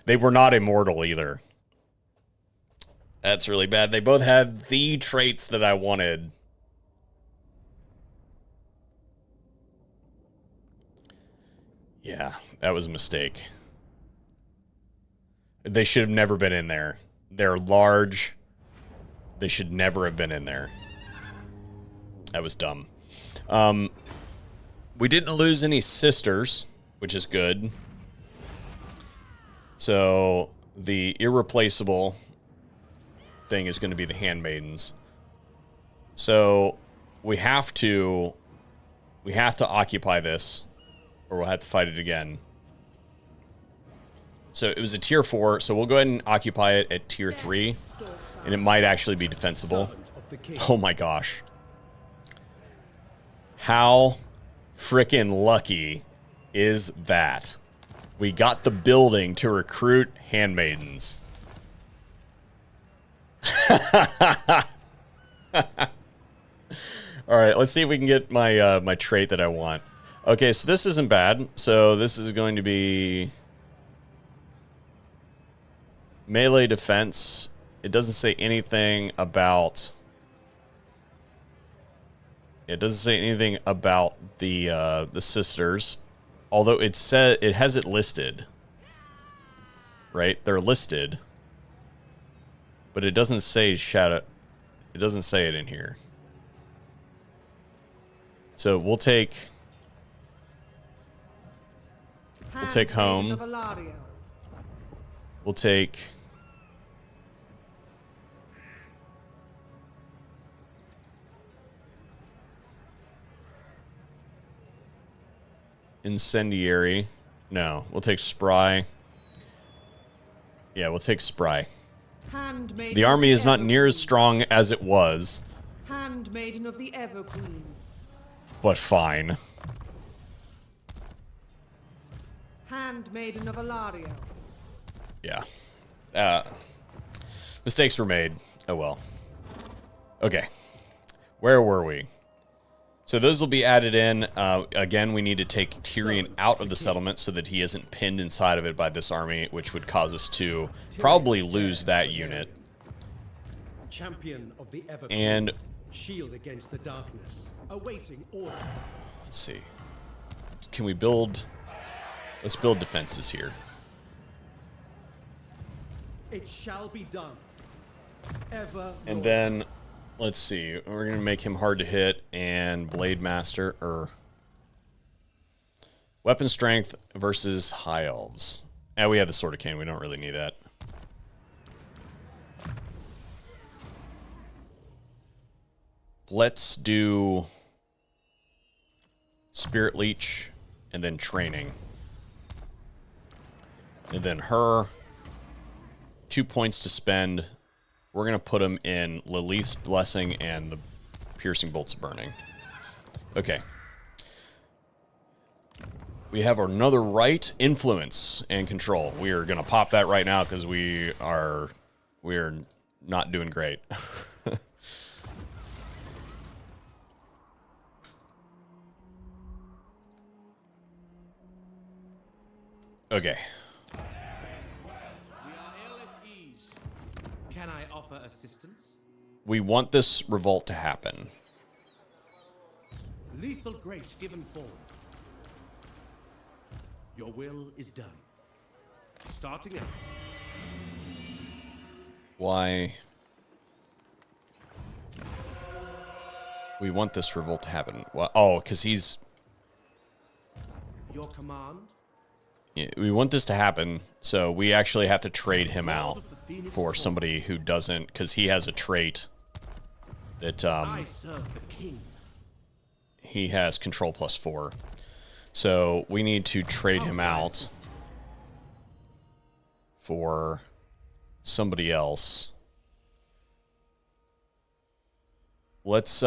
They were not immortal either. That's really bad. They both had the traits that I wanted. Yeah, that was a mistake. They should have never been in there. They're large. They should never have been in there. That was dumb. We didn't lose any sisters, which is good. So the irreplaceable thing is going to be the handmaidens. So we have to occupy this, or we'll have to fight it again. So it was a tier 4, so we'll go ahead and occupy it at tier 3, and it might actually be defensible. Oh my gosh. How freaking lucky is that? We got the building to recruit handmaidens. Alright, let's see if we can get my my trait that I want. Okay, so this isn't bad. So this is going to be melee defense. It doesn't say anything about... It doesn't say anything about the sisters. Although it said it has it listed. Right? They're listed. But it doesn't say shadow. It doesn't say it in here. So we'll take home. We'll take incendiary. No, we'll take spry. Yeah, we'll take spry. The army is not near as strong as it was.
Handmaiden of the Everqueen.
But fine.
Handmaiden of Alario.
Yeah. Mistakes were made. Oh well. Okay. Where were we? So those will be added in. Again, we need to take Tyrion out of the settlement so that he isn't pinned inside of it by this army, which would cause us to probably lose that unit.
Champion of the Everqueen.
And
shield against the darkness. Awaiting order.
Let's see. Can we build... Let's build defenses here.
It shall be done. Ever.
And then, let's see. We're going to make him hard to hit and Blade Master, or... Weapon Strength versus High Elves. Yeah, we have the Sword of Khaine. We don't really need that. Let's do Spirit Leech and then Training. And then her, 2 points to spend. We're going to put them in Lilith's Blessing and the Piercing Bolts of Burning. Okay. We have another right, Influence and Control. We are going to pop that right now because we are not doing great. Okay.
We are ill at ease.
Can I offer assistance?
We want this revolt to happen.
Lethal grace given forward. Your will is done. Starting out.
Why? We want this revolt to happen. Well, oh, because he's...
Your command?
Yeah, we want this to happen, so we actually have to trade him out for somebody who doesn't, because he has a trait that
I serve the king.
He has control +4. So we need to trade him out for somebody else. Let's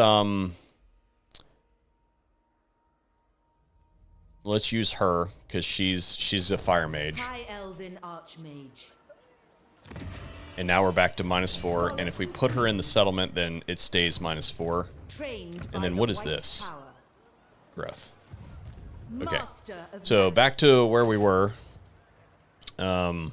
use her because she's a fire mage.
High Elven Archmage.
And now we're back to -4. And if we put her in the settlement, then it stays -4. And then what is this? Growth. Okay. So back to where we were. We'll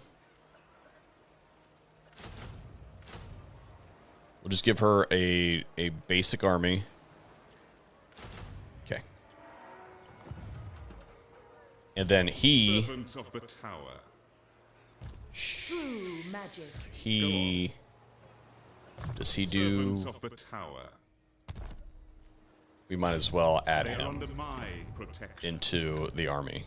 just give her a basic army. Okay. And then he...
Servant of the tower.
True magic.
He... Does he do...
Servant of the tower.
We might as well add
They are
him
under my protection.
into the army.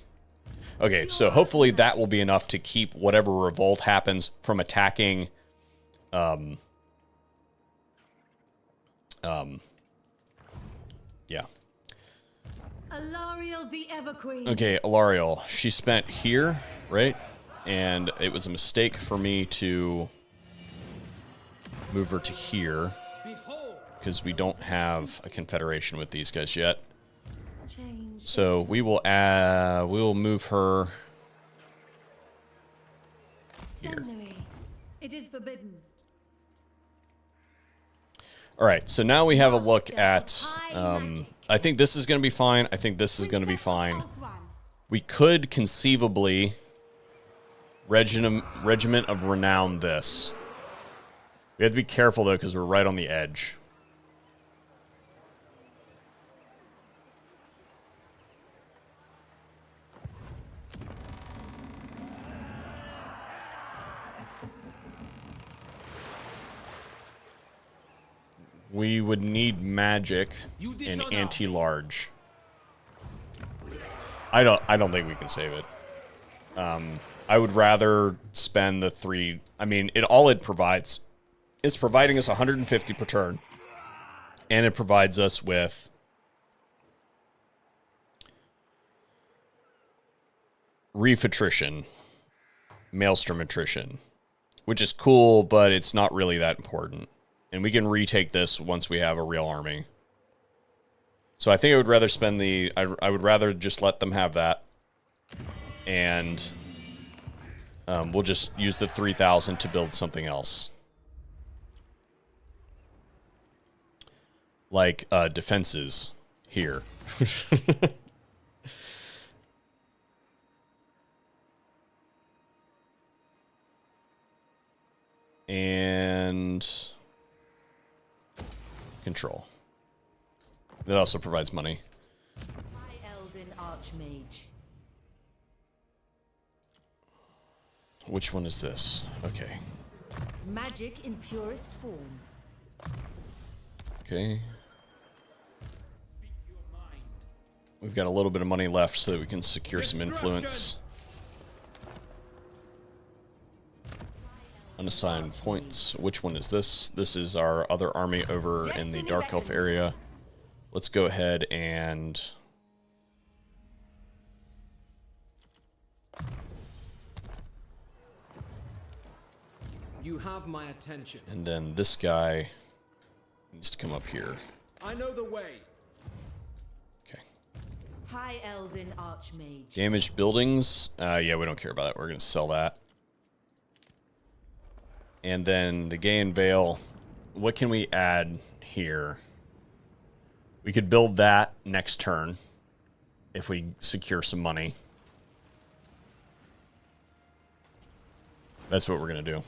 Okay, so hopefully that will be enough to keep whatever revolt happens from attacking... yeah.
Alariel the Everqueen.
Okay, Alariel. She spent here, right? and it was a mistake for me to move her to here because we don't have a confederation with these guys yet. So we will move her here.
It is forbidden.
All right, so now we have a look at, I think this is going to be fine. I think this is going to be fine. We could conceivably Regiment of Renown this. We have to be careful, though, because we're right on the edge. We would need magic in anti-large. I don't think we can save it. I would rather spend the 3. I mean, all it provides is providing us 150 per turn, and it provides us with reef attrition, maelstrom attrition, which is cool, but it's not really that important. And we can retake this once we have a real army. So I think I would rather spend the... I would rather just let them have that. And we'll just use the 3,000 to build something else. Like defenses here. And... control. That also provides money.
High Elven Archmage.
Which one is this? Okay.
Magic in purest form.
Okay. We've got a little bit of money left so that we can secure some influence. Unassigned points. Which one is this? This is our other army over in the Dark Elf area. Let's go ahead and...
You have my attention.
And then this guy needs to come up here.
I know the way.
Okay.
High Elven Archmage.
Damaged buildings. Yeah, we don't care about that. We're going to sell that. And then the Gaian Veil. What can we add here? We could build that next turn if we secure some money. That's what we're going to do.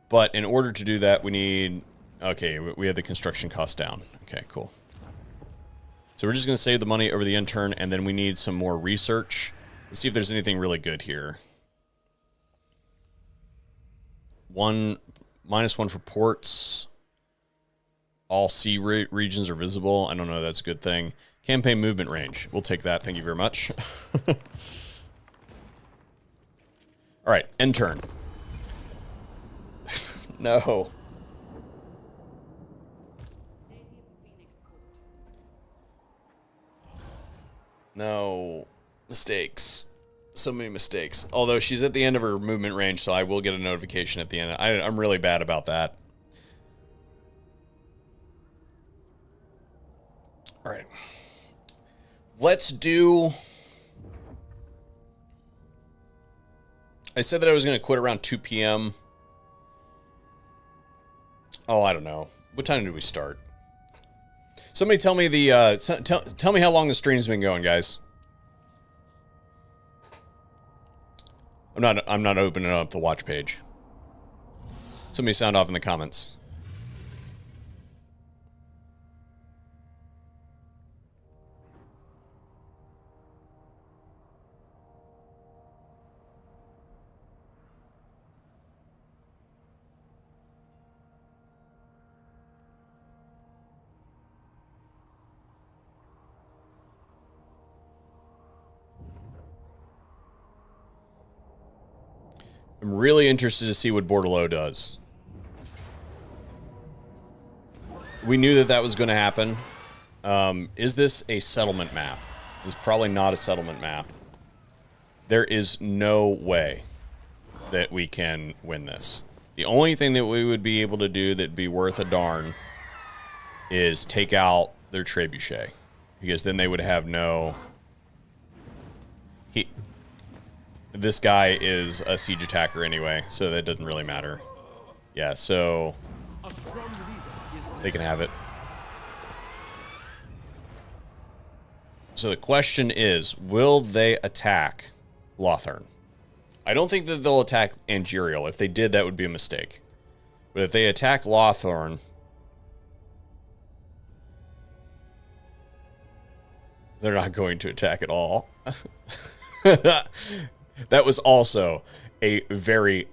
But in order to do that, we need... Okay, we have the construction cost down. Okay, cool. So we're just going to save the money over the end turn, and then we need some more research. Let's see if there's anything really good here. -1 for ports. All sea regions are visible. I don't know, that's a good thing. Campaign movement range. We'll take that. Thank you very much. All right, end turn. No. No. Mistakes. So many mistakes. Although she's at the end of her movement range, so I will get a notification at the end. I'm really bad about that. All right. Let's do... I said that I was going to quit around 2 p.m. Oh, I don't know. What time did we start? Somebody tell me the... tell me how long the stream's been going, guys. I'm not opening up the watch page. Somebody sound off in the comments. I'm really interested to see what Bordelot does. We knew that that was going to happen. Is this a settlement map? It's probably not a settlement map. There is no way that we can win this. The only thing that we would be able to do that'd be worth a darn is take out their trebuchet, because then they would have no... This guy is a siege attacker anyway, so that doesn't really matter. Yeah, so they can have it. So the question is, will they attack Ulthuan? I don't think that they'll attack Angerial. If they did, that would be a mistake. But if they attack Ulthuan, they're not going to attack at all. That was also a very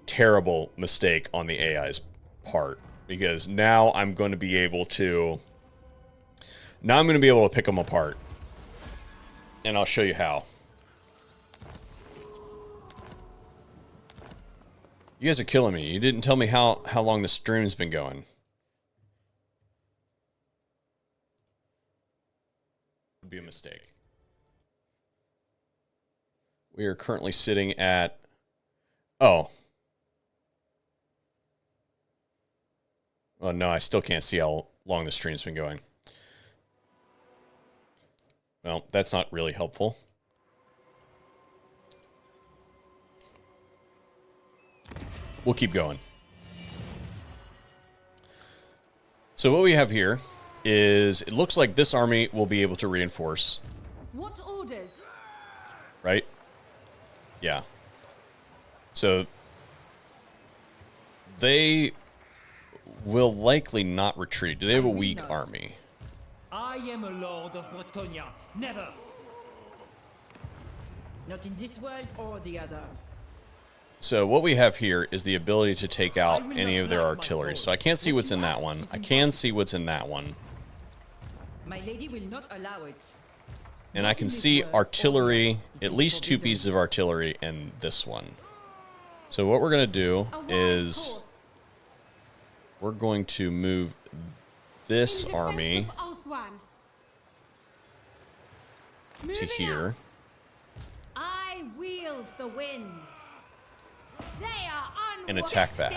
terrible mistake on the AI's part, because now I'm going to be able to pick them apart. And I'll show you how. You guys are killing me. You didn't tell me how long the stream's been going. Would be a mistake. We are currently sitting at... Oh. Oh, no, I still can't see how long the stream's been going. Well, that's not really helpful. We'll keep going. So what we have here is, it looks like this army will be able to reinforce.
What orders?
Right? Yeah. So they will likely not retreat. Do they have a weak army?
I am a lord of Bretonia. Never.
Not in this world or the other.
So what we have here is the ability to take out any of their artillery. So I can't see what's in that one. I can see what's in that one.
My lady will not allow it.
And I can see artillery, at least 2 pieces of artillery in this one. So what we're going to do is we're going to move this army to here.
I wield the winds. They are
And attack that.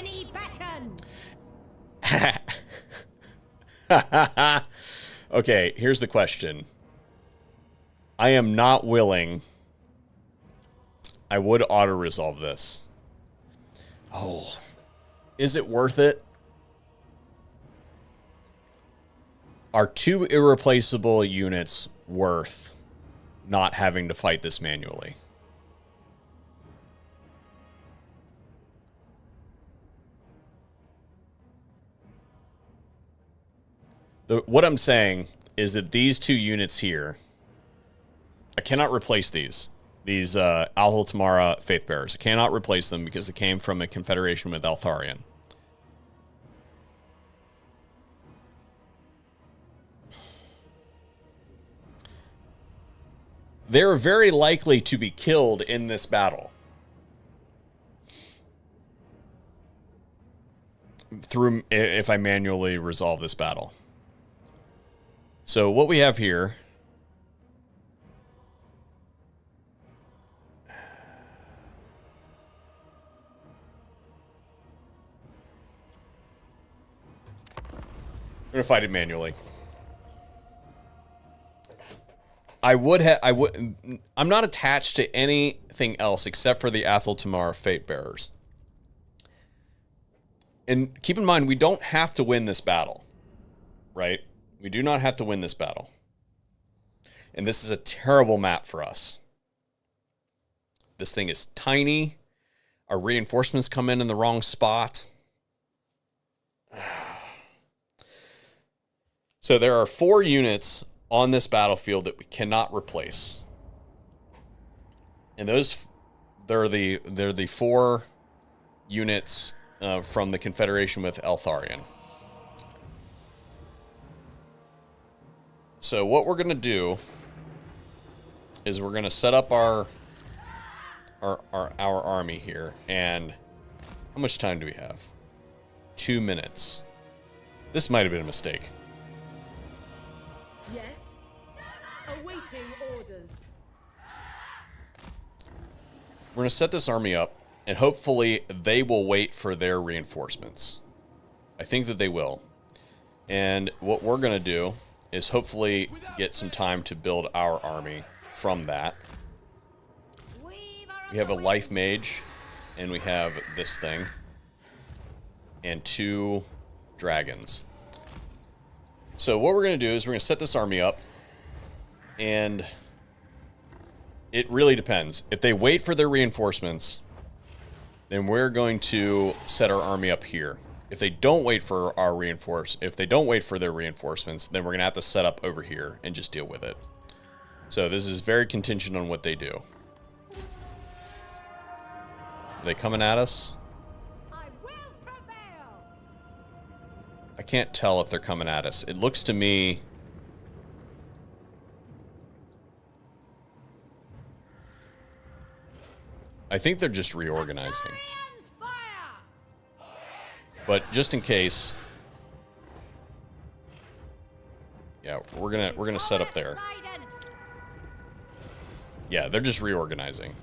Okay, here's the question. I am not willing. I would auto-resolve this. Oh. Is it worth it? Are 2 irreplaceable units worth not having to fight this manually? What I'm saying is that these 2 units here, I cannot replace these. These Al Tamara Faith Bearers. I cannot replace them because they came from a confederation with Eltharion. They're very likely to be killed in this battle. If I manually resolve this battle. So what we have here... I'm going to fight it manually. I'm not attached to anything else except for the Athel Tamar Fate Bearers. And keep in mind, we don't have to win this battle. Right? We do not have to win this battle. And this is a terrible map for us. This thing is tiny. Our reinforcements come in the wrong spot. So there are 4 units on this battlefield that we cannot replace. And they're the 4 units from the Confederation with Eltharion. So what we're going to do is we're going to set up our army here. And how much time do we have? 2 minutes. This might have been a mistake.
Yes. Awaiting orders.
We're going to set this army up And hopefully they will wait for their reinforcements. I think that they will. And what we're going to do is hopefully get some time to build our army from that. We have a life mage, and we have this thing, and 2 dragons. So what we're going to do is we're going to set this army up, and it really depends. If they wait for their reinforcements, then we're going to set our army up here. If they don't wait for their reinforcements, then we're going to have to set up over here and just deal with it. So this is very contingent on what they do. Are they coming at us?
I will prevail.
I can't tell if they're coming at us. It looks to me... I think they're just reorganizing. But just in case... Yeah, we're gonna set up there. Yeah, they're just reorganizing.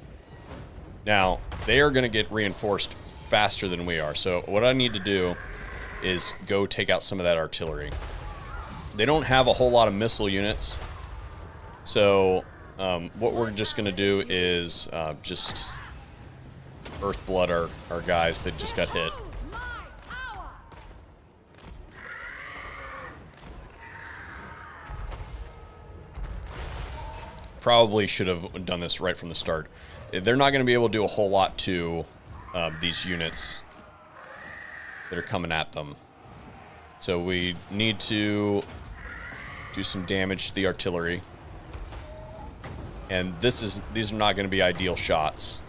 Now, they are gonna get reinforced faster than we are. So what I need to do is go take out some of that artillery. They don't have a whole lot of missile units. So what we're just gonna do is just Earthblood our guys that just got hit. Probably should have done this right from the start. They're not going to be able to do a whole lot to these units that are coming at them. So we need to do some damage to the artillery. And these are not going to be ideal shots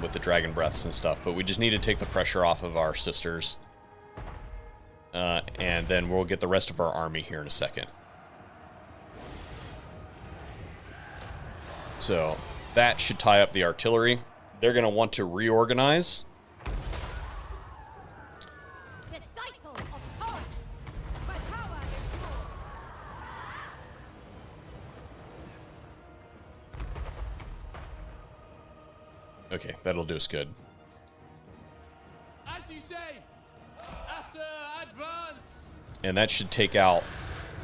with the dragon breaths and stuff, but we just need to take the pressure off of our sisters. And then we'll get the rest of our army here in a second. So that should tie up the artillery. They're going to want to reorganize.
The cycle of power.
My power is yours.
Okay, that'll do us good.
As you say, advance.
And that should take out...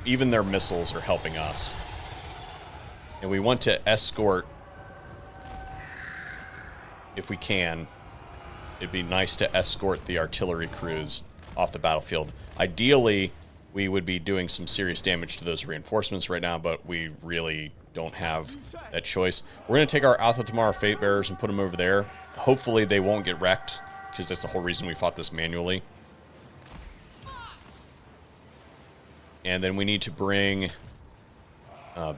Even their missiles are helping us. And we want to escort, if we can. It'd be nice to escort the artillery crews off the battlefield. Ideally, we would be doing some serious damage to those reinforcements right now, but we really don't have that choice. We're going to take our Alpha Tamara Fate Bearers and put them over there. Hopefully they won't get wrecked, because that's the whole reason we fought this manually. And then we need to bring...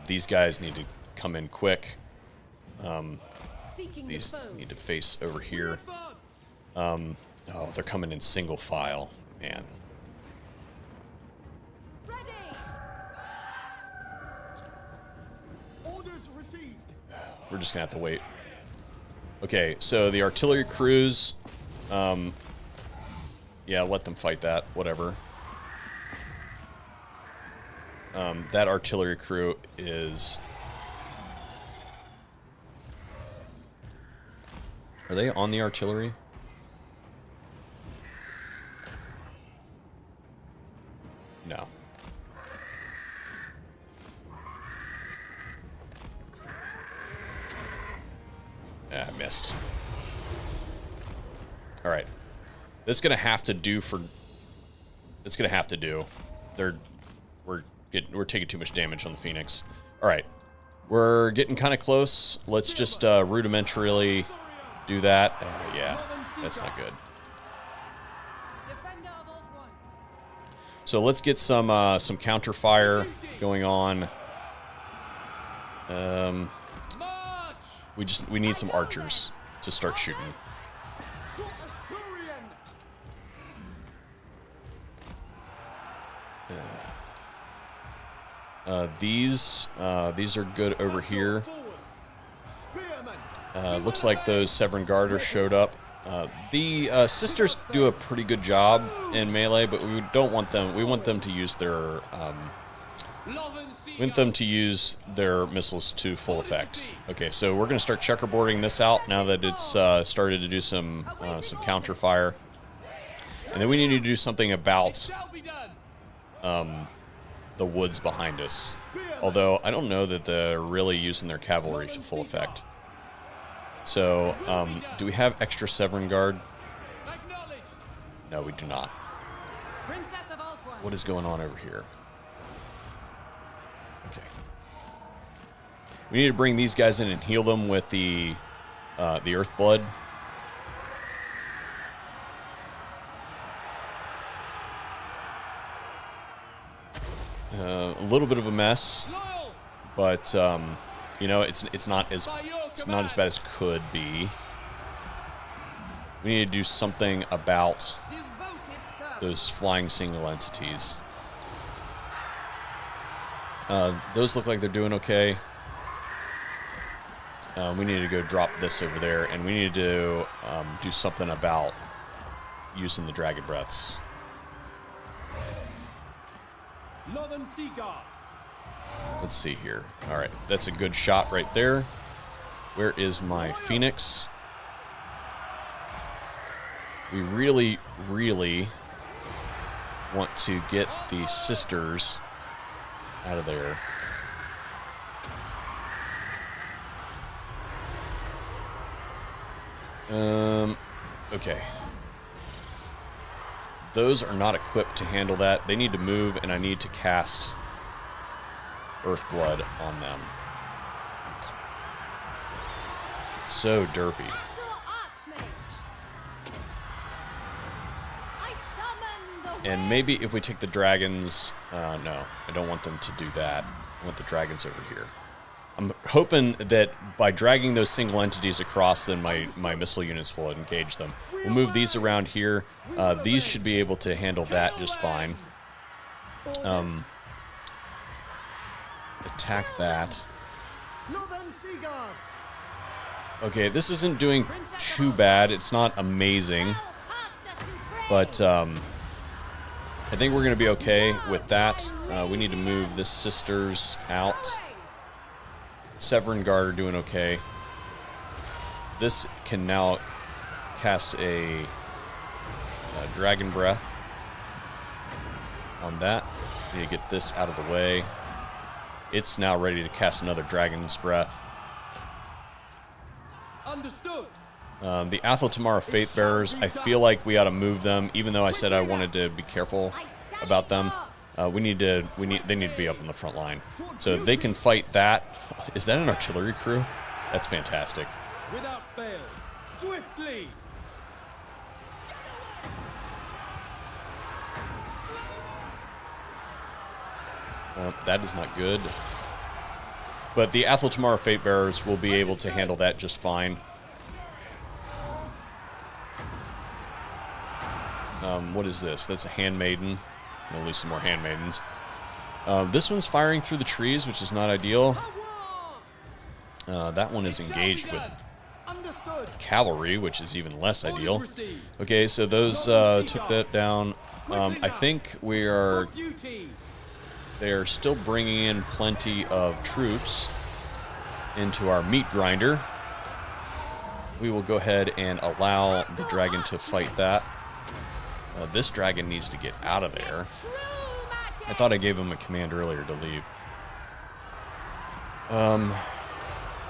these guys need to come in quick. These need to face over here. Oh, they're coming in single file. Man.
Ready.
Orders received.
We're just gonna have to wait. Okay, so the artillery crews... yeah, let them fight that. Whatever. That artillery crew is... Are they on the artillery? No. I missed. Alright. This is gonna have to do for... It's gonna have to do. We're taking too much damage on the Phoenix. Alright. We're getting kind of close. Let's just rudimentarily do that. Yeah, that's not good. So let's get some counter fire going on. We need some archers to start shooting. These are good over here. Looks like those Severin Garters showed up. The sisters do a pretty good job in melee, but we don't want them. We want them to use their We want them to use their missiles to full effect. Okay, so we're going to start checkerboarding this out now that it's started to do some counter fire. And then we need to do something about the woods behind us. Although, I don't know that they're really using their cavalry to full effect. So, do we have extra Severin Guard? No, we do not. What is going on over here? Okay. We need to bring these guys in and heal them with the Earth Blood. A little bit of a mess, but you know, it's not as bad as it could be. We need to do something about those flying single entities. Those look like they're doing okay. We need to go drop this over there, and we need to do something about using the dragon breaths. Let's see here. All right, that's a good shot right there. Where is my Phoenix? We really, really want to get the sisters out of there. Okay. Those are not equipped to handle that. They need to move, and I need to cast Earthblood on them. So derpy. And maybe if we take the dragons... no, I don't want them to do that. I want the dragons over here. I'm hoping that by dragging those single entities across, then my missile units will engage them. We'll move these around here. These should be able to handle that just fine. Attack that. Okay, this isn't doing too bad. It's not amazing. But I think we're going to be okay with that. We need to move the sisters out. Severin Guard are doing okay. This can now cast a Dragon Breath on that. Need to get this out of the way. It's now ready to cast another Dragon's Breath.
Understood.
The Athel Fate Bearers, I feel like we ought to move them, even though I said I wanted to be careful about them. They need to be up in the front line. So they can fight that. Is that an artillery crew? That's fantastic.
Without fail. Swiftly.
That is not good. But the Athel Fate Bearers will be able to handle that just fine. What is this? That's a handmaiden. At least some more handmaidens. This one's firing through the trees, which is not ideal. That one is engaged with cavalry, which is even less ideal. Okay, so those took that down. I think they are still bringing in plenty of troops into our meat grinder. We will go ahead and allow the dragon to fight that. This dragon needs to get out of there. I thought I gave him a command earlier to leave.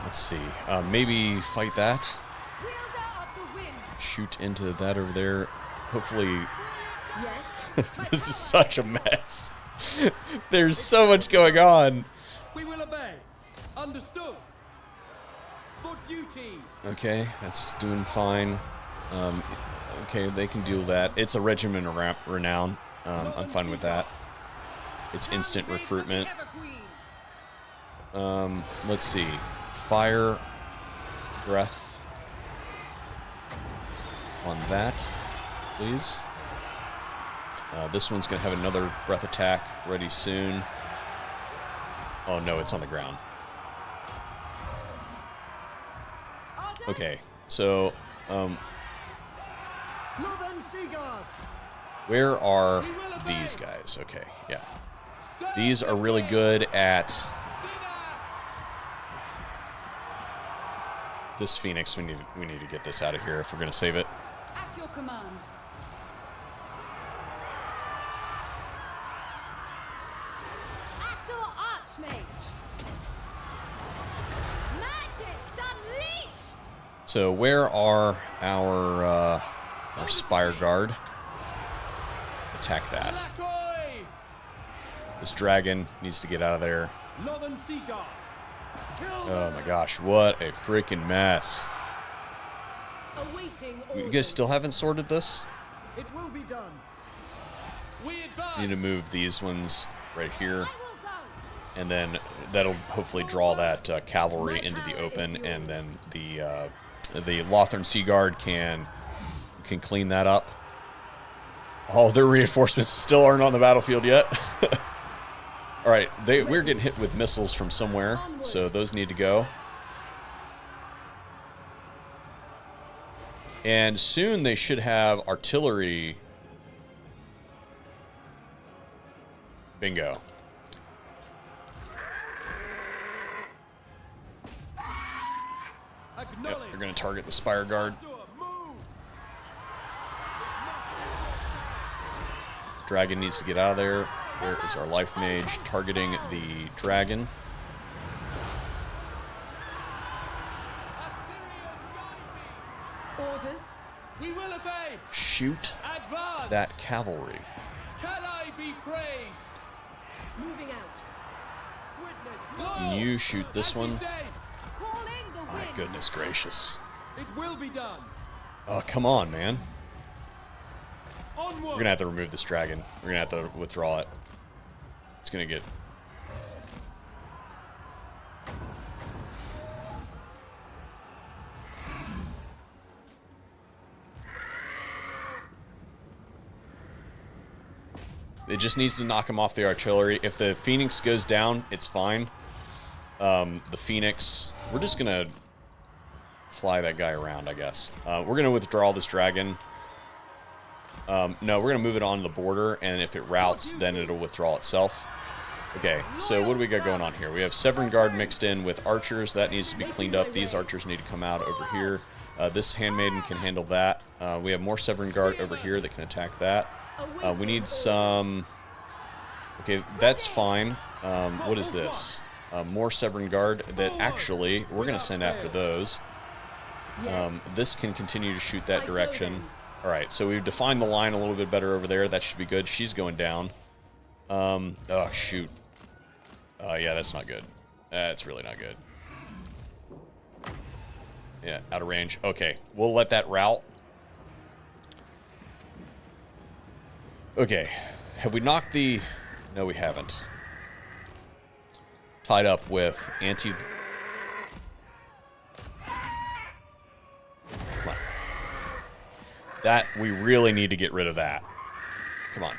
Let's see. Maybe fight that. Shoot into that over there. Hopefully... This is such a mess. There's so much going on.
We will obey. Understood. For duty.
Okay, that's doing fine. Okay, they can do that. It's a regiment of renown. I'm fine with that. It's instant recruitment. Let's see. Fire breath on that, please. This one's going to have another breath attack ready soon. Oh no, it's on the ground. Okay, so
Northern Seaguard.
where are these guys? Okay, yeah. These are really good at this Phoenix. We need to get this out of here if we're gonna save it.
At your command.
Assault Archmage. Magic's unleashed.
So where are our Spire Guard? Attack that. This dragon needs to get out of there.
Northern Sea Guard.
Oh my gosh, what a freaking mess.
Awaiting
You guys still haven't sorted this?
It will be done.
We advance.
Need to move these ones right here.
I will go.
And then that'll hopefully draw that cavalry into the open, and then the Lothern Sea Guard can clean that up. Oh, their reinforcements still aren't on the battlefield yet. All right, we're getting hit with missiles from somewhere, so those need to go. And soon they should have artillery. Bingo. Yep, they're going to target the Spire Guard. Dragon needs to get out of there. Where is our Life Mage targeting the dragon?
orders.
We will obey.
Shoot
Advance.
that cavalry.
Can I be praised?
Moving out.
Witness.
You shoot this one.
Calling the
My
winds.
goodness gracious.
It will be done.
Oh, come on, man.
Onward.
We're gonna have to remove this dragon. We're gonna have to withdraw it. It's gonna get... It just needs to knock him off the artillery. If the Phoenix goes down, it's fine. The Phoenix... We're just gonna fly that guy around, I guess. We're gonna withdraw this dragon. No, we're going to move it on the border, and if it routes, then it'll withdraw itself. Okay, so what do we got going on here? We have Severn Guard mixed in with archers. That needs to be cleaned up. These archers need to come out over here. This Handmaiden can handle that. We have more Severn Guard over here that can attack that. We need some... Okay, that's fine. What is this? More Severn Guard that actually, we're going to send after those. This can continue to shoot that direction. Alright, so we've defined the line a little bit better over there. That should be good. She's going down. Oh, shoot. Yeah, that's not good. That's really not good. Yeah, out of range. Okay, we'll let that route. Okay, have we knocked the... No, we haven't. Tied up with anti... Come on. That, we really need to get rid of that. Come on.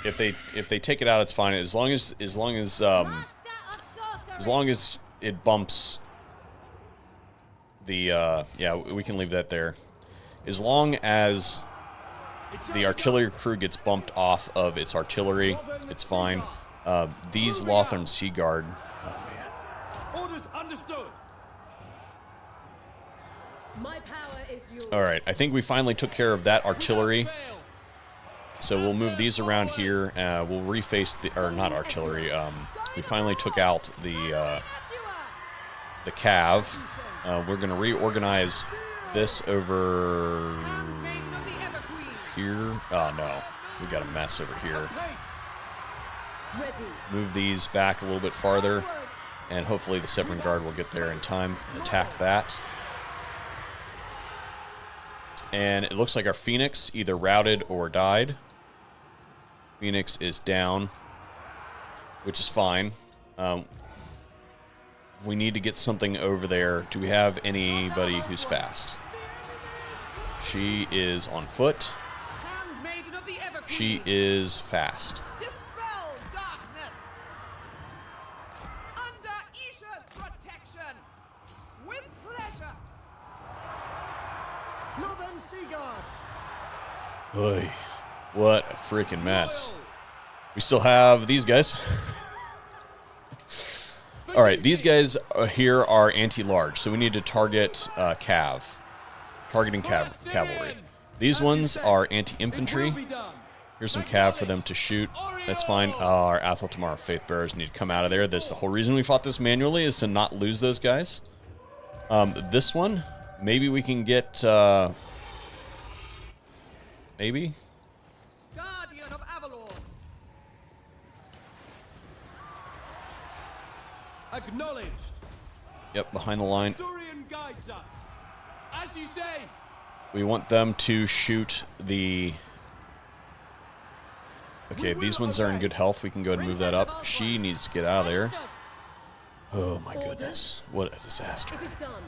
If they take it out, it's fine. As long as it bumps the yeah, we can leave that there. As long as the artillery crew gets bumped off of its artillery, it's fine. These Lothern Sea Guard. Oh man.
Orders understood.
My power is yours.
All right, I think we finally took care of that artillery. So we'll move these around here. We'll reface the, or not artillery. We finally took out the cav. We're gonna reorganize this over here. Oh no, we got a mess over here. Move these back a little bit farther, and hopefully the Severn Guard will get there in time. Attack that. And it looks like our Phoenix either routed or died. Phoenix is down, which is fine. We need to get something over there. Do we have anybody who's fast? She is on foot. She is fast.
Dispel darkness. Under Isha's protection. With
Northern Sea Guard.
Oy, what a freaking mess. We still have these guys. All right, these guys here are anti-large, so we need to target cav. Targeting cavalry. These ones are anti-infantry. Here's some cav for them to shoot. That's fine. Our Athel Tomorrow Faith Bearers need to come out of there. That's the whole reason we fought this manually, is to not lose those guys. This one, maybe we can get... maybe?
Guardian of Avalon.
Acknowledged.
Yep, behind the line.
Turion guides us.
As you say.
We want them to shoot the... Okay, these ones are in good health. We can go ahead and move that up. She needs to get out of there. Oh my goodness. What a disaster.
It is done.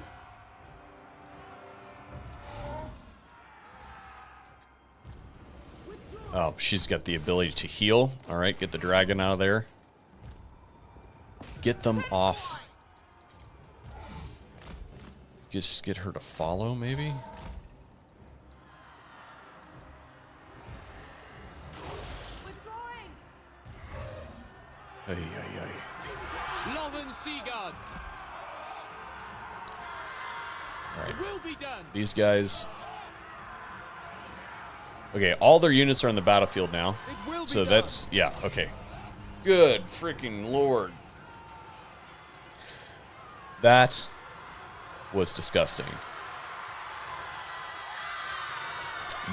Oh, she's got the ability to heal. All right, get the dragon out of there. Get them off. Just get her to follow, maybe?
Withdrawing.
Ay, ay, ay.
Lothern Seaguard.
All right.
It will be done.
These guys... Okay, all their units are on the battlefield now. So that's... Yeah, okay. Good freaking lord. That was disgusting.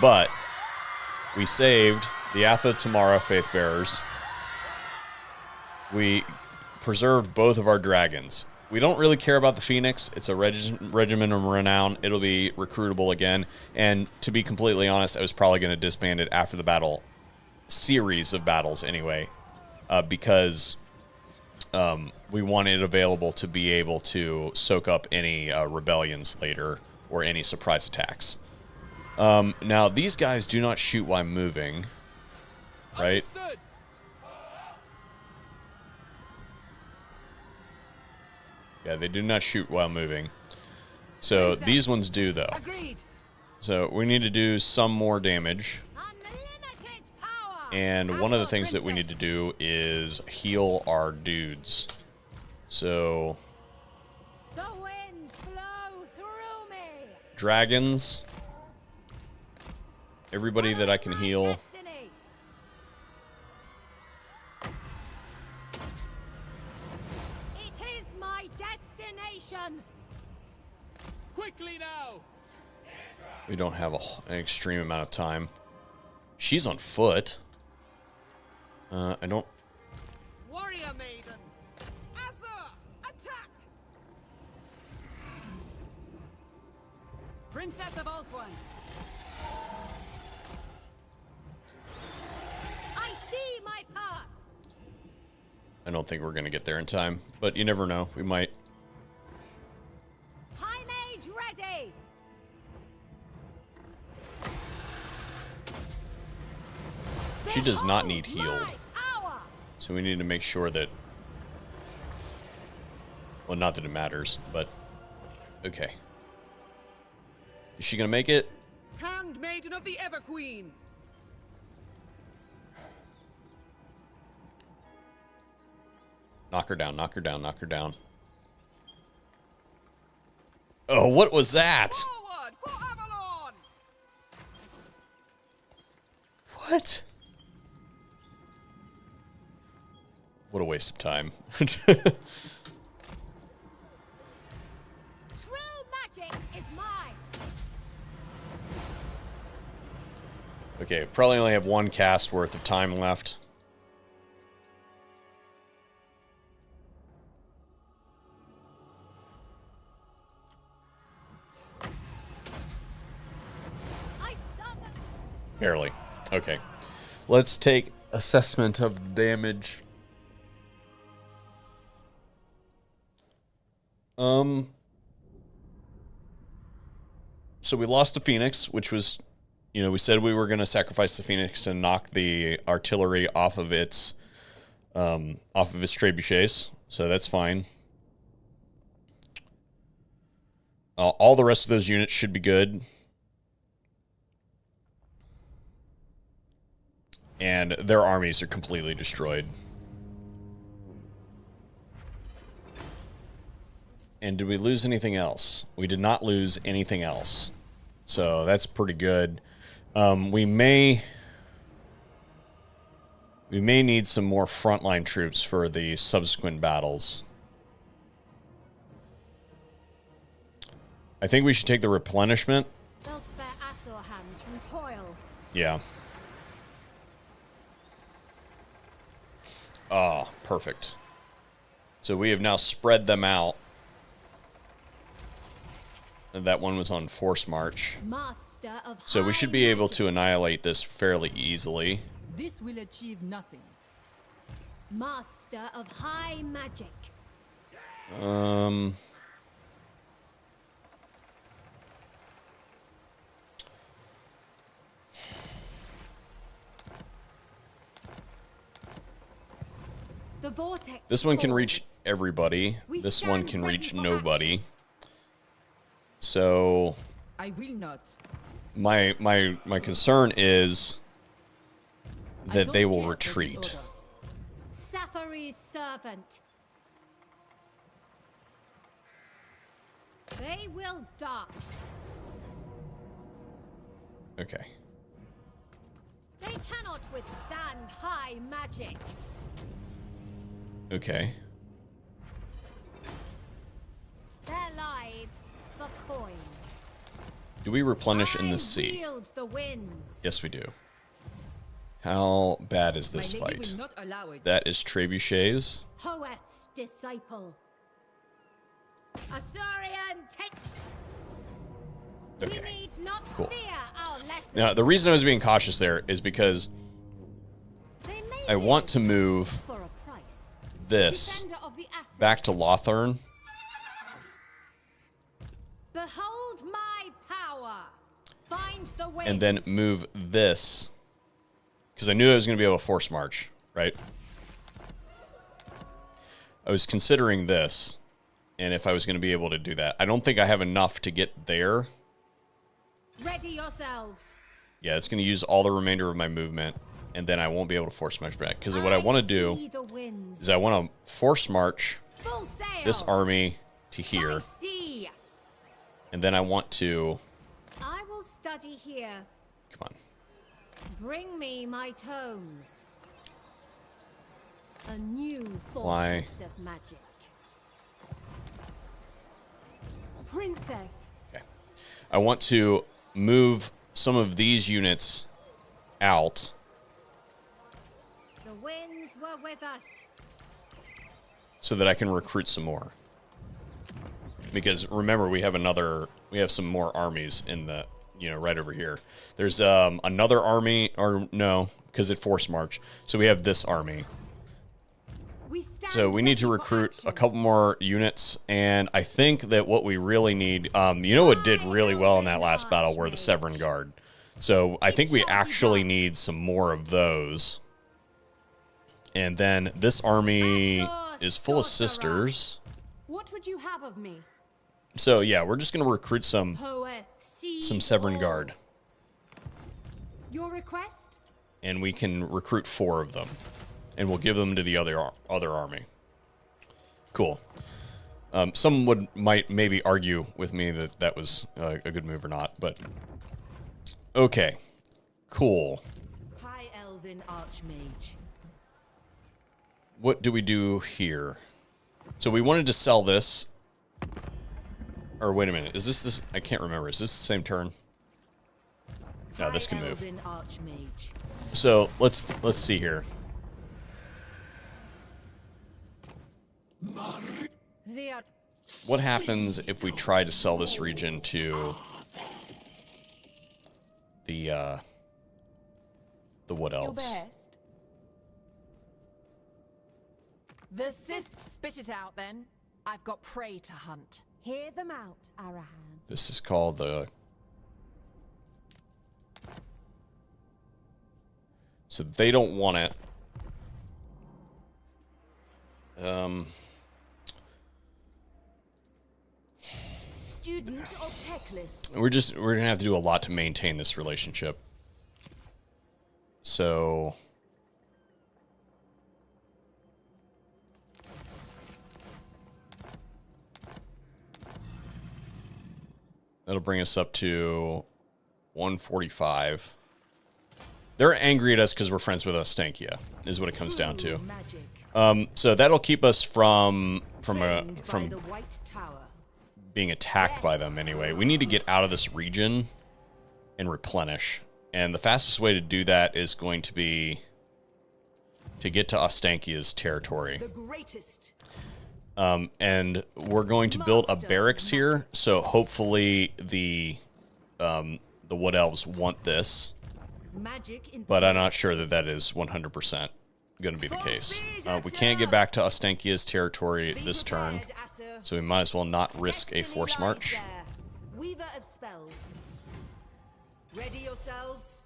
But we saved the Atha Tamara Faith Bearers. We preserved both of our dragons. We don't really care about the Phoenix. It's a regiment of renown. It'll be recruitable again. And to be completely honest, I was probably going to disband it after the battle, series of battles anyway, because we want it available to be able to soak up any rebellions later or any surprise attacks. Now, these guys do not shoot while moving, right?
Understood.
Yeah, they do not shoot while moving. So these ones do, though.
Agreed.
So we need to do some more damage.
Unlimited power.
And one of the things that we need to do is heal our dudes. So,
The winds flow through me.
dragons. Everybody that I can heal.
Destiny. It is my destination.
Quickly now.
We don't have an extreme amount of time. She's on foot. I don't...
Warrior maiden. Asa, attack. Princess of Ulthuan.
I see my path.
I don't think we're going to get there in time. But you never know. We might.
High mage ready.
She does not need
Behold
healed.
my hour.
So we need to make sure that... Well, not that it matters, but... Okay. Is she going to make it?
Handmaiden of the Ever Queen.
Knock her down, knock her down, knock her down. Oh, what was that?
Forward for Avalon.
What? What a waste of time.
True magic is mine.
Okay, probably only have one cast worth of time left.
I summon.
Barely. Okay. Let's take assessment of damage. So we lost the Phoenix, which was, you know, we said we were going to sacrifice the Phoenix to knock the artillery off of its trebuchets. So that's fine. All the rest of those units should be good. and their armies are completely destroyed. And did we lose anything else? We did not lose anything else. So that's pretty good. We may need some more frontline troops for the subsequent battles. I think we should take the replenishment.
They'll spare Asur hands from toil.
Yeah. Oh, perfect. So we have now spread them out. That one was on force march.
Master of
So we should be
high
able
magic.
to annihilate this fairly easily.
This will achieve nothing.
Master of high magic. The vortex.
This one can reach
falls.
everybody.
We
This one
stand
can
ready
reach
for
nobody. So
I will not.
my concern is
I
that
don't
they will
care for this
retreat.
order.
Safari's servant. They will die.
Okay.
They cannot withstand high magic.
Okay.
Their lives for coin.
Do we replenish in the
I
sea?
wield the winds.
Yes, we do. How bad is this
My lady
fight?
will not allow it.
That is trebuchets.
Hoeth's disciple. Asurian take.
Okay.
We need not
Cool.
fear our lessons.
Now, the reason I was being cautious there is because
They may
I want
live
to move
for a price.
this
Defender of the Asur.
back to Lothern.
Behold my power. Find the wind.
And then move this. Because I knew I was going to be able to force march, right? I was considering this. And if I was going to be able to do that. I don't think I have enough to get there.
Ready yourselves.
Yeah, it's going to use all the remainder of my movement. And then I won't be able to force march back. Because what I want to do
see the winds.
is I want to force march
Full sail.
this army to
By
here.
sea.
And then I want to...
I will study here.
Come on.
Bring me my tomes. A new
Why?
fortress of magic. Princess.
Okay. I want to move some of these units out.
The winds were with us.
So that I can recruit some more. Because remember, we have some more armies in the, right over here. There's another army, or no, because it forced march. So we have this army. So we need to recruit a couple more units, and I think that what we really need, what did really well in that last battle were the Severin Guard. So I think we actually need some more of those. And then this army is full of sisters.
What would you have of me?
So yeah, we're just gonna recruit some
Hoeth, see
Severin
all.
Guard,
Your request?
and we can recruit 4 of them, and we'll give them to the other army. Cool. Some might maybe argue with me that that was a good move or not, but okay, cool.
High Elven Archmage.
What do we do here? So we wanted to sell this. Or wait a minute, is this? I can't remember. Is this the same turn? No, this can move.
Elven Archmage.
So let's see here. What happens if we try to sell this region to the what
Your
else?
best. The spit it out then. I've got prey to hunt.
Hear them out, Arahan.
This is called the. So they don't want it.
Student of Teclis.
We're gonna have to do a lot to maintain this relationship. So That'll bring us up to 145. They're angry at us because we're friends with Ostankia, is what it comes down to. So that'll keep us from being attacked by them anyway. We need to get out of this region and replenish. And the fastest way to do that is going to be to get to Ostankia's territory.
The greatest.
And we're going to build a barracks here, so hopefully the Wood Elves want this. But I'm not sure that that is 100% going to be the case. We can't get back to Ostankia's territory this turn, so we might as well not risk a force march.
Weaver of spells. Ready yourselves.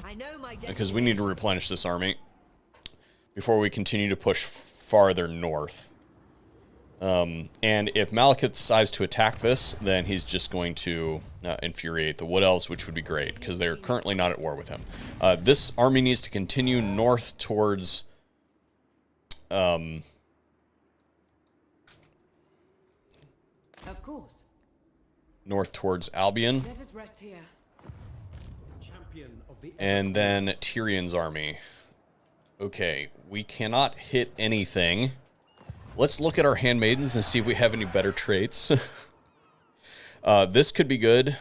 I know my
Because we need to replenish this army before we continue to push farther north. And if Malekith decides to attack this, then he's just going to infuriate the Wood Elves, which would be great, because they're currently not at war with him. This army needs to continue north towards...
Of course.
North towards Albion.
Let us rest here.
Champion of the
And then Tyrion's army. Okay, we cannot hit anything. Let's look at our handmaidens and see if we have any better traits. This could be good.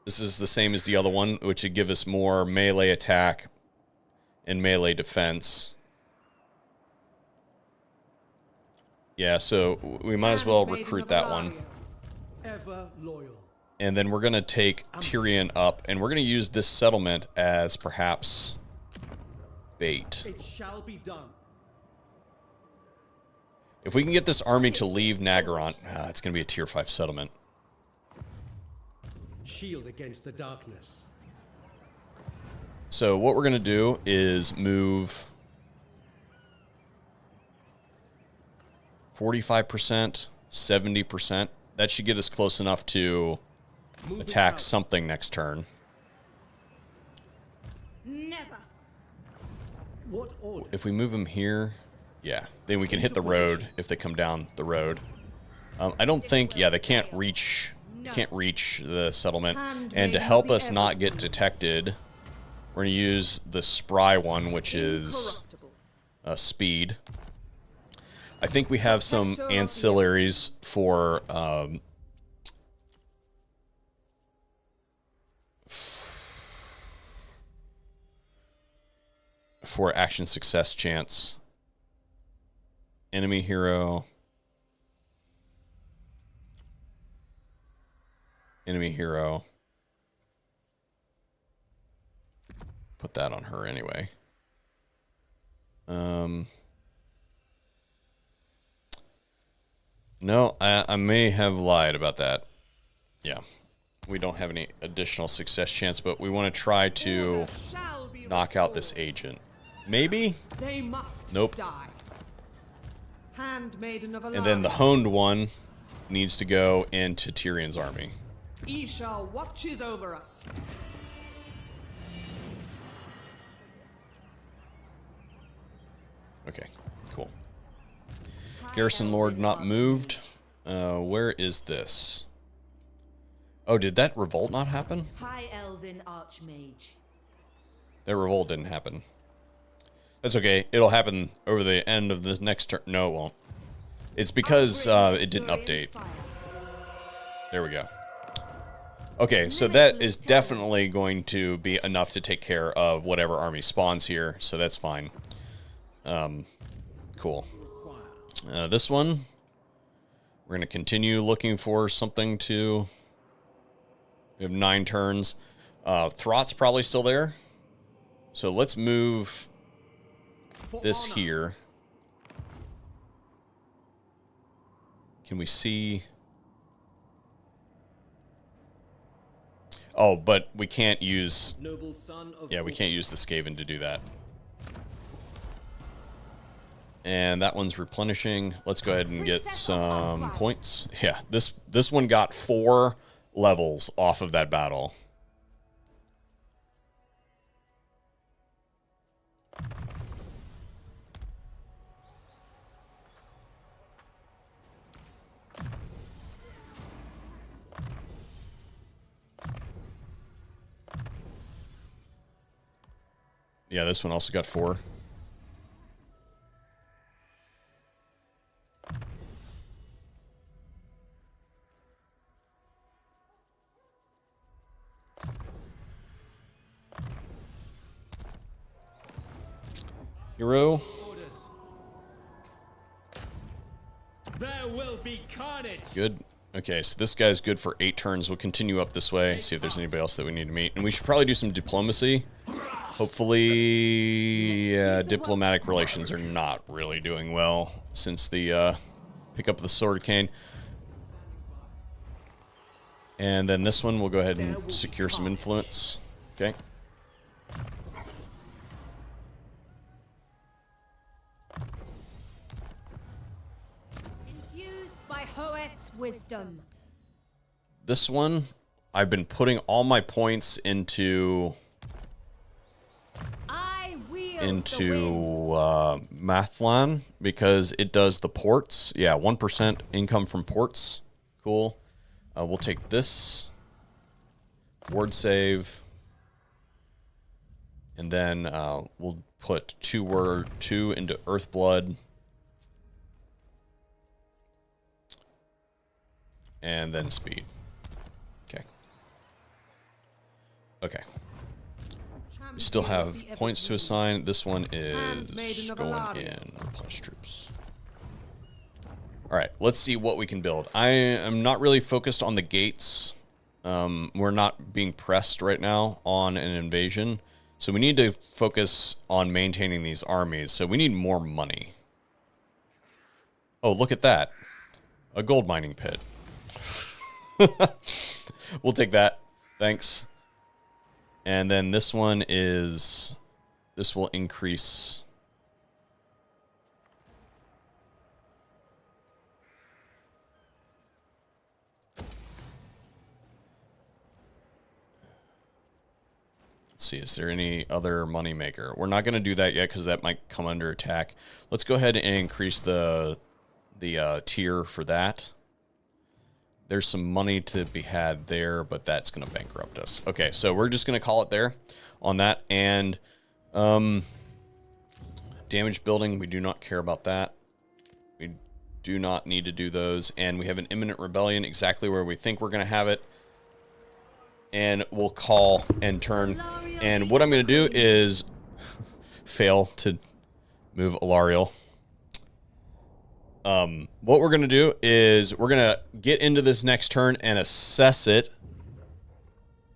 This is the same as the other one, which would give us more melee attack and melee defense. Yeah, so we might as well recruit that one.
Ever loyal.
And then we're going to take Tyrion up, and we're going to use this settlement as perhaps bait.
It shall be done.
If we can get this army to leave Nagorant, it's going to be a tier 5 settlement.
Shield against the darkness.
So what we're going to do is move 45%, 70%. That should get us close enough to attack something next turn.
Never.
What order?
If we move them here, yeah, then we can hit the road if they come down the road. I don't think, yeah, they can't reach the settlement. And to help us not get detected, we're going to use the spry one, which is speed. I think we have some ancillaries for action success chance. Enemy hero. Enemy hero. Put that on her anyway. No, I may have lied about that. Yeah. We don't have any additional success chance, but we want to try to knock out this agent. Maybe?
They must
Nope.
die. Handmaiden of
And then the
Alarion.
honed one needs to go into Tyrion's army.
Isha watches over us.
Okay, cool. Garrison Lord not moved. Where is this? Oh, did that revolt not happen?
High Elven Archmage.
That revolt didn't happen. That's okay. It'll happen over the end of the next turn. No, it won't. It's because it didn't update. There we go. Okay, so that is definitely going to be enough to take care of whatever army spawns here, so that's fine. Cool. This one, we're going to continue looking for something to... We have 9 turns. Thrott's probably still there. So let's move this here. Can we see... Oh, but we can't use...
Noble son of
Yeah, we can't use the Skaven to do that. And that one's replenishing. Let's go ahead and get some points. Yeah, this one got 4 levels off of that battle. Yeah, this one also got 4. Hero.
Orders. There will be carnage.
Good. Okay, so this guy's good for 8 turns. We'll continue up this way, see if there's anybody else that we need to meet. And we should probably do some diplomacy. Hopefully, diplomatic relations are not really doing well since the pick up the Sword of Khaine. And then this one, we'll go ahead and secure some influence. Okay.
Infused by Hoet's wisdom.
This one, I've been putting all my points into Mathlan because it does the ports. Yeah, 1% income from ports. Cool. We'll take this. Ward save. And then we'll put 2 into Earthblood. And then speed. Okay. Okay. We still have points to assign. This one is going in replenish troops. All right, let's see what we can build. I am not really focused on the gates. We're not being pressed right now on an invasion. So we need to focus on maintaining these armies. So we need more money. Oh, look at that. A gold mining pit. We'll take that. Thanks. And then this one is... This will increase... Let's see, is there any other moneymaker? We're not going to do that yet because that might come under attack. Let's go ahead and increase the tier for that. There's some money to be had there, but that's going to bankrupt us. Okay, so we're just going to call it there on that. And damage building, we do not care about that. We do not need to do those. And we have an imminent rebellion exactly where we think we're going to have it. And we'll call end turn. And what I'm going to do is fail to move Alariel. What we're going to do is we're going to get into this next turn and assess it.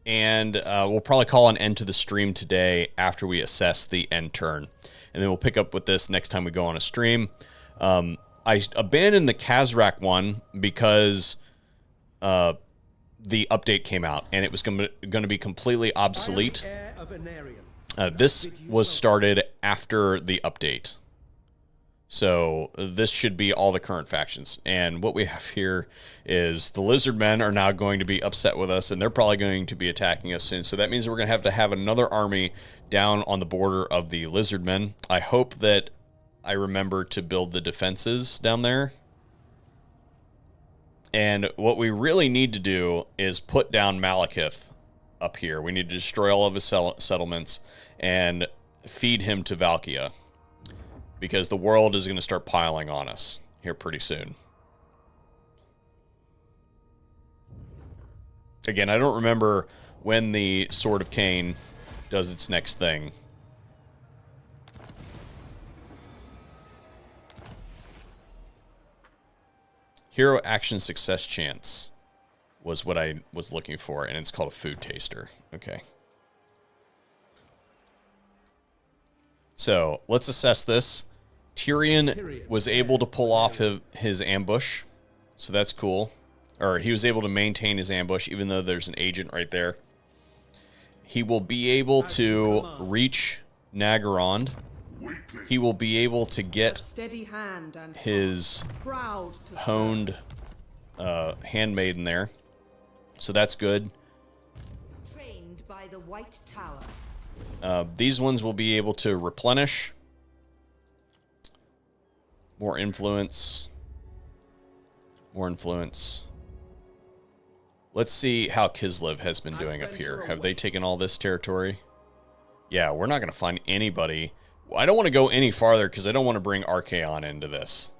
And we'll probably call an end to the stream today after we assess the end turn. And then we'll pick up with this next time we go on a stream. I abandoned the Kazrak one because the update came out and it was going to be completely obsolete. This was started after the update. So this should be all the current factions. And what we have here is the Lizardmen are now going to be upset with us, and they're probably going to be attacking us soon. So that means we're going to have another army down on the border of the Lizardmen. I hope that I remember to build the defenses down there. And what we really need to do is put down Malekith up here. We need to destroy all of his settlements and feed him to Valkia. Because the world is going to start piling on us here pretty soon. Again, I don't remember when the Sword of Khaine does its next thing. Hero action success chance was what I was looking for, and it's called a food taster. Okay. So, let's assess this. Tyrion was able to pull off his ambush, so that's cool. Or he was able to maintain his ambush, even though there's an agent right there. He will be able to reach Nagarond. He will be able to get his honed handmaiden there, so that's good.
Trained by the White Tower.
These ones will be able to replenish. More influence. More influence. Let's see how Kislev has been doing up here. Have they taken all this territory? Yeah, we're not going to find anybody. I don't want to go any farther because I don't want to bring Archaon into this.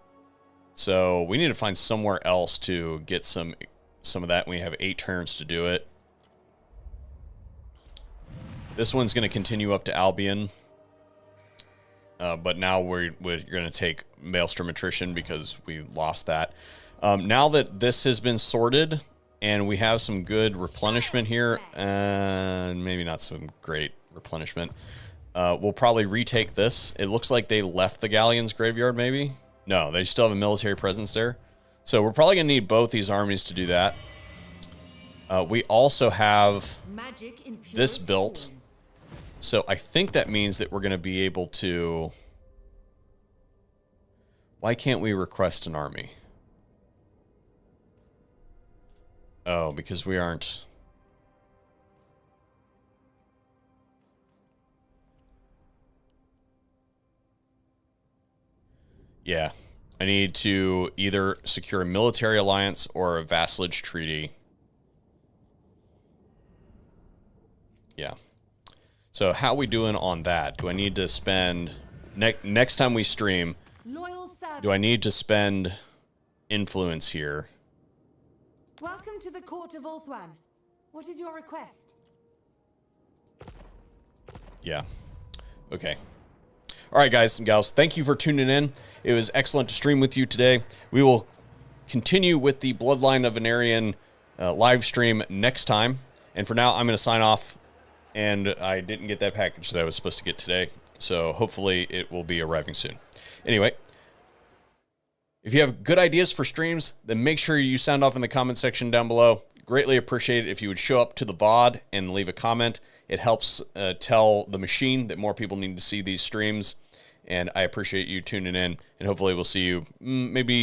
So we need to find somewhere else to get some of that. We have 8 turns to do it. This one's going to continue up to Albion. But now we're going to take Maelstrom Attrition because we lost that. Now that this has been sorted and we have some good replenishment here, and maybe not some great replenishment, we'll probably retake this. It looks like they left the Galleon's graveyard, maybe? No, they still have a military presence there. So we're probably going to need both these armies to do that. We also have this built. So I think that means that we're going to be able to... Why can't we request an army? Oh, because we aren't... Yeah. I need to either secure a military alliance or a vassalage treaty. Yeah. So how are we doing on that? Do I need to spend... next time we stream, do I need to spend influence here?
Welcome to the court of Ulthuan. What is your request?
Yeah. Okay. All right, guys and gals, thank you for tuning in. It was excellent to stream with you today. We will continue with the Bloodline of Anarion live stream next time. And for now, I'm going to sign off. And I didn't get that package that I was supposed to get today. So hopefully it will be arriving soon. Anyway, if you have good ideas for streams, then make sure you sound off in the comment section down below. Greatly appreciate it if you would show up to the VOD and leave a comment. It helps tell the machine that more people need to see these streams. And I appreciate you tuning in. And hopefully we'll see you maybe